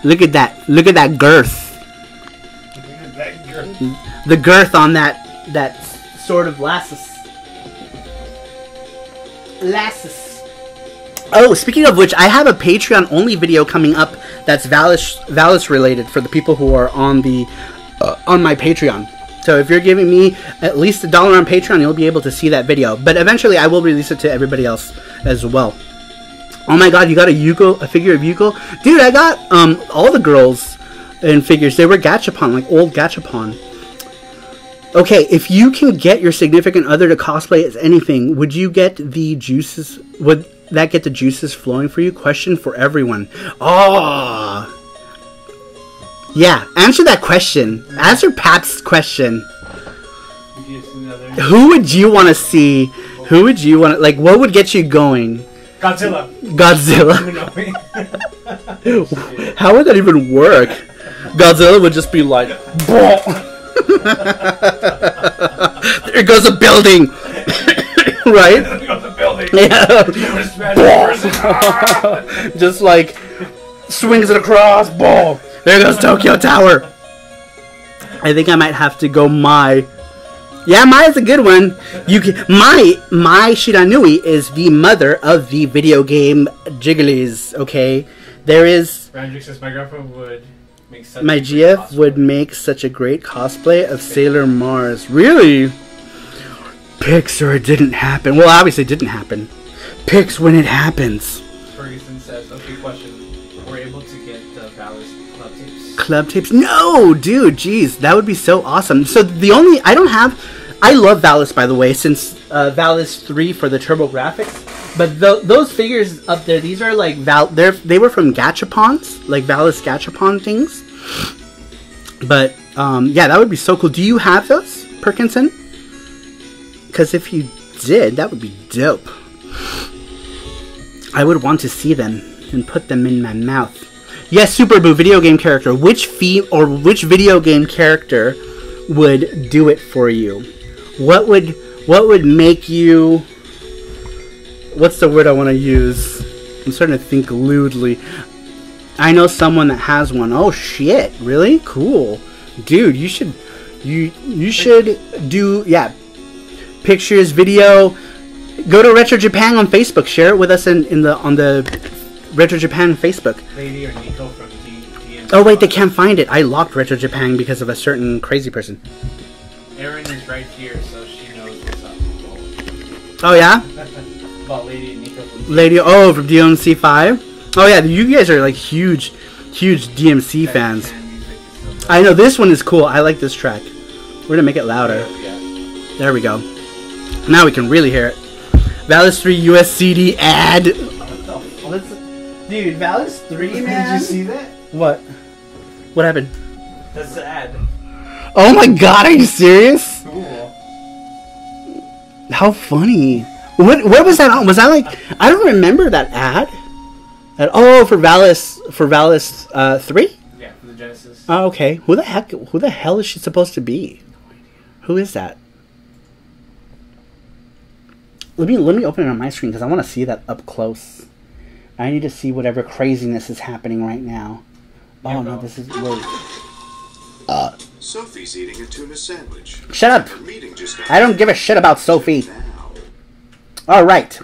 Look at that! Look at that girth. Look at that girth. The girth on that sword of Lassus. Oh, speaking of which, I have a Patreon only video coming up that's Valis related for the people who are on the on my Patreon. So if you're giving me at least $1 on Patreon, you'll be able to see that video. But eventually, I will release it to everybody else as well. Oh my God, you got a figure of Yugo? Dude, I got all the girls in figures. They were gachapon, like old gachapon. Okay, if you can get your significant other to cosplay as anything, would you get the juices? Would that get the juices flowing for you? Question for everyone. Oh. Yeah, answer that question. Answer Pat's question. Who would you want to see? Who would you want to, like, what would get you going? Godzilla. How would that even work? Godzilla would just be like, there goes a building. Right? There goes a building. Yeah. Just like swings it across. Boom. There goes Tokyo Tower. I think I might have to go Mai. Yeah, Mai is a good one. You can Mai Shiranui is the mother of the video game Jigglies. Okay, there is. Randrick says my girlfriend would make such. My GF would make such a great cosplay of Sailor Mars. Really? Pix or it didn't happen. Well, obviously it didn't happen. Pix when it happens. Ferguson says, okay, question. We're able to get Valis club tapes. Club tapes? No, dude, jeez, that would be so awesome. So I love Valis, by the way, since Valis 3 for the TurboGrafx. But those figures up there, these are like they were from gachapons, like Valis gachapon things. But yeah, that would be so cool. Do you have those, Perkinson? Because if you did, that would be dope. I would want to see them and put them in my mouth. Yes, Super Boo, video game character. Which video game character would do it for you? What would make you? What's the word I want to use? I'm starting to think lewdly. I know someone that has one. Oh shit! Really? Cool, dude. You should do pictures, video. Go to Retro Japan on Facebook. Share it with us on the Retro Japan Facebook. Lady or Nico from DMC. Oh wait, they can't find it. I locked Retro Japan because of a certain crazy person. Erin is right here, so she knows what's up. Oh yeah. About Lady and Nico from from DMC 5. Oh yeah, you guys are like huge DMC fans. I know this one is cool. I like this track. We're gonna make it louder. Yeah. There we go. Now we can really hear it. Valis 3 US CD ad. Dude, Valis 3, man. Did you see that? What? What happened? That's the ad. Oh my God, are you serious? Cool. How funny. What was that on? Was that like, I don't remember that ad. For Valis 3? Yeah, for the Genesis. Oh, okay. Who the hell is she supposed to be? Who is that? Let me open it on my screen because I want to see that up close. I need to see whatever craziness is happening right now. Oh yeah, no, this is weird. Sophie's eating a tuna sandwich. Shut up! I don't give a shit about Sophie. All right.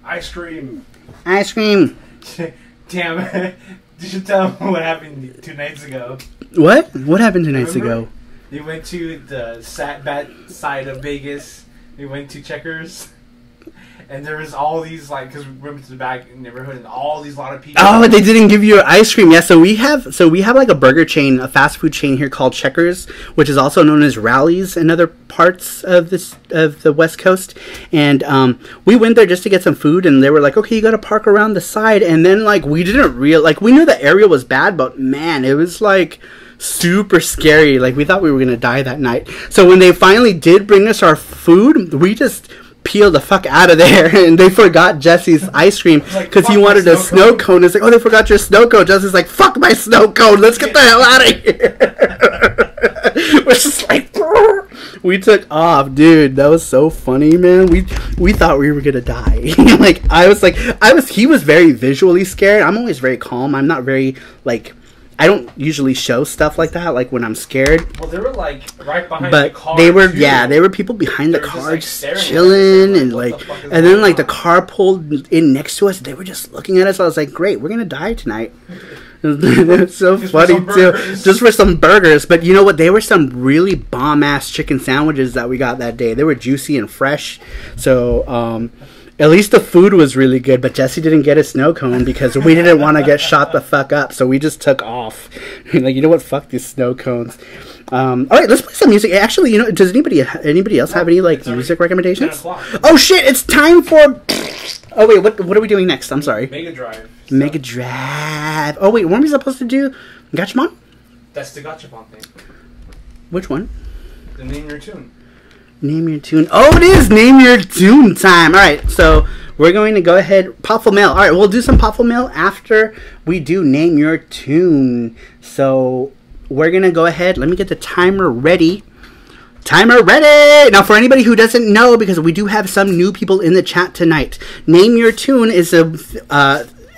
Ice cream. Ice cream. Damn. You should tell them what happened 2 nights ago. What? What happened 2 nights ago? They went to the bat side of Vegas. They went to Checkers. And there was all these, like, because we went to the back neighborhood and all these lot of people. Oh, they didn't give you ice cream. Yeah, so we have like a burger chain, a fast food chain here called Checkers, which is also known as Rallies in other parts of the West Coast. And we went there just to get some food, and they were like, okay, you got to park around the side. And then like we didn't we knew the area was bad, but man, it was like super scary. Like we thought we were gonna die that night. So when they finally did bring us our food, we just peel the fuck out of there, and they forgot Jesse's ice cream because he wanted a snow cone. It's like, oh, they forgot your snow cone. Jesse's like, fuck my snow cone, let's get the hell out of here. We're just like, We took off, dude. That was so funny, man. We thought we were gonna die. Like he was very visually scared. I'm always very calm. I'm not very like. I don't usually show stuff like that, like when I'm scared. Well, they were like right behind but the car. They were, too. yeah, they were people behind the They were car just, just chilling, and like, and then like the car pulled in next to us. They were just looking at us. I was like, great, we're gonna die tonight. It's so just funny too, burgers. just for some burgers. But you know what? They were some really bomb ass chicken sandwiches that we got that day. They were juicy and fresh. So at least the food was really good, but Jesse didn't get a snow cone because we didn't want to get shot the fuck up, so we just took off. Like, you know what? Fuck these snow cones. All right, let's play some music. Actually, you know, does anybody else have any like music recommendations? Oh shit! It's time for. Oh wait, what are we doing next? I'm sorry. Mega Drive. Mega Drive. Oh wait, weren't we supposed to do Gachapon? That's the Gachapon thing. Which one? The Name Your Tune. Name Your Tune. Oh, it is Name Your Tune time. All right, so we're going to go ahead. Popful Mail. All right, we'll do some Popful Mail after we do Name Your Tune. So we're going to go ahead. Let me get the timer ready. Timer ready! Now, for anybody who doesn't know, because we do have some new people in the chat tonight, Name Your Tune is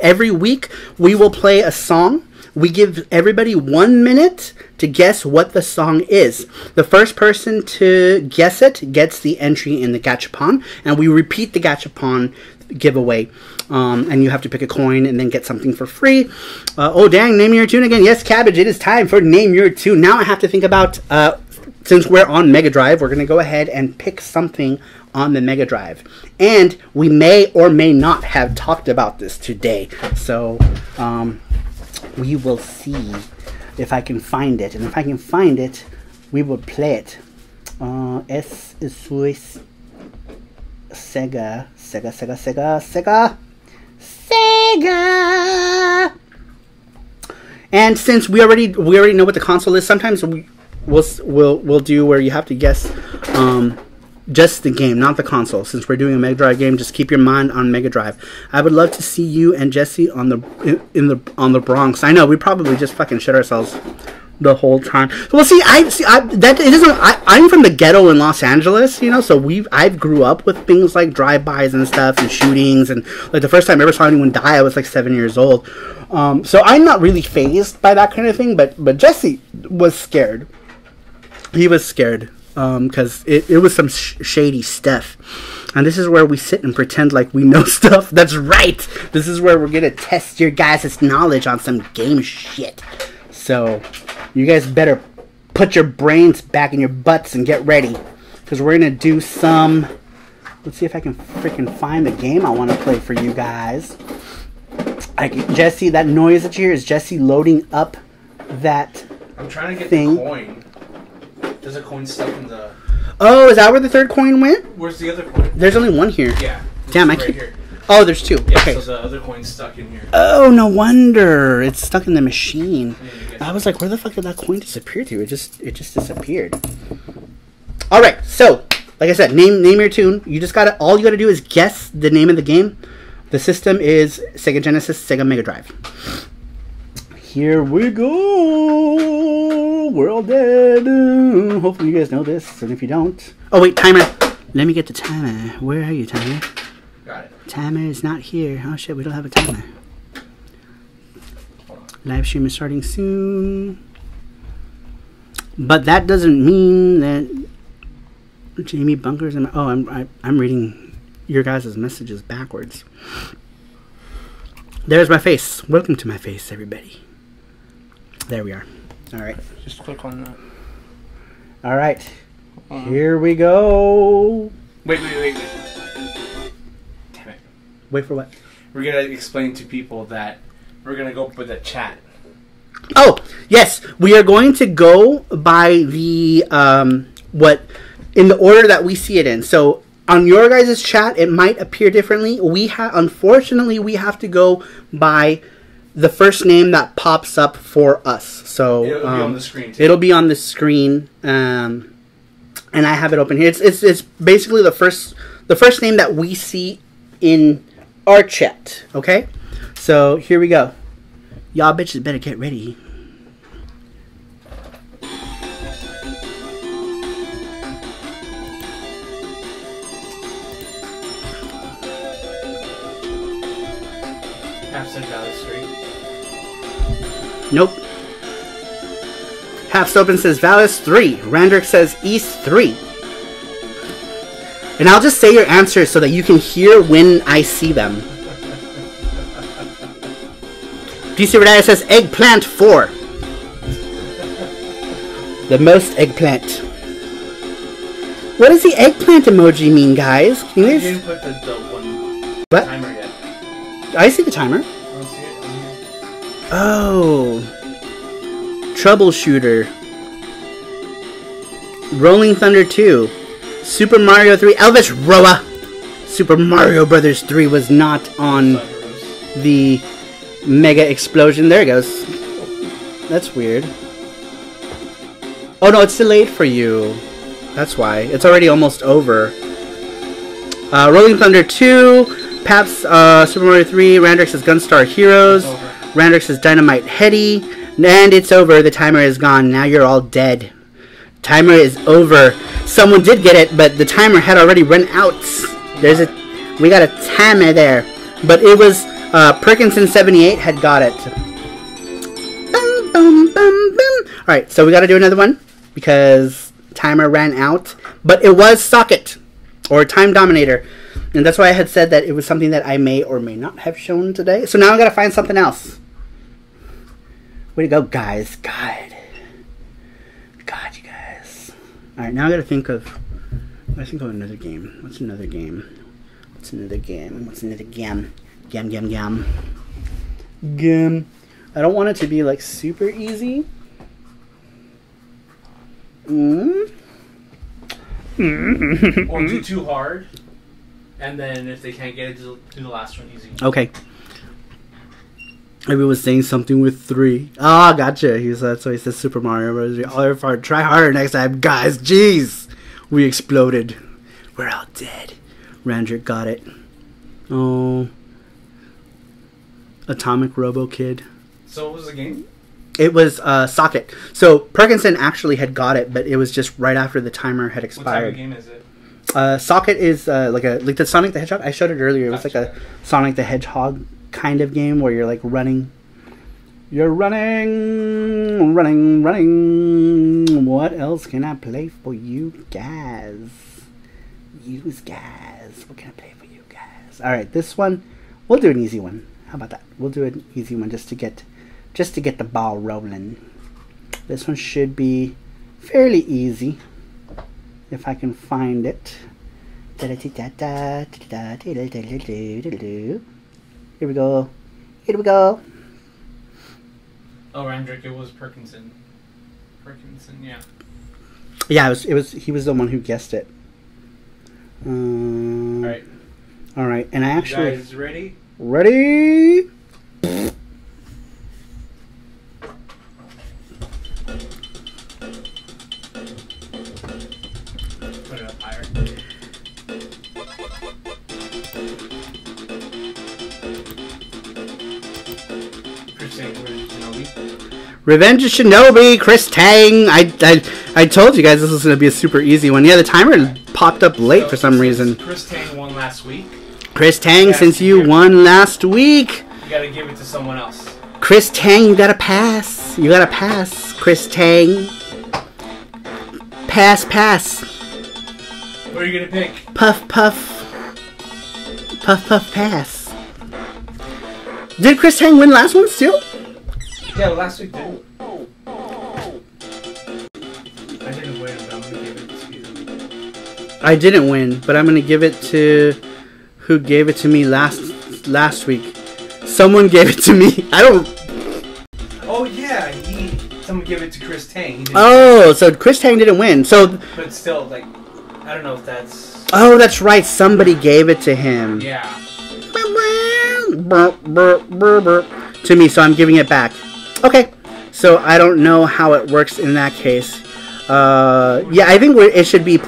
every week we will play a song. We give everybody 1 minute to guess what the song is. The first person to guess it gets the entry in the Gachapon, and we repeat the Gachapon giveaway. And you have to pick a coin and then get something for free. Oh, dang, Name Your Tune again. Yes, Cabbage, it is time for Name Your Tune. Now I have to think about, since we're on Mega Drive, we're going to go ahead and pick something on the Mega Drive. And we may or may not have talked about this today. So, we will see if I can find it. And if I can find it, we will play it. Es Sega. And since we already know what the console is, sometimes we'll do where you have to guess just the game, not the console. Since we're doing a Mega Drive game, just keep your mind on Mega Drive. I would love to see you and Jesse on the Bronx. I know we probably just fucking shit ourselves the whole time. Well, see, I'm from the ghetto in Los Angeles, you know. So I grew up with things like drive-bys and stuff and shootings, and like the first time I ever saw anyone die, I was like 7 years old. So I'm not really fazed by that kind of thing. But Jesse was scared. He was scared. Because it was some shady stuff. And this is where we sit and pretend like we know stuff. That's right! This is where we're going to test your guys' knowledge on some game shit. So, you guys better put your brains back in your butts and get ready. Because we're going to do some... Let's see if I can freaking find the game I want to play for you guys. Jesse, that noise that you hear is Jesse loading up that I'm trying to get thing. The coin. There's a coin stuck in the... Oh, is that where the third coin went? Where's the other coin? There's only one here. Yeah. Damn, I right keep... Here. Oh, there's two. Yeah, okay. So the other coin's stuck in here. Oh, no wonder. It's stuck in the machine. I was like, where the fuck did that coin disappear to? It just disappeared. Alright, so, like I said, name your tune. All you gotta do is guess the name of the game. The system is Sega Genesis, Sega Mega Drive. Here we go. We're all dead. Hopefully you guys know this. And if you don't... Oh, wait, timer. Let me get the timer. Where are you, timer? Got it. Timer is not here. Oh, shit, we don't have a timer. Live stream is starting soon. But that doesn't mean that... Jamie Bunkers... I'm reading your guys' messages backwards. There's my face. Welcome to my face, everybody. There we are. All right. Just click on that. All right. Here we go. Wait. Damn it. Wait for what? We're going to explain to people that we're going to go with the chat. Oh, yes. We are going to go by the, in the order that we see it in. So, on your guys' chat, it might appear differently. Unfortunately, we have to go by the first name that pops up for us. So it'll be on the screen too. It'll be on the screen, and I have it open here. It's basically the first name that we see in our chat. Okay, so here we go. Y'all bitches better get ready. . 1 Nope. Half Open says Valis 3. Randrick says East 3. And I'll just say your answers so that you can hear when I see them. DC Redaya says Eggplant 4. The most eggplant. What does the eggplant emoji mean, guys? Can you I guys... didn't put the one What? timer yet. I see the timer. I don't see it on here. Oh. Troubleshooter. Rolling Thunder 2. Super Mario 3. Elvis Roa. Super Mario Brothers 3 was not on the Mega Explosion. There it goes. That's weird. Oh no, it's delayed for you. That's why. It's already almost over. Rolling Thunder 2. Paps Super Mario 3. Randrix is Gunstar Heroes. Randrix is Dynamite Heady. And it's over. The timer is gone. Now you're all dead. Timer is over. Someone did get it, but the timer had already run out. We got a timer there. But it was Perkinson78 had got it. Bum, bum, bum, bum. Alright, so we got to do another one because timer ran out. But it was Socket or Time Dominator. And that's why I had said that it was something that I may or may not have shown today. So now I got to find something else. Way to go, guys. God, you guys. Alright, now I gotta think of another game. What's another game? Gam. I don't want it to be like super easy. Or do too hard. And then if they can't get it, do the last one easy. Okay. Maybe was saying something with 3. Ah, gotcha. That's why he says Super Mario Bros. Try harder next time, guys. Jeez, we exploded. We're all dead. Randrick got it. Oh, Atomic Robo Kid. So what was the game? It was Socket. So Perkinson actually had got it, but it was just right after the timer had expired. What type of game is it? Socket is like the Sonic the Hedgehog. I showed it earlier. It was like a Sonic the Hedgehog kind of game where you're like running. You're running. What else can I play for you guys? What can I play for you guys? All right, this one we'll do an easy one. How about that? We'll do an easy one just to get the ball rolling. This one should be fairly easy if I can find it. Here we go. Oh, Randrick, it was Perkinson. Yeah. Yeah, it was. He was the one who guessed it. All right, and I actually. You guys ready? Ready? Put it up higher. Revenge of Shinobi, Chris Tang. I told you guys this was going to be a super easy one. Yeah, the timer popped up late for some reason. Chris Tang won last week. Chris Tang, since you won last week. You gotta give it to someone else. Chris Tang, you gotta pass. Chris Tang. Pass. What are you gonna pick? Puff, pass. Did Chris Tang win last one still? Yeah, last week did. I didn't win, but I'm gonna give it to you. I didn't win, but I'm gonna give it to who gave it to me last week. Someone gave it to me. I don't. Oh yeah, someone gave it to Chris Tang. Oh, so Chris Tang didn't win. So, but still, like, I don't know if that's. Oh, that's right. Somebody gave it to him. Yeah. To me, so I'm giving it back. Okay, so I don't know how it works in that case. Yeah, I think it should be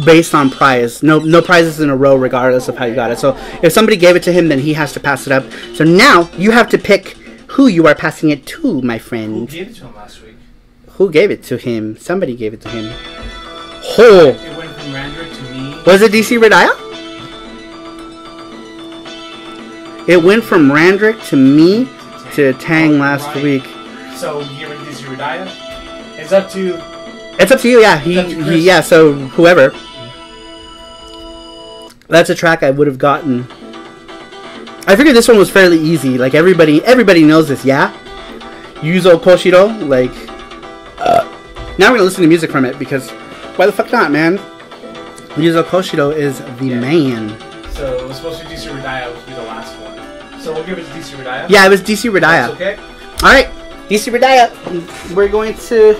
based on prize. No prizes in a row, regardless of how you got it. So if somebody gave it to him, then he has to pass it up. So now you have to pick who you are passing it to, my friend. Who gave it to him last week? Who gave it to him? Somebody gave it to him. Oh. It went from Randrick to me. Was it DC Redaya? It went from Randrick to me to Tang last right. week. So you give it to DC Radaya? It's up to. It's up to you, yeah. Yeah. So whoever. That's a track I would have gotten. I figured this one was fairly easy. Like everybody knows this, yeah. Yuzo Koshiro, like. Now we're gonna listen to music from it because why the fuck not, man? Yuzo Koshiro is the man. So it was supposed to be DC Radaya, which would be the last one. So we'll give it to DC Radaya. Yeah, it was DC Radaya. Okay. All right, DC Radaya. We're going to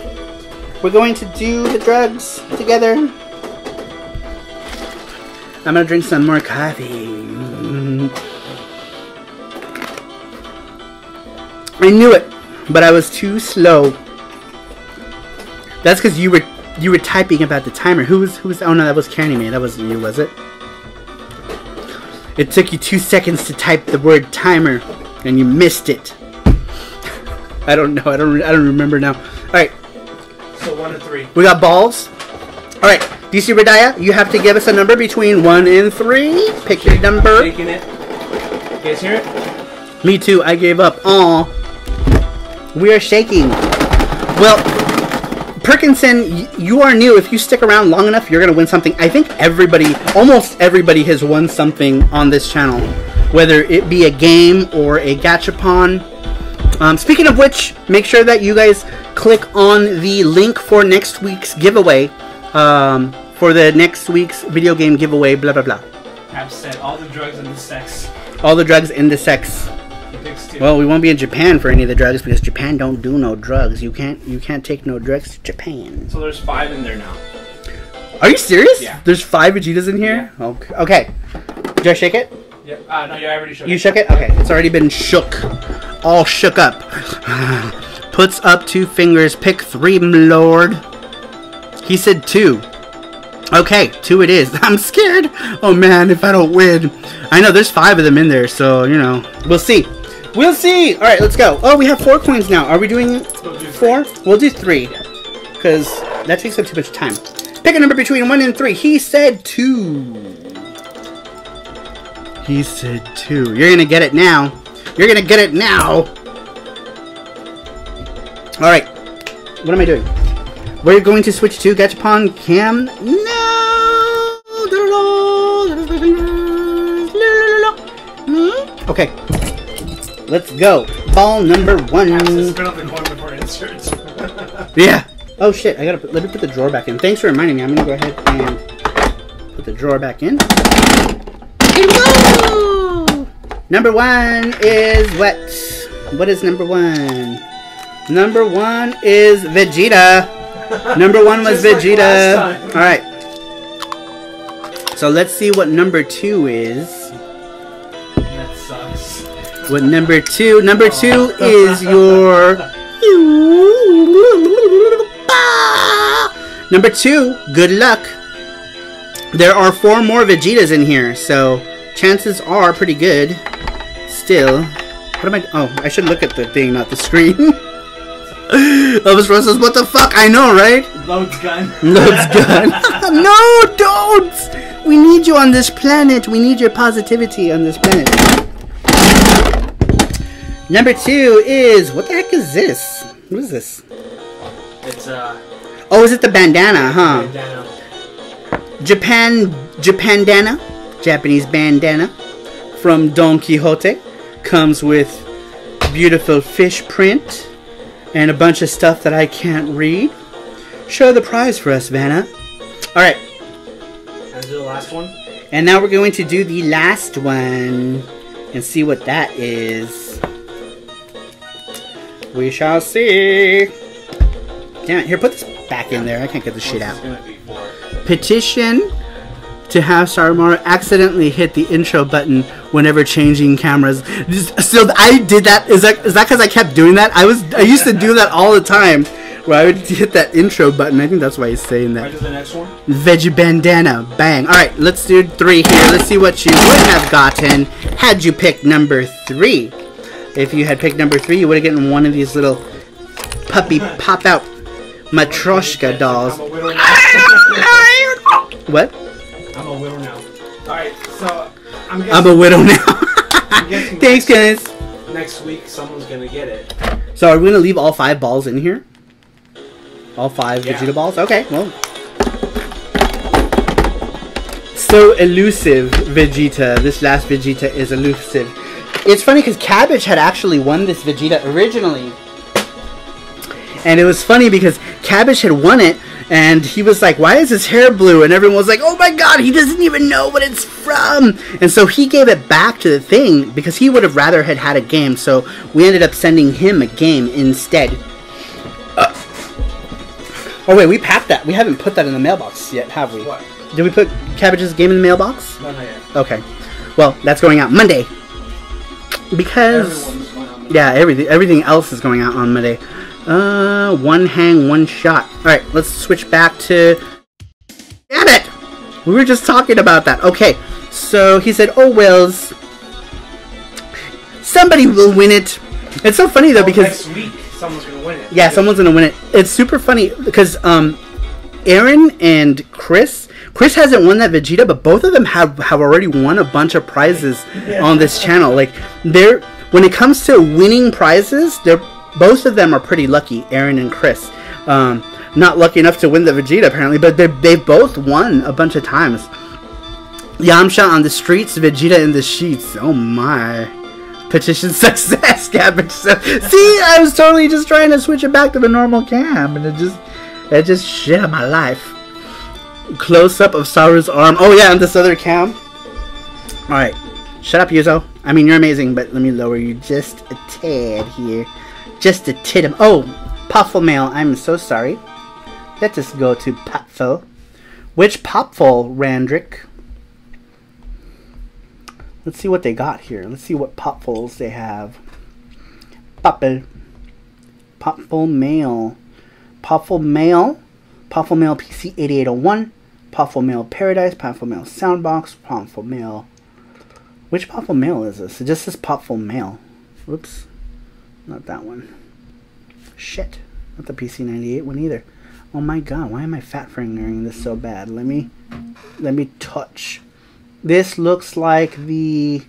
do the drugs together. I'm gonna drink some more coffee. I knew it, but I was too slow. That's because you were typing about the timer. Who was? Oh no, that was Candy Man. That wasn't you, was it? It took you 2 seconds to type the word timer, and you missed it. I don't know. I don't remember now. All right. So 1 to 3. We got balls. All right, DC Radaya, you have to give us a number between 1 and 3. Pick your number. Taking it. You guys hear it? Me too. I gave up. Aw. We are shaking. Well, Perkinson, you are new. If you stick around long enough, you're going to win something. I think almost everybody has won something on this channel. Whether it be a game or a gachapon. Speaking of which, make sure that you guys click on the link for next week's giveaway. For the next week's video game giveaway, blah, blah, blah. I've said all the drugs and the sex. All the drugs and the sex. Well, we won't be in Japan for any of the drugs because Japan don't do no drugs. You can't take no drugs to Japan. So there's 5 in there now. Are you serious? Yeah. There's 5 Vegetas in here? Yeah. Okay. Did I shake it? Yeah. No, you already shook it. You shook it? Okay. It's already been shook. All shook up. Puts up 2 fingers. Pick 3, lord. He said 2. Okay, 2 it is. I'm scared. Oh man, if I don't win. I know there's 5 of them in there, so you know. We'll see. We'll see. All right, let's go. Oh, we have 4 coins now. Are we doing 4? We'll do 3, because that takes up too much time. Pick a number between 1 and 3. He said 2. He said 2. You're gonna get it now. You're gonna get it now. All right. What am I doing? We're going to switch to Gachapon Cam. No. Okay. Let's go. Ball number 1. Spin up the coin before it inserts. Yeah. Oh shit! Let me put the drawer back in. Thanks for reminding me. I'm gonna go ahead and put the drawer back in. Woo! Number 1 is what? What is number 1? Number 1 is Vegeta. Number 1 was Vegeta. All right. So let's see what number 2 is. That sucks. What number 2? Number 2 is your. Number 2. Good luck. There are 4 more Vegetas in here, so chances are pretty good. Still, what am I? Oh, I should look at the thing, not the screen. Elvis Rosas, what the fuck? I know, right? Loads gun. Loads gun. No, don't! We need you on this planet. We need your positivity on this planet. Number 2 is... What the heck is this? What is this? It's, Oh, is it the bandana, huh? bandana. Japandana? Japanese bandana. From Don Quixote. Comes with beautiful fish print. And a bunch of stuff that I can't read. Show the prize for us, Vanna. Alright. Let's do the last one. And now we're going to do the last one. And see what that is. We shall see. Damn it. Here, put this back in there. I can't get this shit out. Petition to have Saramaru accidentally hit the intro button whenever changing cameras. So I did that. Is that because I kept doing that? I used to do that all the time, where I would hit that intro button. I think that's why he's saying that. Right to the next one. Veggie bandana, bang. All right, let's do 3 here. Let's see what you would have gotten had you picked number 3. If you had picked number 3, you would have gotten one of these little puppy pop out Matryoshka dolls. What? I'm a widow now. Alright, so I'm a widow now. I'm guessing Thanks, guys. next week someone's gonna get it. So are we gonna leave all 5 balls in here? All 5 Vegeta balls? Okay, well. So elusive, Vegeta. This last Vegeta is elusive. It's funny because Cabbage had actually won this Vegeta originally. And it was funny because Cabbage had won it, and he was like, why is his hair blue? And everyone was like, oh my god, he doesn't even know what it's from. And so he gave it back to the thing because he would have rather had a game. So we ended up sending him a game instead. Oh wait, we packed that. We haven't put that in the mailbox yet, have we? What? Did we put Cabbage's game in the mailbox? No, not yet. Okay. Well, that's going out Monday. Because yeah, everything else is going out on Monday. One hang, one shot. Alright, let's switch back to... Damn it! We were just talking about that. Okay, so he said, oh, Wills, somebody will win it. It's so funny, though, because... Next week, someone's going to win it. Yeah, someone's going to win it. It's super funny, because, Aaron and Chris hasn't won that Vegeta, but both of them have already won a bunch of prizes on this channel. Like, when it comes to winning prizes, both of them are pretty lucky, Aaron and Chris. Not lucky enough to win the Vegeta, apparently, but they've both won a bunch of times. Yamcha on the streets, Vegeta in the sheets. Oh my. Petition success, Cabbage. See, I was totally just trying to switch it back to the normal cam, and it just shit on my life. Close up of Saru's arm. Oh yeah, and this other cam. Alright. Shut up, Yuzo. I mean, you're amazing, but let me lower you just a tad here. Just a tid. Oh, Puffle Mail. I'm so sorry. Let us go to Popful. Which Popful, Randrick? Let's see what they got here. Let's see what Popfuls they have. Popful Mail. Popful Mail. Popful Mail PC 8801. Popful Mail Paradise. Popful Mail Soundbox. Popful Mail. Which Popful Mail is this? It just says Popful Mail. Whoops. Not that one. Shit. Not the PC98 one either. Oh my god, why am I fat fingering this so bad? Let me touch. This looks like the...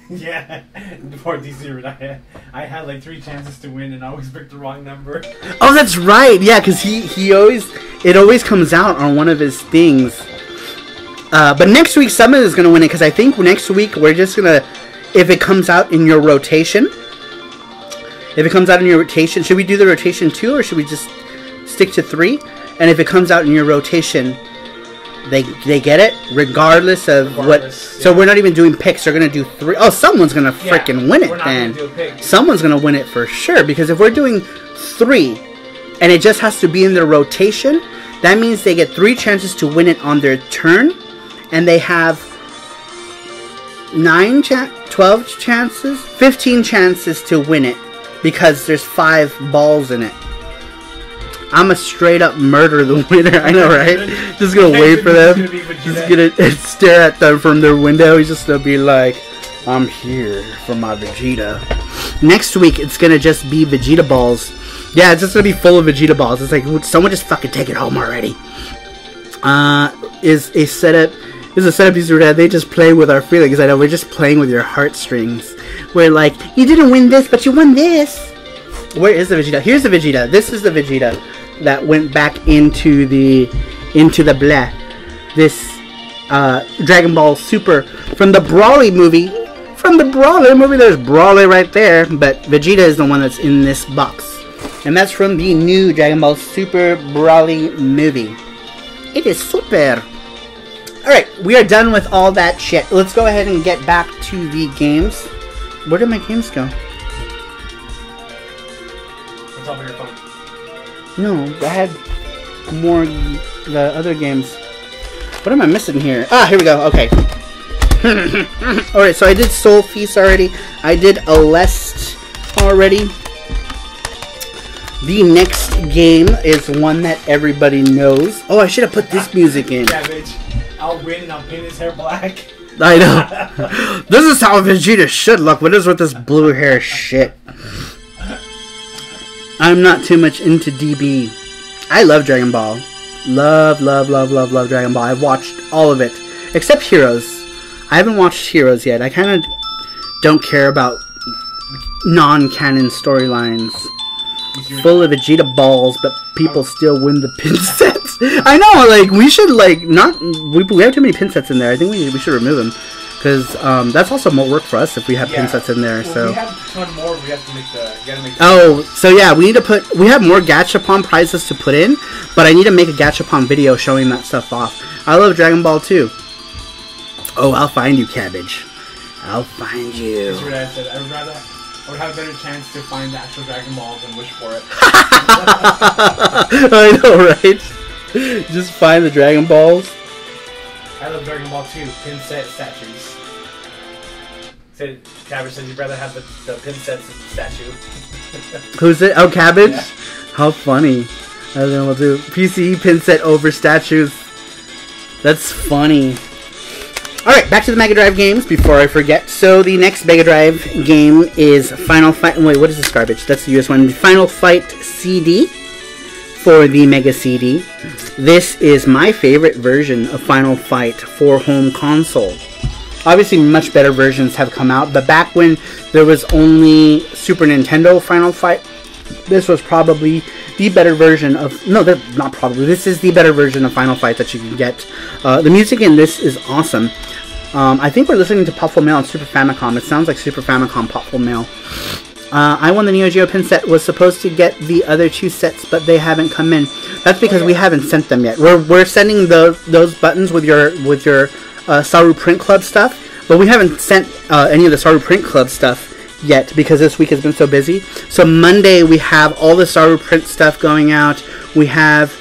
Yeah, before DC, I had like 3 chances to win and I always picked the wrong number. Oh, that's right. Yeah, because he always... It always comes out on one of his things. But next week, someone is going to win it, because I think next week we're just going to... If it comes out in your rotation... If it comes out in your rotation... Should we do the rotation 2, or should we just stick to 3? And if it comes out in your rotation... They get it regardless of what. Yeah. So we're not even doing picks. They're gonna do 3. Oh, someone's gonna freaking win it then. Someone's gonna win it for sure, because if we're doing 3 and it just has to be in their rotation, that means they get 3 chances to win it on their turn, and they have 12 chances, 15 chances to win it, because there's 5 balls in it. I'm a straight up murder the winner. I know, right? Just gonna wait for them. Just gonna stare at them from their window. He's just gonna be like, I'm here for my Vegeta. Next week, it's gonna just be Vegeta balls. Yeah, it's just gonna be full of Vegeta balls. It's like, someone just fucking take it home already. Is a setup user that they just play with our feelings. I know, we're just playing with your heartstrings. We're like, you didn't win this, but you won this. Where is the Vegeta? Here's the Vegeta. This is the Vegeta that went back into the blah. This Dragon Ball Super from the Broly movie. From the Broly movie, there's Broly right there, but Vegeta is the one that's in this box. And that's from the new Dragon Ball Super Broly movie. It is super. Alright, we are done with all that shit. Let's go ahead and get back to the games. Where did my games go? It's on your phone. No, I had more the other games. What am I missing here? Ah, here we go. Okay. Alright, so I did Soul Feast already. I did Aleste already. The next game is one that everybody knows. Oh, I should have put this music in. Cabbage. I'll win and I'll paint his hair black. I know. This is how Vegeta should look. What is with this blue hair shit? I'm not too much into DB. I love Dragon Ball. Love Dragon Ball. I've watched all of it. Except Heroes. I haven't watched Heroes yet. I kind of don't care about non-canon storylines. Full of Vegeta balls, but people still win the pin sets. I know, like, we should, like, not... We have too many pin sets in there. I think we should remove them. Because that's also more work for us if we have pin sets in there. Well, so we have a ton more. We have to make the... You gotta make the so yeah, we need to put... We have more Gachapon prizes to put in, but I need to make a Gachapon video showing that stuff off. I love Dragon Ball too. Oh, I'll find you, Cabbage. I'll find you. That's what I said. I would have a better chance to find the actual Dragon Balls and wish for it. I know, right? Just find the Dragon Balls. I love Dragon Ball 2, pin set statues. Cabbage said you'd rather have the pin sets statue. Who's it? Oh, Cabbage? Yeah. How funny. I don't know what to do. PCE pin set over statues. That's funny. Alright, back to the Mega Drive games before I forget. So the next Mega Drive game is Final Fight... Wait, what is this garbage? That's the US one. Final Fight CD for the Mega CD. This is my favorite version of Final Fight for home console. Obviously, much better versions have come out, but back when there was only Super Nintendo Final Fight, this was probably the better version of... No, not probably. This is the better version of Final Fight that you can get. The music in this is awesome. I think we're listening to Popful Mail on Super Famicom. It sounds like Super Famicom Popful Mail. I won the Neo Geo pin set. Was supposed to get the other two sets, but they haven't come in. That's because we haven't sent them yet. We're sending those buttons with your Saru Print Club stuff, but we haven't sent any of the Saru Print Club stuff yet because this week has been so busy. So Monday we have all the Saru Print stuff going out. We have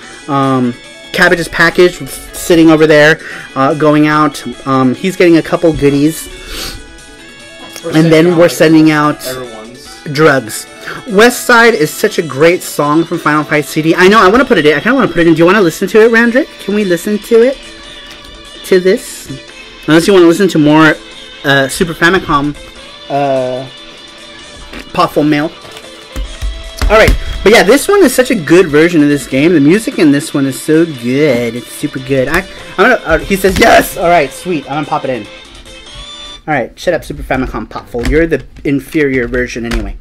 Cabbage's package sitting over there going out. He's getting a couple goodies. And then we're sending out drugs. West Side is such a great song from Final Fight CD. I know, I want to put it in. I kind of want to put it in. Do you want to listen to it, Randrick? Can we listen to it? To this? Unless you want to listen to more Super Famicom Popful Mail. Alright, but yeah, this one is such a good version of this game. The music in this one is so good. It's super good. I'm gonna, he says yes! Alright, sweet. I'm gonna pop it in. Alright, shut up, Super Famicom Popful. You're the inferior version anyway.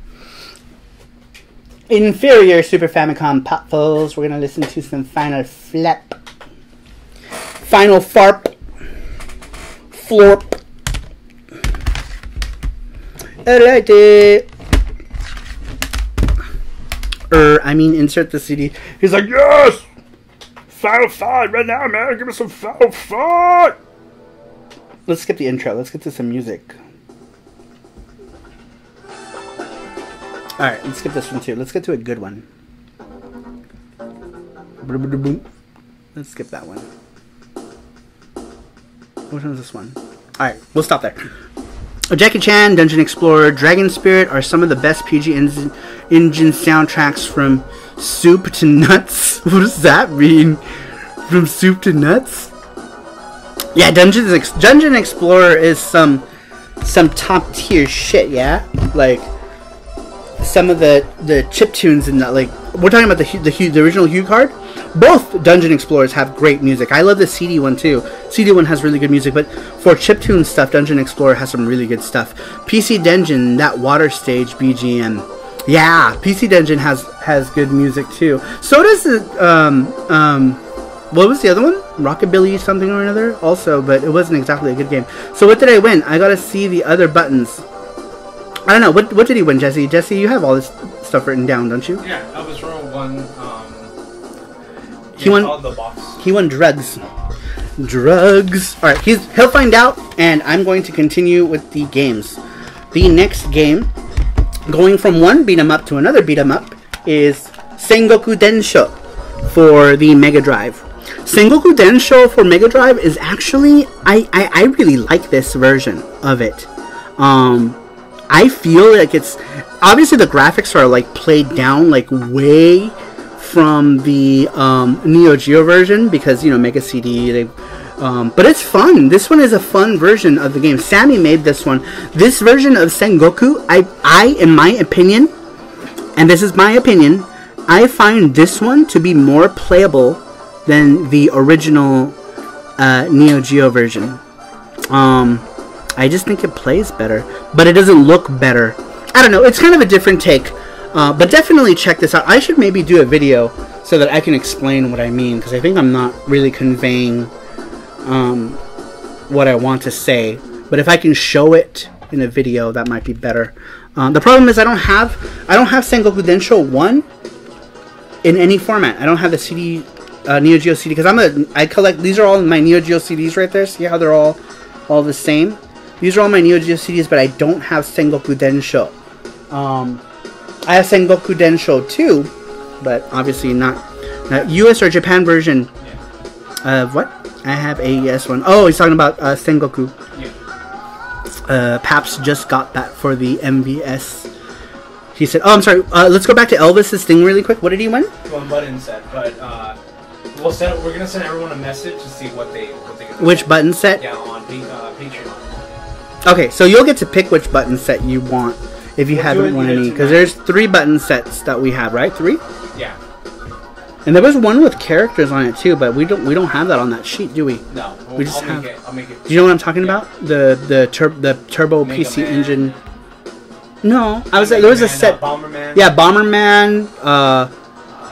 Inferior Super Famicom Popfuls. We're gonna listen to some Final Flap. Final Farp. Florp. Alright. I mean, insert the CD. He's like, yes! Final Fight right now, man. Give me some Final Fight! Let's skip the intro. Let's get to some music. Alright, let's skip this one too. Let's get to a good one. Let's skip that one. Which one is this one? Alright, we'll stop there. Jackie Chan, Dungeon Explorer, Dragon Spirit are some of the best PG Engine soundtracks from soup to nuts. What does that mean? From soup to nuts? Yeah, Dungeon Explorer is some top tier shit, yeah? Like, some of the chiptunes in that, like, we're talking about the original Hue card. Both Dungeon Explorers have great music. I love the CD one too. CD one has really good music, but for chiptune stuff, Dungeon Explorer has some really good stuff. PC Dungeon, that water stage BGM. Yeah, PC Dungeon has good music too. So does the what was the other one? Rockabilly something or another also, but it wasn't exactly a good game. So what did I win? I gotta see the other buttons. I don't know. What did he win, Jesse? Jesse, you have all this stuff written down, don't you? Yeah, Elvis Row won. He won. The box. He won drugs. Drugs. All right, he'll find out, and I'm going to continue with the games. The next game, going from one beat 'em up to another beat 'em up, is Sengoku Densho for the Mega Drive. Sengoku Densho for Mega Drive is actually I really like this version of it. I feel like it's obviously the graphics are like played down like way from the Neo Geo version because, you know, Mega CD, but it's fun. This one is a fun version of the game. Sammy made this one. This version of Sengoku, I in my opinion, and this is my opinion, I find this one to be more playable than the original Neo Geo version. I just think it plays better, but it doesn't look better. I don't know. It's kind of a different take. But definitely check this out. I should maybe do a video so that I can explain what I mean, because I think I'm not really conveying what I want to say. But if I can show it in a video, that might be better. The problem is I don't have Sengoku Densho 1 in any format. I don't have the CD Neo Geo CD, because I collect. These are all my Neo Geo CDs right there. See how they're all the same? These are all my Neo Geo CDs, but I don't have Sengoku Densho. I have Sengoku Densho 2, but obviously not US or Japan version. What? I have AES one. Oh, he's talking about Sengoku. Yeah. Paps just got that for the MVS. He said, "Oh, I'm sorry. Let's go back to Elvis's thing really quick. What did he win?" One button set, but we're gonna send everyone a message to see what they can. Which button set? Yeah, on Patreon. Okay, so you'll get to pick which button set you want if you haven't won any, because there's 3 button sets that we have, right? 3? Yeah. And there was one with characters on it too, but we don't have that on that sheet, do we? No. We just have. I'll make it. Do you know what I'm talking about? The turbo Mega PC Man. engine. No, I was like, there was a set. Bomberman. Yeah, Bomberman,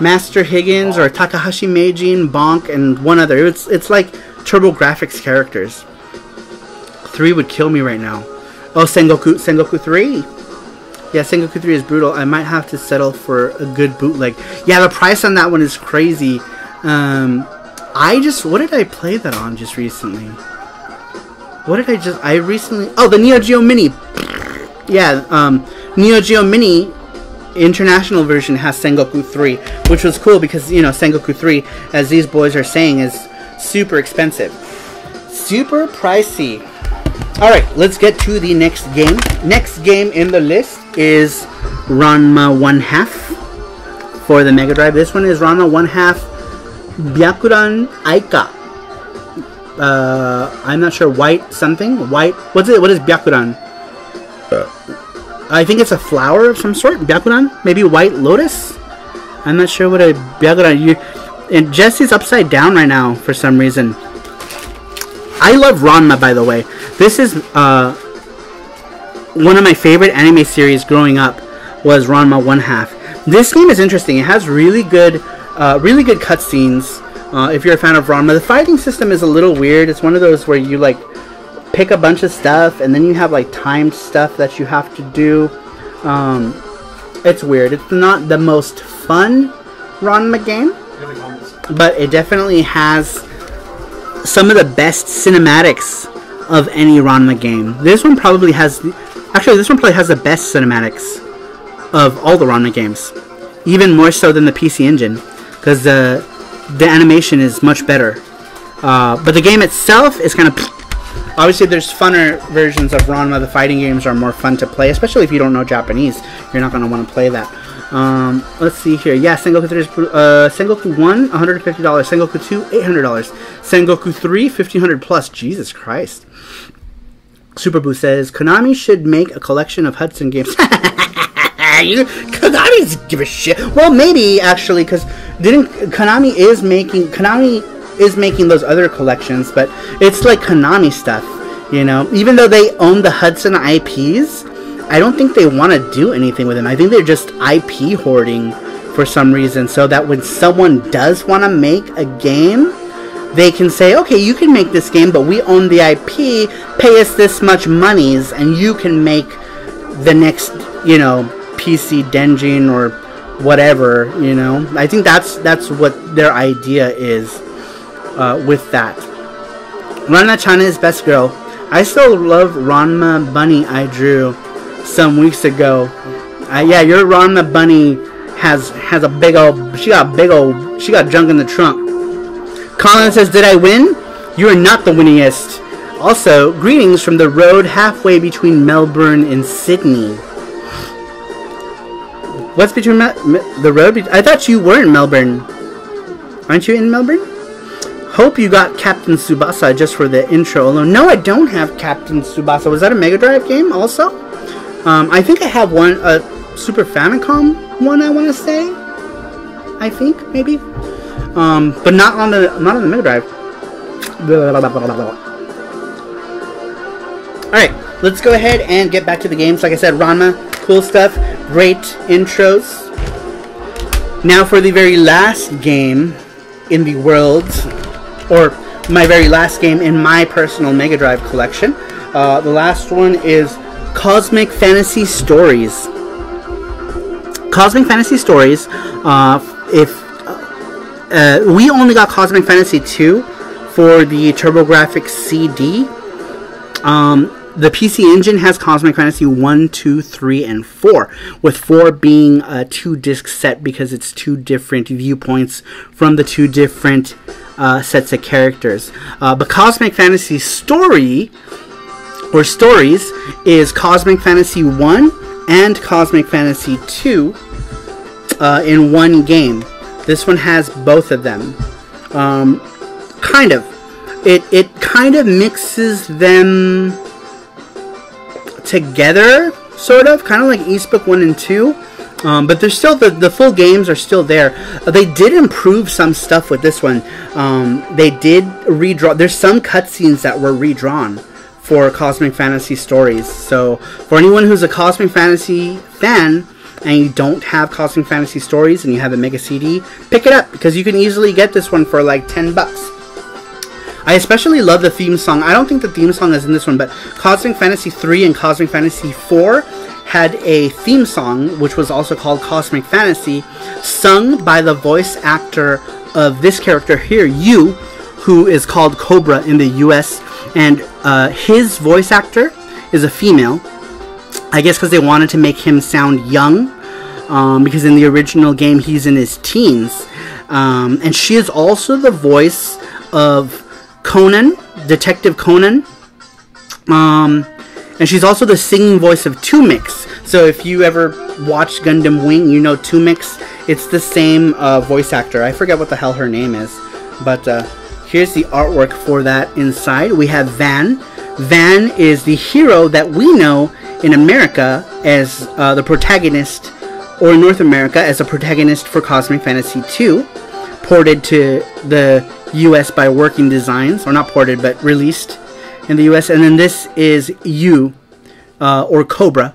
Master Higgins, or Takahashi Meijin, Bonk, and one other. It's like Turbo Graphics characters. 3 would kill me right now. Oh, Sengoku 3. Yeah, Sengoku 3 is brutal. I might have to settle for a good bootleg. Yeah, the price on that one is crazy. What did I play that on just recently? Oh, the Neo Geo Mini. Yeah, Neo Geo Mini international version has Sengoku 3, which was cool because, you know, Sengoku 3, as these boys are saying, is super expensive. Super pricey. Alright, let's get to the next game. Next game in the list is Ranma 1/2 for the Mega Drive. This one is Ranma 1/2 Byakuran Aika. I'm not sure, white something? White, what is Byakuran? I think it's a flower of some sort. Byakuran? Maybe White Lotus? I'm not sure what a Byakuran. And Jesse's upside down right now for some reason. I love Ranma, by the way. This is one of my favorite anime series growing up was Ranma 1/2. This game is interesting. It has really good cutscenes. If you're a fan of Ranma, the fighting system is a little weird. It's one of those where you like pick a bunch of stuff and then you have like timed stuff that you have to do. It's weird. It's not the most fun Ranma game, but it definitely has some of the best cinematics of any Ranma game. This one probably has the best cinematics of all the Ranma games, even more so than the PC Engine, because the animation is much better. But the game itself is kind of obviously there's funner versions of Ranma. The fighting games are more fun to play, especially if you don't know Japanese. You're not going to want to play that. Let's see here. Yeah, Sengoku 3 is Sengoku 1, $150. Sengoku 2, $800. Sengoku 3, $1,500 plus. Jesus Christ. Superboo says Konami should make a collection of Hudson games. Konami doesn't give a shit. Well, maybe actually, because Konami is making those other collections, but it's like Konami stuff, you know. Even though they own the Hudson IPs, I don't think they want to do anything with them. I think they're just IP hoarding for some reason, so that when someone does want to make a game, they can say, okay, you can make this game, but we own the IP, pay us this much monies, and you can make the next, you know, PC Denjin or whatever, you know. I think that's what their idea is with that. Ranma-chan is best girl. I still love Ranma Bunny I drew some weeks ago. Yeah, your Ranma Bunny has a big old, she got junk in the trunk. Colin says, did I win? You are not the winningest. Also, greetings from the road halfway between Melbourne and Sydney. What's between the road? I thought you were in Melbourne. Aren't you in Melbourne? Hope you got Captain Tsubasa just for the intro alone. No, I don't have Captain Tsubasa. Was that a Mega Drive game also? I think I have one, a Super Famicom one, I want to say. I think, maybe. But not on the Mega Drive. Alright, let's go ahead and get back to the games. Like I said, Ranma Cool stuff. Great intros. Now for the very last game in the world, or my very last game in my personal Mega Drive collection. The last one is Cosmic Fantasy Stories. Cosmic Fantasy Stories, we only got Cosmic Fantasy 2 for the TurboGrafx CD. The PC Engine has Cosmic Fantasy 1, 2, 3, and 4, with 4 being a 2-disc set because it's 2 different viewpoints from the 2 different sets of characters. But Cosmic Fantasy Story, or Stories, is Cosmic Fantasy 1 and Cosmic Fantasy 2 in one game. This one has both of them. Kind of. It kind of mixes them together, sort of. Kind of like East Book 1 and 2. But there's still, the full games are still there. They did improve some stuff with this one. They did redraw. There's some cutscenes that were redrawn for Cosmic Fantasy Stories. So for anyone who's a Cosmic Fantasy fan and you don't have Cosmic Fantasy Stories and you have a Mega CD, pick it up because you can easily get this one for like $10. I especially love the theme song. I don't think the theme song is in this one, but Cosmic Fantasy 3 and Cosmic Fantasy 4 had a theme song, which was also called Cosmic Fantasy, sung by the voice actor of this character here, Yu, who is called Cobra in the US, and his voice actor is a female. I guess because they wanted to make him sound young, because in the original game he's in his teens. And she is also the voice of Conan, Detective Conan. And she's also the singing voice of Tumix. So if you ever watched Gundam Wing, you know Tumix. It's the same voice actor. I forget what the hell her name is. But here's the artwork for that inside. We have Van. Van is the hero that we know in America as the protagonist, or in North America as a protagonist for Cosmic Fantasy 2, ported to the US by Working Designs, or not ported, but released in the US. And then this is Yu, or Cobra,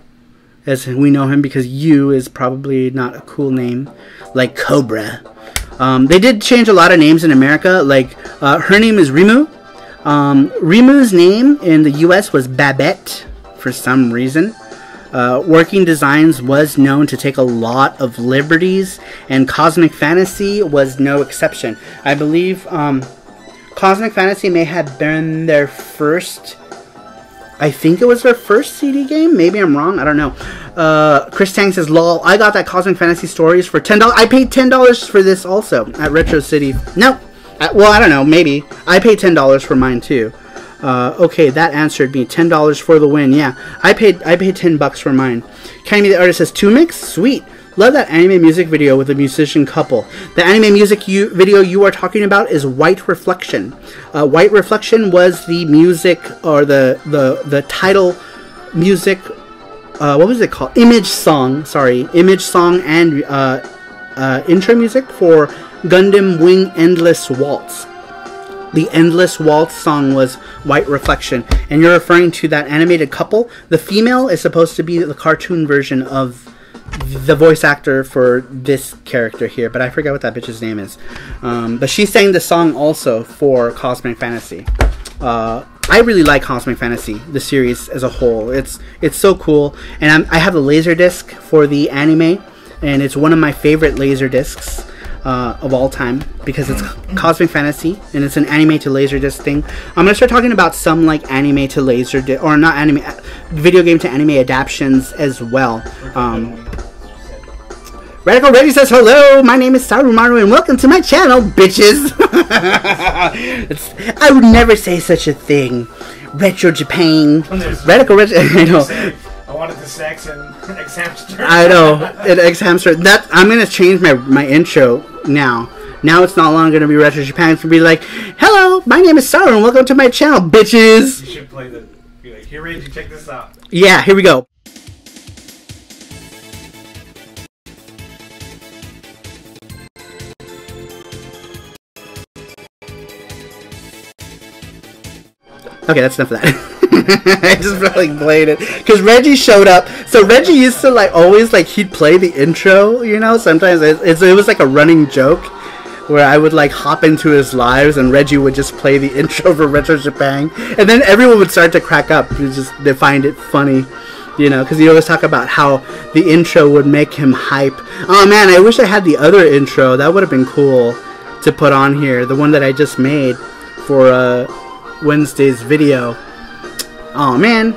as we know him, because Yu is probably not a cool name, like Cobra. They did change a lot of names in America, like her name is Rimu. Rimu's name in the US was Babette, for some reason. Working Designs was known to take a lot of liberties, and Cosmic Fantasy was no exception. I believe Cosmic Fantasy may have been their first, I think it was their first CD game. Maybe I'm wrong. I don't know. Chris Tang says, lol, I got that Cosmic Fantasy Stories for $10. I paid $10 for this also at Retro City. No. Well, I don't know. Maybe. I paid $10 for mine too. Okay, that answered me. $10 for the win. Yeah, I paid $10 for mine. Kenny the artist says Tumix. Sweet. Love that anime music video with a musician couple. The anime music video you are talking about is White Reflection. White Reflection was the music, or the title music. What was it called? Image song. Sorry, image song and intro music for Gundam Wing Endless Waltz. The Endless Waltz song was White Reflection. And you're referring to that animated couple. The female is supposed to be the cartoon version of the voice actor for this character here. But I forget what that bitch's name is. But she sang the song also for Cosmic Fantasy. I really like Cosmic Fantasy, the series as a whole. It's so cool. And I have a Laserdisc for the anime. And it's one of my favorite Laserdiscs of all time, because it's Cosmic Fantasy and it's an anime to Laserdisc thing. I'm gonna start talking about some like anime to Laserdisc, or not anime, video game to anime adaptions as well. Radical Ready says, hello, my name is Sarumaru and welcome to my channel, bitches. I would never say such a thing. Retro Japan. Radical Ready, I know. I wanted to sex and X-Hamster. I know, an X-Hamster. That, I'm going to change my intro now. Now it's not long going to be Retro Japan. It's going to be like, hello, my name is Saru and welcome to my channel, bitches. You should play be like, here, Reggie, check this out. Yeah, here we go. Okay, that's enough of that. I just like played it because Reggie showed up. So Reggie used to like always like he'd play the intro, you know. Sometimes it was like a running joke where I would like hop into his lives and Reggie would just play the intro for Retro Japan, and then everyone would start to crack up. They find it funny, you know, because he always talk about how the intro would make him hype. Oh man, I wish I had the other intro. That would have been cool to put on here. The one that I just made for Wednesday's video. Oh man,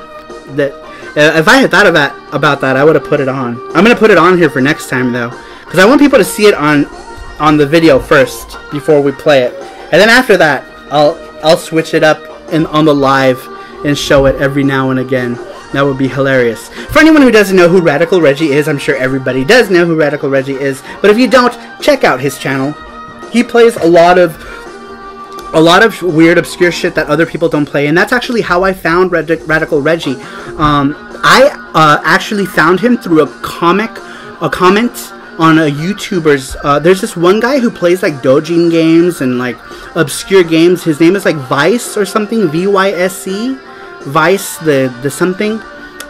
that if I had thought about that, I would have put it on. I'm gonna put it on here for next time though, because I want people to see it on the video first before we play it, and then after that, I'll switch it up on the live and show it every now and again. That would be hilarious. For anyone who doesn't know who Radical Reggie is, I'm sure everybody does know who Radical Reggie is, but if you don't, check out his channel. He plays a lot of weird, obscure shit that other people don't play, and that's actually how I found Radical Reggie. I actually found him through a comment on a YouTuber's. There's this one guy who plays like dojin games and like obscure games. His name is like Vice or something, VYSE, Vice the something,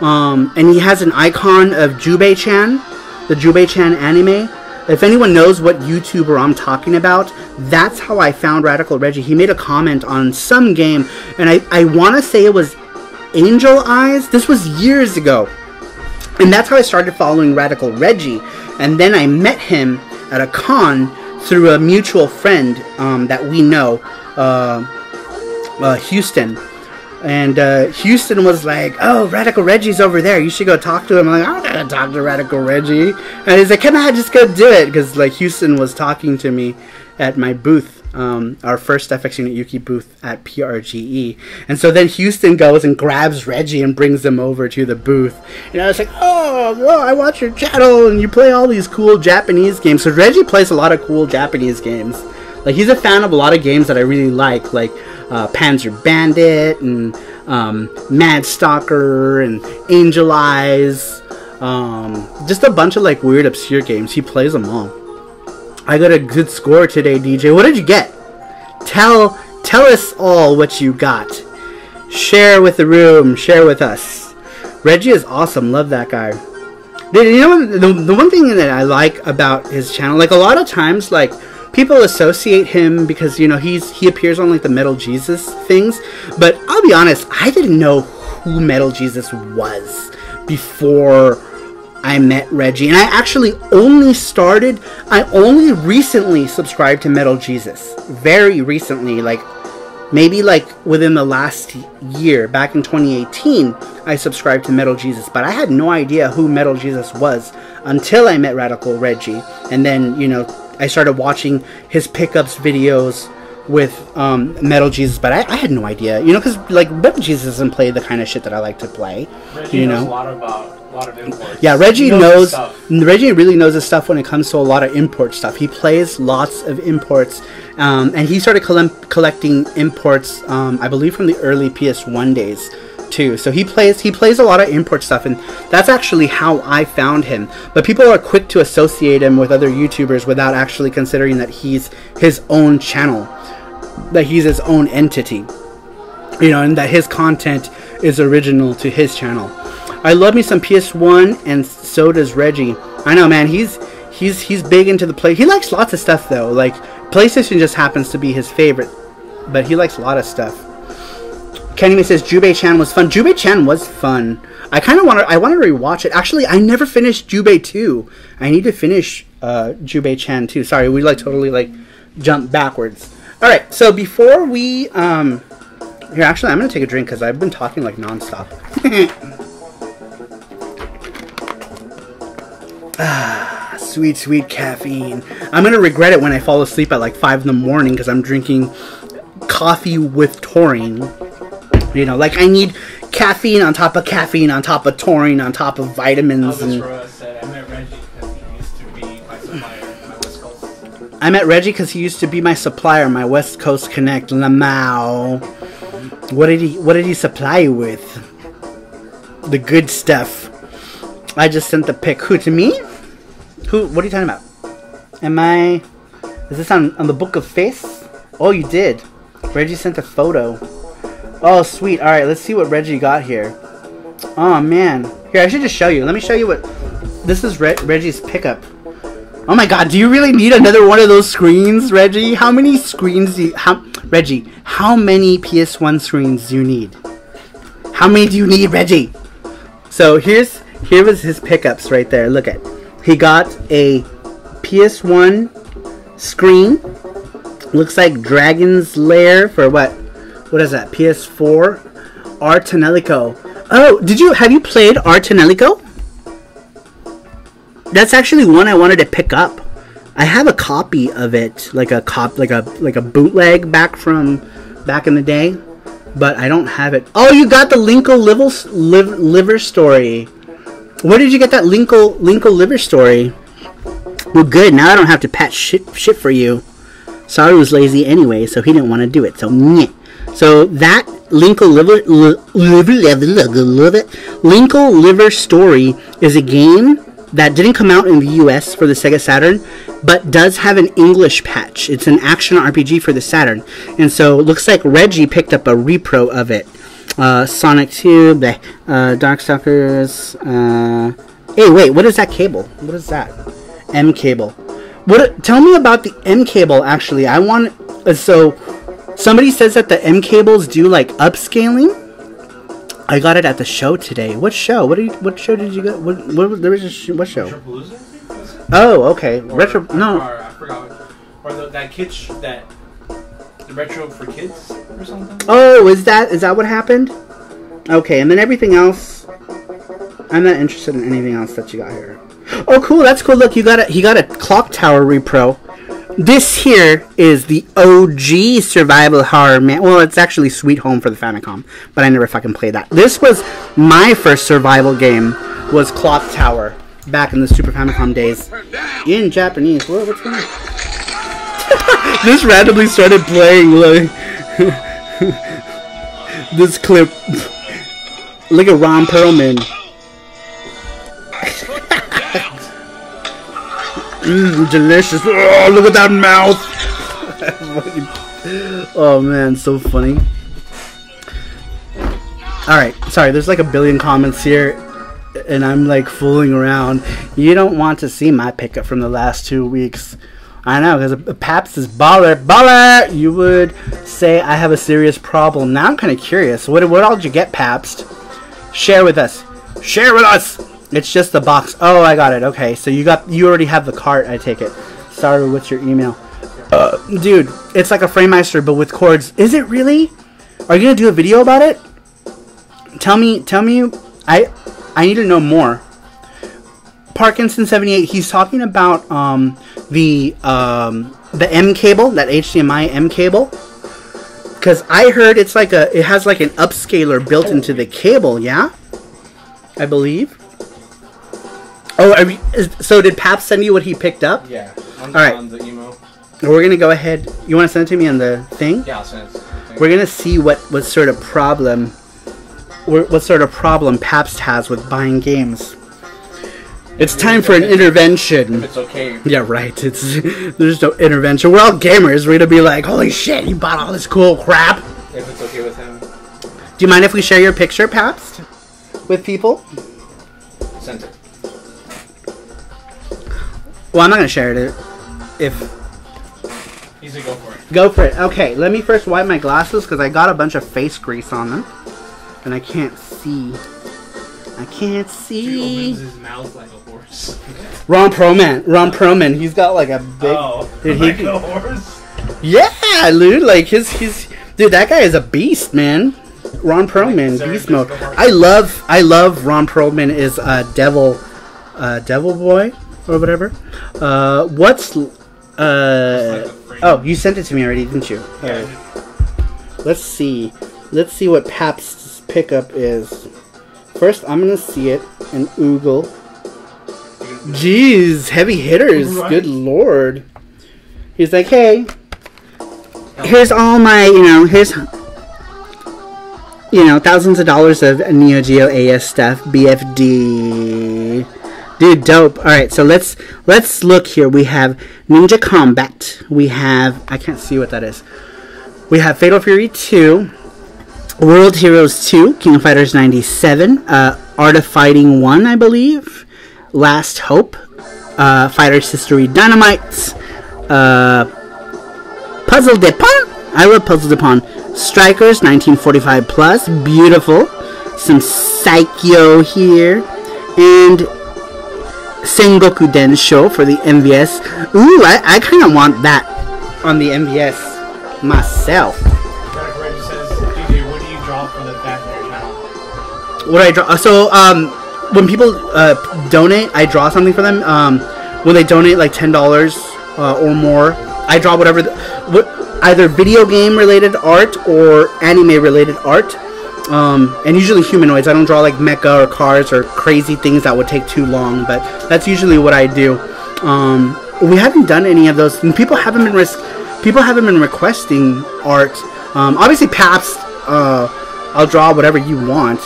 and he has an icon of Jubei-chan, the Jubei-chan anime. If anyone knows what YouTuber I'm talking about, that's how I found Radical Reggie. He made a comment on some game, and I want to say it was Angel Eyes. This was years ago. And that's how I started following Radical Reggie. And then I met him at a con through a mutual friend that we know, Houston. And Houston was like, "Oh, Radical Reggie's over there. You should go talk to him." I'm like, "I don't gotta talk to Radical Reggie." And he's like, "Come on, just go do it." Because like Houston was talking to me at my booth, our first FX Unit Yuki booth at PRGE. And so then Houston goes and grabs Reggie and brings him over to the booth. And I was like, oh, I watch your channel and you play all these cool Japanese games. So Reggie plays a lot of cool Japanese games. Like he's a fan of a lot of games that I really like Panzer Bandit and Mad Stalker and Angel Eyes. Just a bunch of like weird, obscure games. He plays them all. I got a good score today, DJ. What did you get? Tell us all what you got. Share with the room. Share with us. Reggie is awesome. Love that guy. You know, the one thing that I like about his channel, like a lot of times, like people associate him because, you know, he appears on like the Metal Jesus things. But I'll be honest, I didn't know who Metal Jesus was before I met Reggie. And I actually only recently subscribed to Metal Jesus. Very recently, like maybe like within the last year, back in 2018, I subscribed to Metal Jesus. But I had no idea who Metal Jesus was until I met Radical Reggie. And then, you know, I started watching his pickups videos with Metal Jesus, but I had no idea, you know, because like Metal Jesus doesn't play the kind of shit that I like to play. Reggie knows a lot of imports. Yeah, Reggie knows. Reggie really knows his stuff when it comes to a lot of import stuff. He plays lots of imports, and he started collecting imports, I believe, from the early PS1 days too. So he plays a lot of import stuff, and that's actually how I found him. But people are quick to associate him with other YouTubers without actually considering that he's his own channel, that he's his own entity, you know, and that his content is original to his channel. I love me some PS1, and so does Reggie. I know, man. He's big into the play. He likes lots of stuff though. Like PlayStation just happens to be his favorite, but he likes a lot of stuff. Kenny says Jubei-chan was fun. Jubei-chan was fun. I want to rewatch it. Actually, I never finished Jubei 2. I need to finish Jubei-chan 2. Sorry, we like totally like jumped backwards. All right, so before we here, actually, I'm gonna take a drink because I've been talking like nonstop. Ah, sweet, sweet caffeine. I'm gonna regret it when I fall asleep at like 5 in the morning because I'm drinking coffee with taurine. You know, like I need caffeine on top of caffeine on top of taurine on top of vitamins. I met Reggie because he used to be my supplier, my West Coast Connect, Lamau. What did he supply you with? The good stuff. I just sent the pic. Who, to me? Who? What are you talking about? Is this on the Book of Face? Oh, you did. Reggie sent a photo Oh, sweet. All right, let's see what Reggie got here. Oh man, here I should just show you. Let me show you what this is. Reggie's pickup. Oh my God, do you really need another one of those screens, Reggie? How many screens do you, Reggie, how many PS1 screens do you need? How many do you need, Reggie? So here was his pickups right there. Look at, he got a PS1 screen. Looks like Dragon's Lair for what is that? PS4. Artanelico. Oh, have you played Artanelico? That's actually one I wanted to pick up. I have a copy of it, like a bootleg back in the day, but I don't have it. Oh, you got the Linkle liver story. Where did you get that Linkle liver story? Well, good. Now I don't have to patch shit for you. Sorry was lazy anyway, so he didn't want to do it. So, nyeh. So that Linkle liver story is a game that didn't come out in the US for the Sega Saturn, but does have an English patch. It's an action RPG for the Saturn. And so it looks like Reggie picked up a repro of it. Sonic 2, Darkstalkers. Hey, wait, what is that cable? What is that? M cable. Tell me about the M cable, actually. I want... So, somebody says that the M cables do, like, upscaling. I got it at the show today. What show? What show did you get? What show? Oh, okay. Retro. No. Or, I forgot. Or that kitsch that the retro for kids or something. Oh, is that what happened? Okay, and then everything else. I'm not interested in anything else that you got here. Oh, cool. That's cool. Look, he got a Clock Tower repro. This here is the OG survival horror man. Well, it's actually Sweet Home for the Famicom, but I never fucking played that. This was my first survival game, was Clock Tower, back in the Super Famicom days. In Japanese. What's going on? This randomly started playing, like, this clip. Look at Ron Perlman. Delicious. Oh, look at that mouth. Oh man, so funny. Alright, sorry, there's like a billion comments here, and I'm like fooling around. You don't want to see my pickup from the last 2 weeks. I know, because Paps is baller. You would say I have a serious problem. Now I'm kind of curious. What all did you get, Pabst? Share with us. Share with us! It's just the box. Oh, I got it. Okay, so you already have the cart, I take it. Sorry, what's your email? Dude, it's like a FrameMeister, but with cords. Is it really? Are you gonna do a video about it? Tell me. I need to know more. Parkinson78. He's talking about the M cable, that HDMI M cable. Because I heard it has like an upscaler built into the cable. Yeah, I believe. Oh, so did Pap send you what he picked up? Yeah. All right. On the email. We're gonna go ahead. You want to send it to me on the thing? Yeah, I'll send it. We're gonna see what sort of problem Pabst has with buying games. It's time for an intervention. If it's okay. Yeah, right. There's no intervention. We're all gamers. We're gonna be like, holy shit, you bought all this cool crap. If it's okay with him. Do you mind if we share your picture, Pabst, with people? Send it. Well, I'm not gonna share it if. He's gonna go for it. Go for it. Okay, let me first wipe my glasses because I got a bunch of face grease on them, and I can't see. He opens his mouth like a horse. Ron Perlman. He's got like a big. Oh, dude, like a horse. Yeah, dude. Like his. Dude, that guy is a beast, man. Ron Perlman, like beast mode. I love Ron Perlman is Devil Boy or whatever. Oh, you sent it to me already, didn't you? Yeah. Let's see what Pabst's pickup is. First, I'm gonna see it and oogle. Jeez, heavy hitters. Right. Good lord. He's like, hey, here's all my, thousands of dollars of Neo Geo AS stuff, BFD. Dude, dope. Alright, so let's look here. We have Ninja Combat. We have, I can't see what that is. We have Fatal Fury 2. World Heroes 2, King of Fighters 97, Art of Fighting 1, I believe, Last Hope, Fighters History Dynamites, Puzzle de Pont, I love Puzzle de Pont, Strikers 1945 plus, beautiful, some Psycho here, and Sengoku Densho for the MVS. Ooh, I kind of want that on the MVS myself. What I draw? So when people donate, I draw something for them. When they donate like $10 or more, I draw whatever, either video game related art or anime related art, and usually humanoids. I don't draw like mecha or cars or crazy things that would take too long, but that's usually what I do. We haven't done any of those, and people haven't been requesting art. Obviously, Paps, I'll draw whatever you want.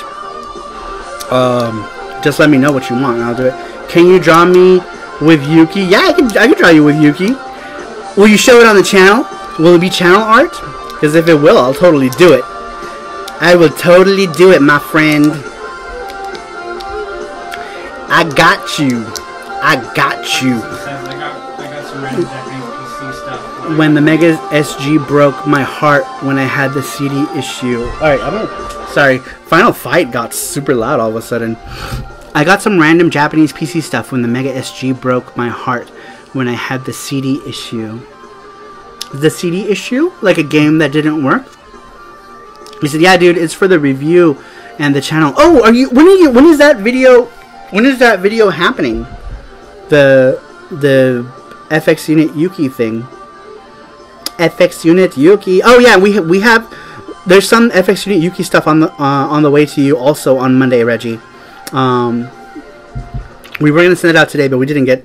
Just let me know what you want and I'll do it. Can you draw me with Yuki? Yeah, I can draw you with Yuki. Will you show it on the channel? Will it be channel art? Because if it will, I'll totally do it. I will totally do it, my friend. I got you. I got you. I got some random Japanese PC stuff. When the Mega SG broke my heart when I had the CD issue. Alright, sorry, Final Fight got super loud all of a sudden. I got some random Japanese PC stuff when the Mega SG broke my heart when I had the CD issue. The CD issue? Like a game that didn't work? He said, yeah, dude, it's for the review and the channel. Oh, when is that video happening? The FX Unit Yuki thing. FX Unit Yuki. Oh yeah, we have. There's some FX Unit Yuki stuff on the way to you also on Monday, Reggie. We were gonna send it out today, but we didn't get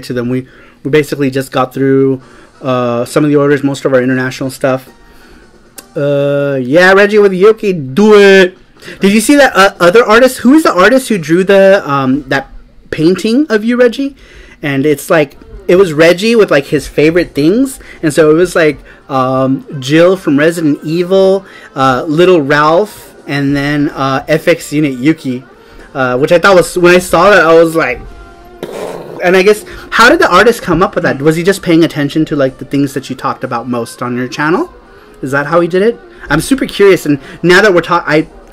to them. We basically just got through some of the orders, most of our international stuff. Yeah, Reggie with Yuki, do it. Did you see that other artist? Who is the artist who drew the that painting of you, Reggie? And it's like, it was Reggie with like his favorite things, and so it was like Jill from Resident Evil, Little Ralph, and then FX Unit Yuki, which I thought was, when I saw that, I was like, and I guess, how did the artist come up with that? Was he just paying attention to like the things that you talked about most on your channel? Is that how he did it? I'm super curious, and now that we're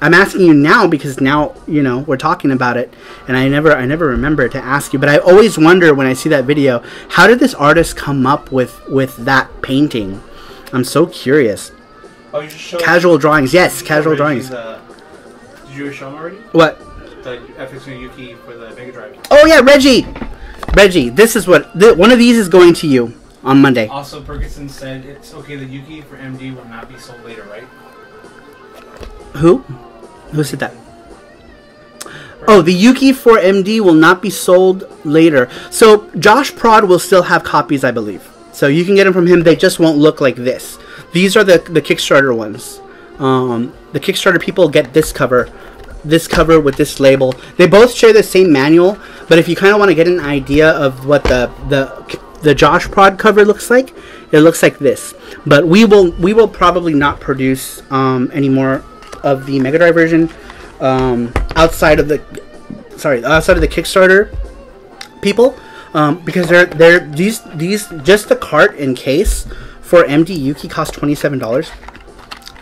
I'm asking you now because now, you know, we're talking about it, and I never remember to ask you, but I always wonder when I see that video, how did this artist come up with that painting? I'm so curious. Oh, you just showed casual drawings, yes, casual drawings. Did you show them already? What? The FX Yuki for the Mega Drive. Oh yeah, Reggie, this is what one of these is going to you on Monday. Also, Ferguson said it's okay that Yuki for MD will not be sold later, right? Who said that? Oh, the Yuki for MD will not be sold later. So Josh Prod will still have copies, I believe. So you can get them from him. They just won't look like this. These are the Kickstarter ones. The Kickstarter people get this cover with this label. They both share the same manual, but if you kind of want to get an idea of what the Josh Prod cover looks like, it looks like this. But we will probably not produce any more of the Mega Drive version outside of the Kickstarter people, because these just the cart and case for MD Yuki cost $27.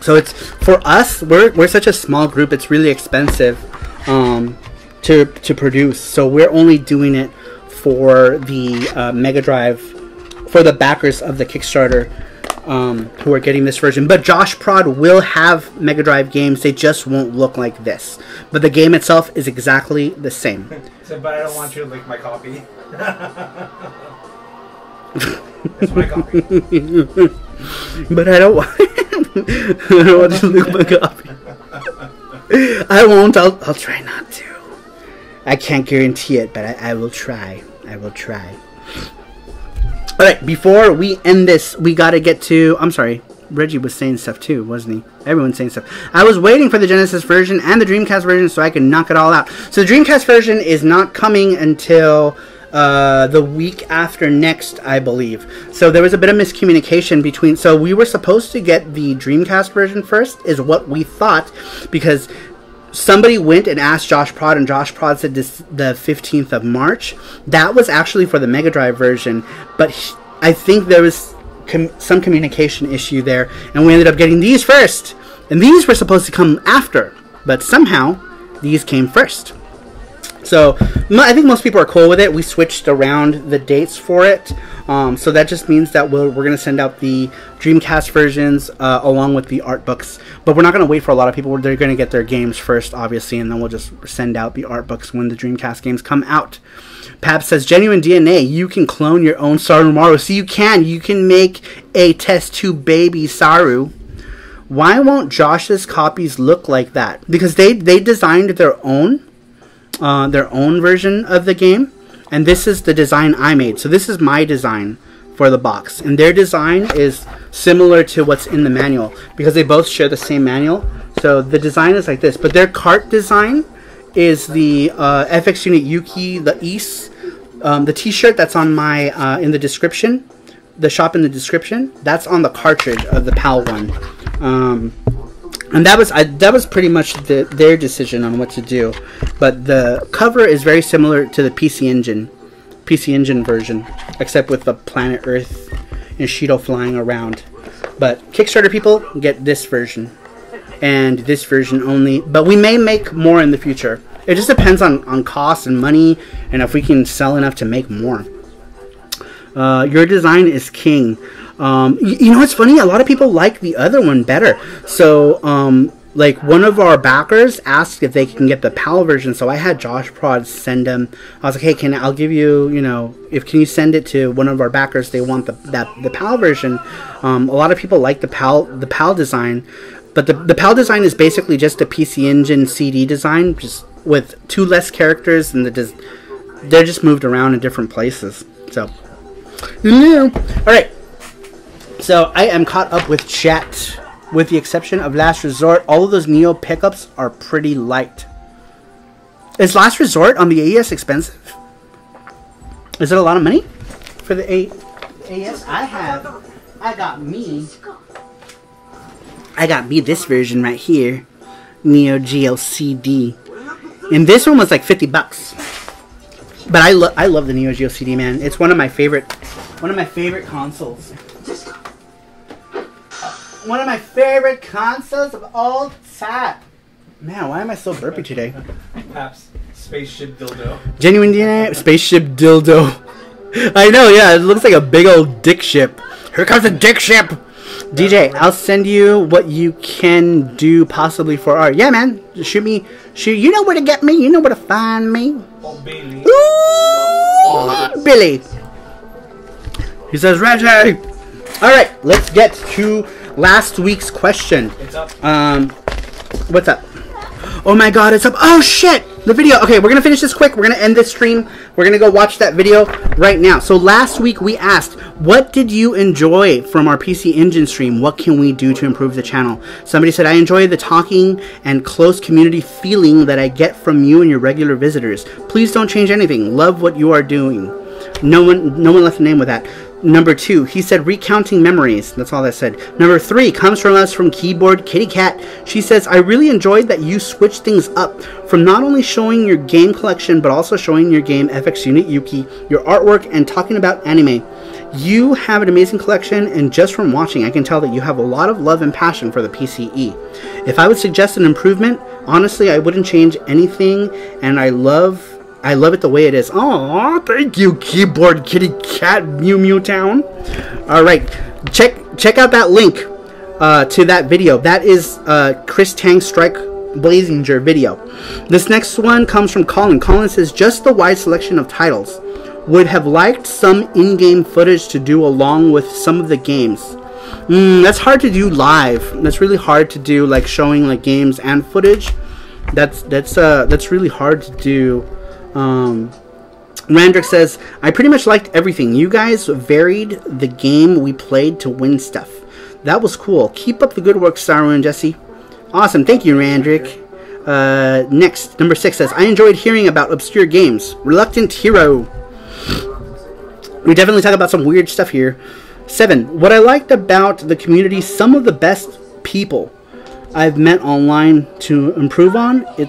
So it's, for us, we're such a small group, it's really expensive to produce. So we're only doing it for the Mega Drive, for the backers of the Kickstarter who are getting this version. But Josh Prod will have Mega Drive games, they just won't look like this. But the game itself is exactly the same. So, but I don't want you to lick my copy. It's my copy. But I don't want to lick my copy. I won't. I'll try not to. I can't guarantee it, but I will try. I will try. Alright, before we end this, we gotta get to... I'm sorry, Reggie was saying stuff too, wasn't he? Everyone's saying stuff. I was waiting for the Genesis version and the Dreamcast version so I could knock it all out. So the Dreamcast version is not coming until the week after next, I believe. So there was a bit of miscommunication between. So we were supposed to get the Dreamcast version first, is what we thought, because somebody went and asked Josh Prod, and Josh Prod said the 15th of March. That was actually for the Mega Drive version, but I think there was some communication issue there, and we ended up getting these first. And these were supposed to come after, but somehow these came first. So I think most people are cool with it. We switched around the dates for it. So that just means that we're going to send out the Dreamcast versions along with the art books. But we're not going to wait for a lot of people. They're going to get their games first, obviously, and then we'll just send out the art books when the Dreamcast games come out. Pab says, Genuine DNA, you can clone your own Sarumaru. So you can make a test tube baby Saru. Why won't Josh's copies look like that? Because they designed their own version of the game, and this is the design I made. So this is my design for the box, and their design is similar to what's in the manual because they both share the same manual. So the design is like this, but their cart design is the FX Unit Yuki, the East, the t-shirt that's on my in the description, the shop in the description, that's on the cartridge of the PAL one. And that was pretty much their decision on what to do. But the cover is very similar to the PC Engine version, except with the planet Earth and Shido flying around. But Kickstarter people get this version and this version only. But we may make more in the future. It just depends on cost and money, and if we can sell enough to make more. Your design is king. You know what's funny? A lot of people like the other one better. So, like, one of our backers asked if they can get the PAL version. So I had Josh Prod send them. I was like, hey, I'll give you, can you send it to one of our backers? They want the PAL version. A lot of people like the PAL design. But the PAL design is basically just a PC Engine CD design, just with 2 less characters, and they're just moved around in different places. So, alright. So I am caught up with chat, with the exception of Last Resort. All of those Neo pickups are pretty light. Is Last Resort on the AES expensive? Is it a lot of money for the AES? I got me this version right here, Neo Geo CD, and this one was like $50. But I love the Neo Geo CD, man. It's one of my favorite consoles. One of my favorite consoles of all time. Man, why am I so burpy today? Perhaps spaceship dildo. Genuine DNA, spaceship dildo. I know, yeah, it looks like a big old dick ship. Here comes the dick ship. DJ, I'll send you what you can do possibly for art. Yeah, man, shoot me. You know where to get me. You know where to find me. Oh, Billy. Ooh, Billy. He says, Reggie. All right, let's get to last week's question. It's up. What's up? Oh my god, it's up. Oh shit! The video. Okay, we're gonna finish this quick. We're gonna end this stream. We're gonna go watch that video right now. So last week we asked, what did you enjoy from our PC Engine stream? What can we do to improve the channel? Somebody said, I enjoy the talking and close community feeling that I get from you and your regular visitors. Please don't change anything. Love what you are doing. No one left a name with that. Number 2, he said recounting memories. That's all that said. Number 3 comes from us from Keyboard Kitty Cat. She says, I really enjoyed that you switched things up from not only showing your game collection, but also showing your game FX Unit Yuki, your artwork, and talking about anime. You have an amazing collection, and just from watching, I can tell that you have a lot of love and passion for the PCE. If I would suggest an improvement, honestly, I wouldn't change anything, and I love it the way it is. Oh, thank you, Keyboard Kitty Cat Mew Mew Town. All right, check out that link to that video. That is Chris Tang's Strike Blazinger video. This next one comes from Colin. Colin says, just the wide selection of titles. Would have liked some in-game footage to do along with some of the games. That's hard to do live. That's really hard to do, like showing like games and footage. That's really hard to do. Randrick says, I pretty much liked everything. You guys varied the game we played to win stuff. That was cool. Keep up the good work, Saru and Jesse. Awesome. Thank you, Randrick. Next, number 6 says, I enjoyed hearing about obscure games. Reluctant Hero. We definitely talk about some weird stuff here. 7. What I liked about the community, some of the best people I've met online to improve on it.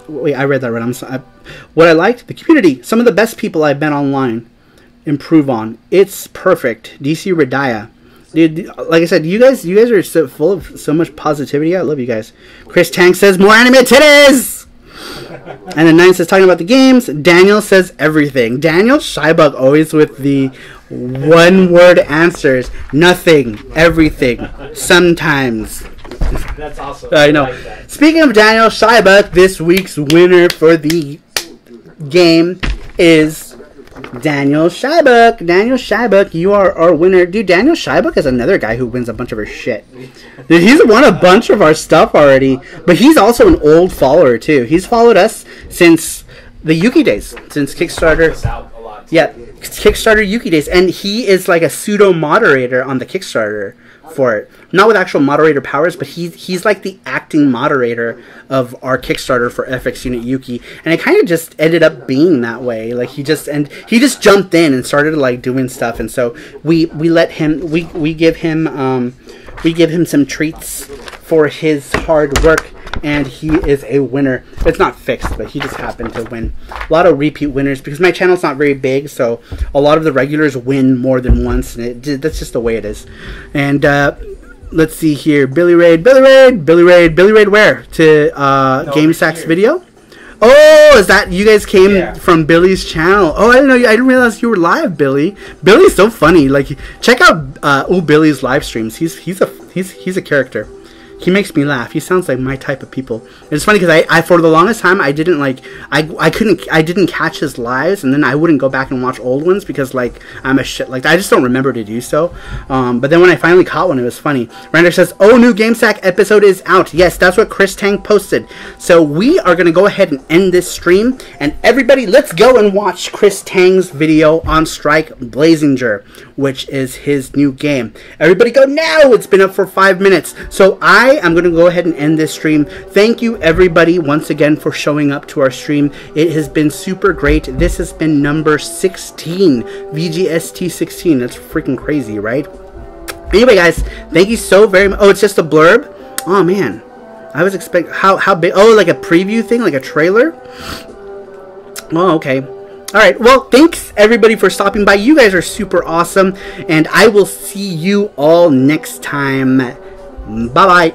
Wait, I read that right. I'm sorry. What I liked, the community, some of the best people I've met online improve on. It's perfect. DC Redaya. Dude, like I said, you guys are so full of so much positivity. I love you guys. Chris Tank says more anime titties. And then 9 says talking about the games. Daniel says everything. Daniel Scheibuck always with the one-word answers. Nothing, everything, sometimes. That's awesome. I know. like that. Speaking of Daniel Scheibuck, this week's winner for the game is Daniel Scheibuck. Daniel Scheibuck, you are our winner. Dude, Daniel Scheibuck is another guy who wins a bunch of our shit. Dude, he's won a bunch of our stuff already. But he's also an old follower, too. He's followed us since the Yuki days. Since Kickstarter. Helps us out a lot. Yeah, Kickstarter Yuki days. And he is like a pseudo-moderator on the Kickstarter for it. Not with actual moderator powers, but he's like the acting moderator of our Kickstarter for FX Unit Yuki, and it kind of just ended up being that way. Like he just jumped in and started like doing stuff, and so we let him we give him some treats for his hard work, and he is a winner. It's not fixed, but he just happened to win. A lot of repeat winners because my channel's not very big, so a lot of the regulars win more than once, and that's just the way it is. And let's see here, Billy Raid where? To GameSack's video? Oh, is that you guys came from Billy's channel? Oh, I didn't realize you were live, Billy. Billy's so funny. Like, check out Billy's live streams. He's a character. He makes me laugh. He sounds like my type of people. It's funny because I for the longest time I didn't catch his lives, and then I wouldn't go back and watch old ones because like I'm a shit like I just don't remember to do so. But then when I finally caught one, it was funny. Render says, "Oh, new GameSack episode is out." Yes, that's what Chris Tank posted. So we are gonna go ahead and end this stream, and everybody, let's go and watch Chris Tang's video on Strike Blazinger, which is his new game. Everybody go now! It's been up for 5 minutes. So I am going to go ahead and end this stream. Thank you everybody once again for showing up to our stream. It has been super great. This has been number 16. VGST 16. That's freaking crazy, right? Anyway, guys, thank you so very much. Oh, it's just a blurb? Oh, man. I was expecting... How big? Oh, like a preview thing? Like a trailer? Oh, okay. Alright, well, thanks everybody for stopping by. You guys are super awesome, and I will see you all next time. Bye-bye.